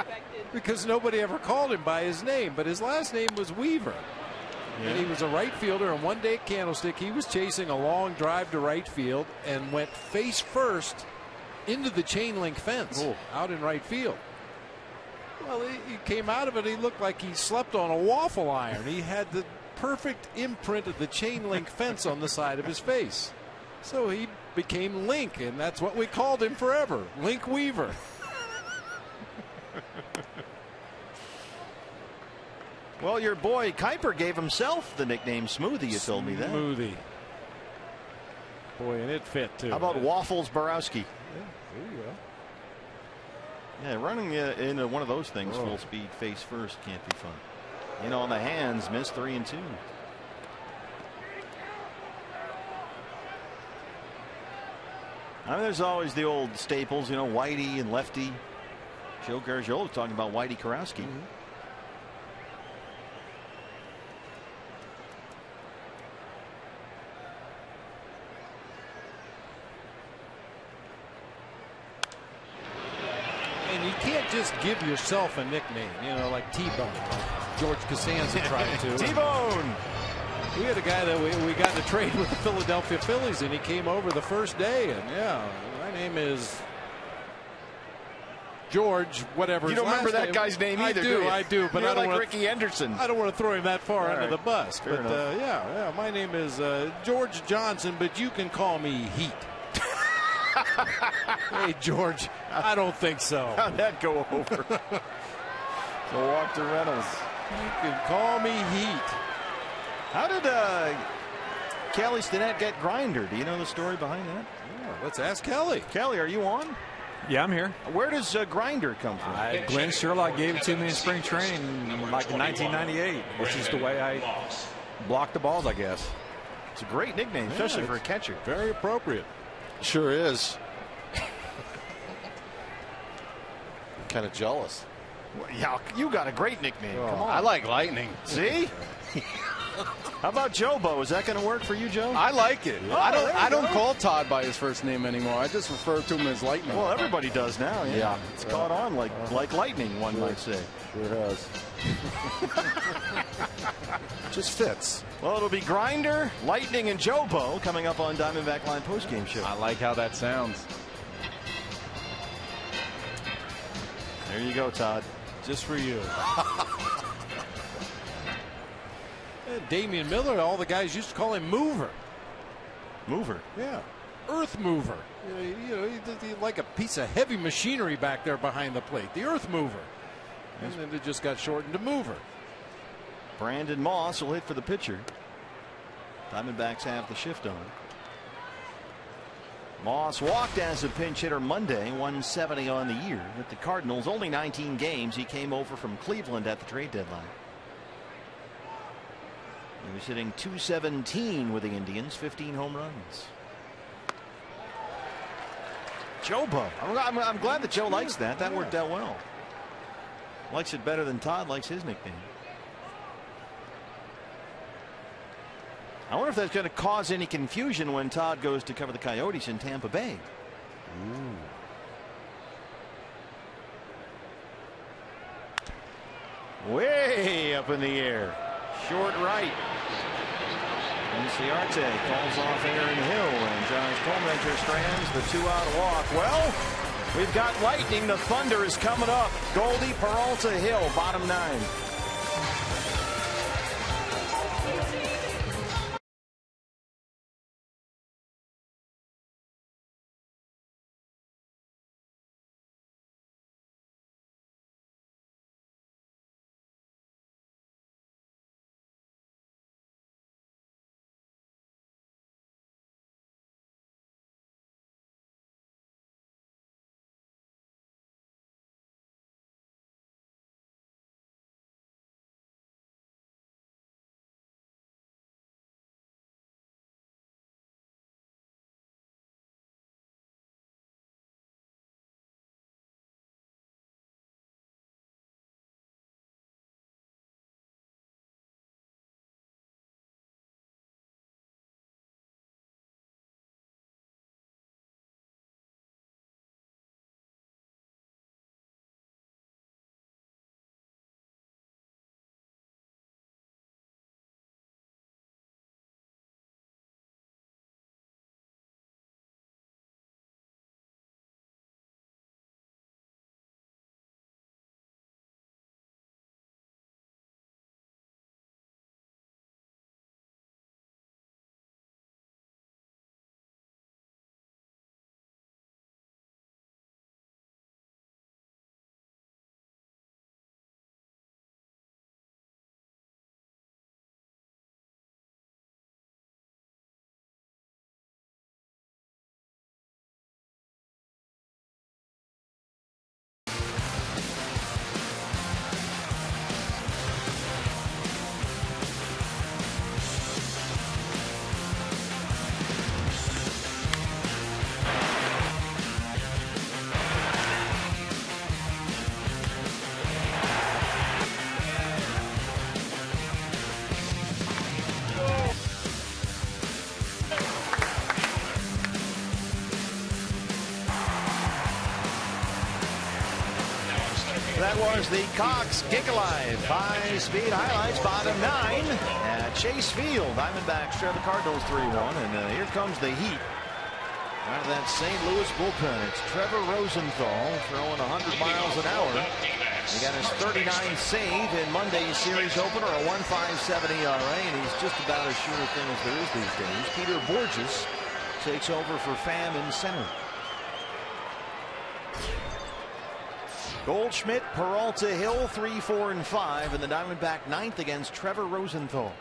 Because nobody ever called him by his name, but his last name was Weaver. Yeah. And he was a right fielder, and one day at Candlestick he was chasing a long drive to right field and went face first into the chain link fence out in right field. Well, he came out of it, he looked like he slept on a waffle iron. He had the perfect imprint of the chain link fence on the side of his face. So he became Link, and that's what we called him forever, Link Weaver. Well, your boy Kuiper gave himself the nickname Smoothie. You told me that. Smoothie. Boy, and it fit too. How about Waffles Borowski? Yeah, there you go. Yeah, running into one of those things full speed face first can't be fun. You know, on the hands, miss 3 and 2. I mean, there's always the old staples, you know, Whitey and Lefty. Joe Gargiulo talking about Whitey Kurowski. And you can't just give yourself a nickname, you know, like T-Bone, like George Costanza tried to. T-Bone! We had a guy that we got to trade with the Philadelphia Phillies, and he came over the first day, and yeah, my name is George, whatever. You don't remember that guy's name either, do you? I do, but You're I don't like want Ricky Henderson. I don't want to throw him that far under right. the bus. Fair But enough. yeah, my name is George Johnson, but you can call me Heat. Hey, George, I don't think so. How'd that go over? So Walter Reynolds. You can call me Heat. How did Kelly Stinnett get Grinder? Do you know the story behind that? Yeah, let's ask Kelly. Kelly, are you on? Yeah, I'm here. Where does Grinder come from? Glenn Sherlock gave it to me in spring training like in 1998. Which is the way I block the balls, I guess. It's a great nickname, especially for a catcher. Very appropriate. Sure is. Kind of jealous. Well, yeah, you got a great nickname. Come on. I like Lightning. See? How about Jobo? Is that going to work for you, Joe? I like it. Oh, I don't go. call Todd by his first name anymore. I just refer to him as Lightning. Well, everybody does now. Yeah, Yeah. it's caught on like lightning, one might say. Sure has. Just fits. Well, it'll be Grinder, Lightning, and Jobo coming up on Diamondback Line postgame show. I like how that sounds. There you go, Todd. Just for you. Damian Miller, all the guys used to call him Mover. Mover. Yeah. Earth Mover. You know, he's like a piece of heavy machinery back there behind the plate. The Earth Mover. And then it just got shortened to Mover. Brandon Moss will hit for the pitcher. Diamondbacks have the shift on. Moss walked as a pinch hitter Monday, 170 on the year. With the Cardinals, only 19 games. He came over from Cleveland at the trade deadline. He was hitting .217 with the Indians, 15 home runs. Jobo. I'm glad that Joe likes that. That worked out well. Likes it better than Todd likes his nickname. I wonder if that's going to cause any confusion when Todd goes to cover the Coyotes in Tampa Bay. Way up in the air. Short right. Inciarte calls off Aaron Hill, and Josh Colmenger strands the 2-out walk. Well, we've got lightning. The thunder is coming up. Goldie, Peralta, Hill, bottom 9. That was the Cox Gig-A-Live high-speed highlights, bottom 9 at Chase Field. Diamondbacks trail the Cardinals 3-1, and here comes the heat. Out of that St. Louis bullpen, it's Trevor Rosenthal throwing 100 miles an hour. He got his 39th save in Monday's series opener, a 1.57 ERA, and he's just about as sure a thing as there is these days. Peter Borges takes over for Pham in center. Goldschmidt, Peralta, Hill, 3, 4, and 5, and the Diamondback ninth against Trevor Rosenthal.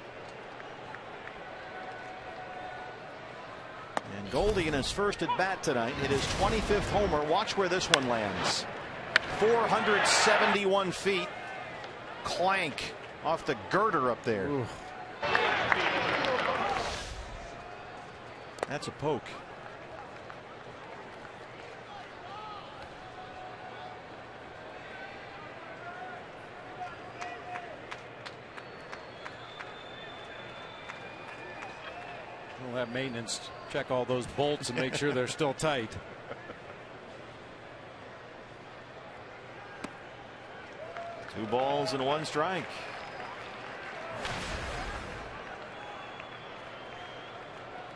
And Goldie in his first at bat tonight hit his 25th homer. Watch where this one lands. 471 feet. Clank off the girder up there. Ooh. That's a poke. We'll have maintenance check all those bolts and make sure they're still tight. Two balls and one strike.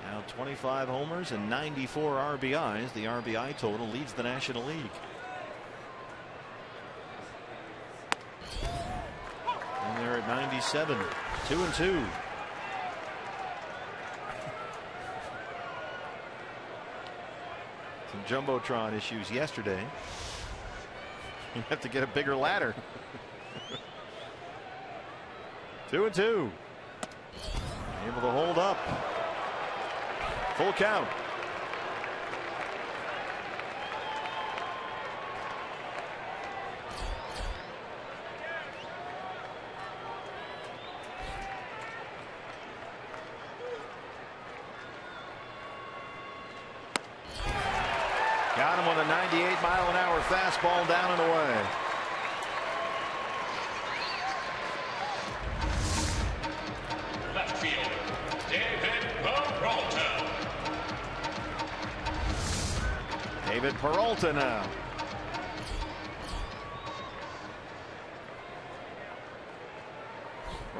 Now 25 homers and 94 RBIs. The RBI total leads the National League. And they're at 97. 2-2. Some Jumbotron issues yesterday. You have to get a bigger ladder. 2-2. Able to hold up. Full count. Got him with a 98-mile-an-hour fastball down and away. Left fielder, David Peralta. David Peralta now.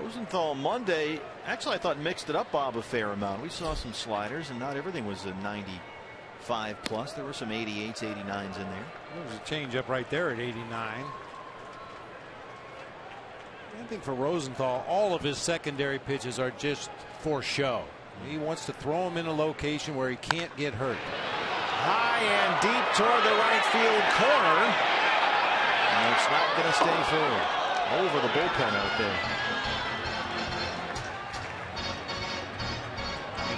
Rosenthal Monday, actually I thought mixed it up, Bob, a fair amount. We saw some sliders and not everything was a 95 plus. There were some 88s, 89s in there. There was a changeup right there at 89. I think for Rosenthal, all of his secondary pitches are just for show. He wants to throw them in a location where he can't get hurt. High and deep toward the right field corner. And it's not going to stay through. Over the bullpen out there.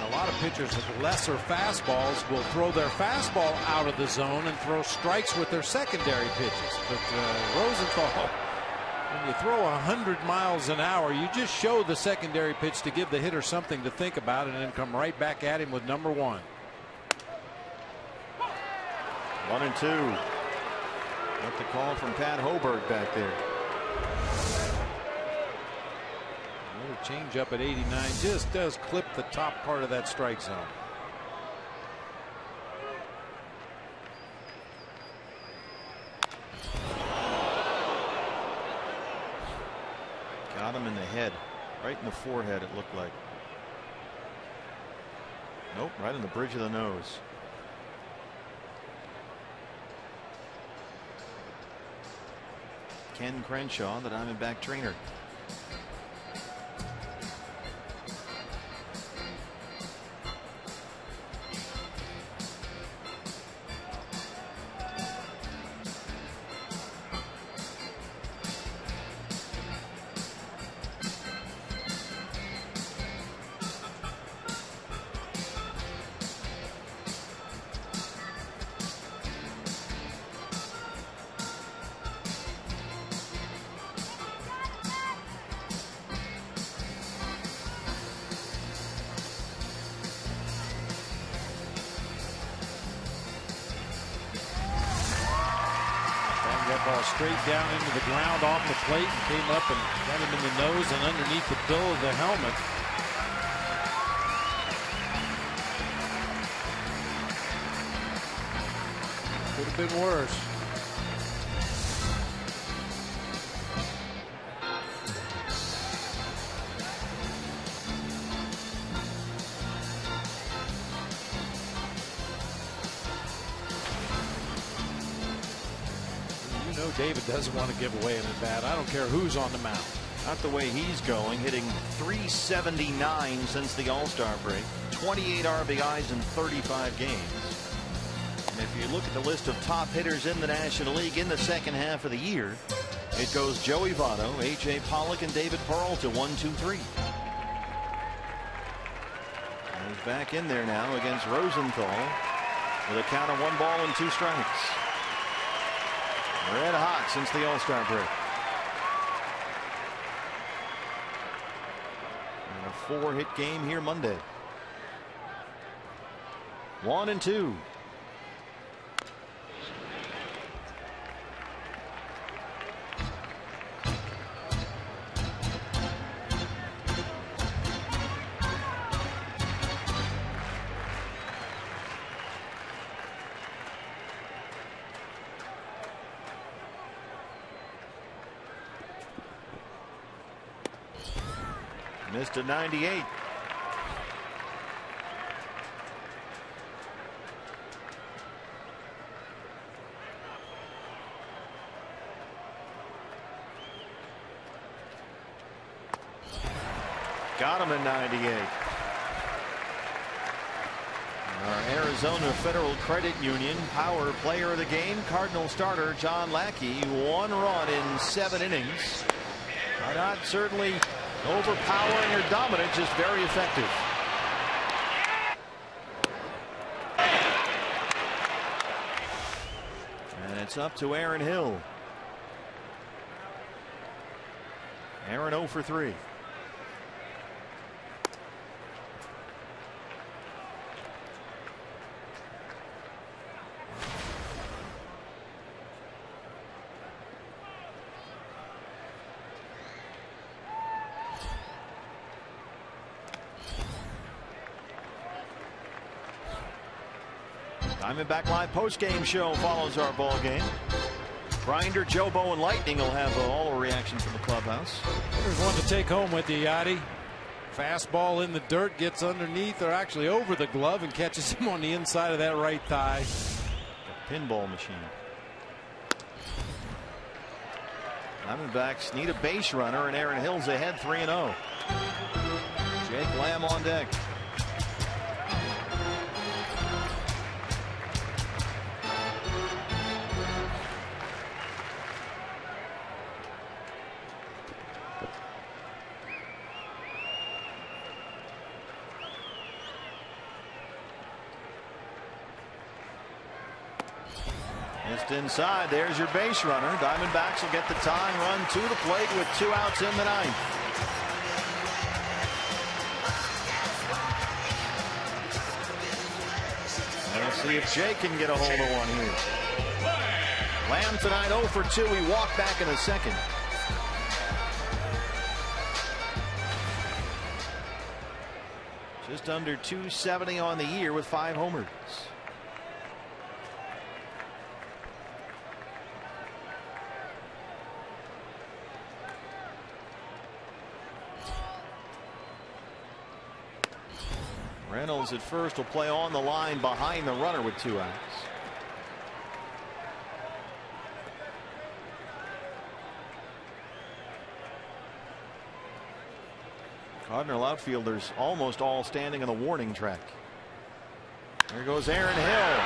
A lot of pitchers with lesser fastballs will throw their fastball out of the zone and throw strikes with their secondary pitches. But Rosenthal, when you throw 100 miles an hour, you just show the secondary pitch to give the hitter something to think about and then come right back at him with number one. 1-2. Got the call from Pat Hoberg back there. Another changeup at 89 just does clip the top part of that strike zone. Got him in the head, right in the forehead, it looked like. Nope, right in the bridge of the nose. Ken Crenshaw, the Diamondback trainer. Ball straight down into the ground off the plate and came up and got him in the nose and underneath the bill of the helmet. Could have been worse. David doesn't want to give away an at bat. I don't care who's on the mound. Not the way he's going, hitting .379 since the All-Star break, 28 RBIs in 35 games. And if you look at the list of top hitters in the National League in the second half of the year, it goes Joey Votto, A.J. Pollock, and David Peralta, 1, 2, 3. And he's back in there now against Rosenthal with a count of 1 ball and 2 strikes. Red hot since the All-Star break. And a 4-hit game here Monday. 1 and 2. Missed a 98. Got him in 98. Our Arizona Federal Credit Union Power Player of the Game, Cardinal starter John Lackey, 1 run in 7 innings. Not certainly overpowering or dominant, just very effective. And it's up to Aaron Hill. Aaron 0 for 3. Diamondback Live post-game show follows our ball game. Grinder, Jobo, and Lightning will have all a reaction from the clubhouse. There's one to take home with you, Yachty. Fastball in the dirt, gets underneath or actually over the glove and catches him on the inside of that right thigh. A pinball machine. Diamondbacks need a base runner, and Aaron Hill's ahead 3-0. Jake Lamb on deck. Just inside, there's your base runner. Diamondbacks will get the tying run to the plate with 2 outs in the 9th. Let's see if Jake can get a hold of one here. Lamb tonight 0 for 2. He walked back in the second. Just under 270 on the year with 5 homers. Reynolds at first will play on the line behind the runner with 2 outs. Cardinal outfielders almost all standing on the warning track. There goes Aaron Hill.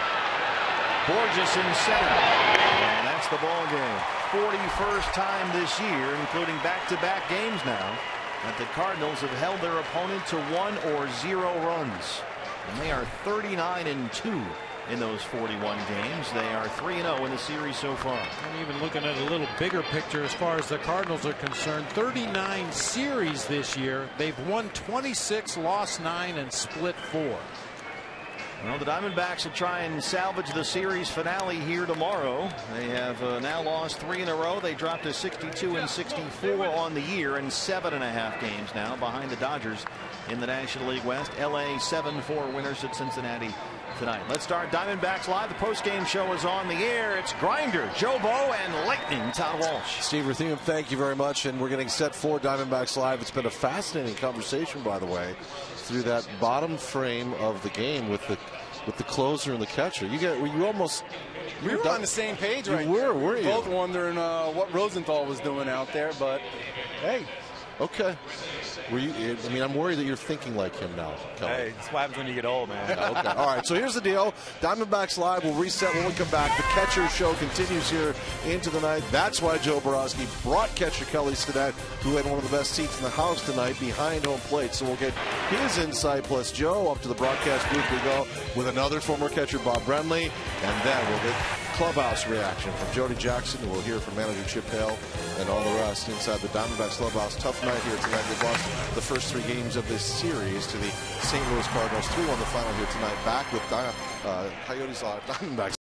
Borges in center. And that's the ball game. 41st time this year, including back-to-back games now, that the Cardinals have held their opponent to 1 or 0 runs. And they are 39-2 in those 41 games. They are 3-0 in the series so far. And even looking at a little bigger picture as far as the Cardinals are concerned, 39 series this year. They've won 26, lost 9, and split 4. Well, the Diamondbacks will try and salvage the series finale here tomorrow. They have now lost 3 in a row. They dropped to 62 and 64 on the year and 7.5 games now behind the Dodgers in the National League West. LA 7-4 winners at Cincinnati tonight. Let's start Diamondbacks Live. The postgame show is on the air. It's Grinder, Jobo, and Lightning, Todd Walsh. Steve Ruthenium, thank you very much. And we're getting set for Diamondbacks Live. It's been a fascinating conversation, by the way, through that bottom frame of the game with the with the closer and the catcher. You almost. We were on the same page right now. Were you? Both wondering what Rosenthal was doing out there, but hey. Okay. Were you? I mean, I'm worried that you're thinking like him now, Kelly. Hey, that's what happens when you get old, man. Yeah, okay. All right. So here's the deal. Diamondbacks Live will reset when we come back. The catcher show continues here into the night. That's why Joe Borowski brought catcher Kelly Stinnett, who had one of the best seats in the house tonight behind home plate. So we'll get his insight plus Joe up to the broadcast booth. We go with another former catcher, Bob Brenly, and then we'll get clubhouse reaction from Jody Jackson. We'll hear from manager Chip Hale and all the rest inside the Diamondbacks clubhouse. Tough night here tonight. They lost the first 3 games of this series to the St. Louis Cardinals. 3-1 the final here tonight. Back with Coyotes Diamondbacks.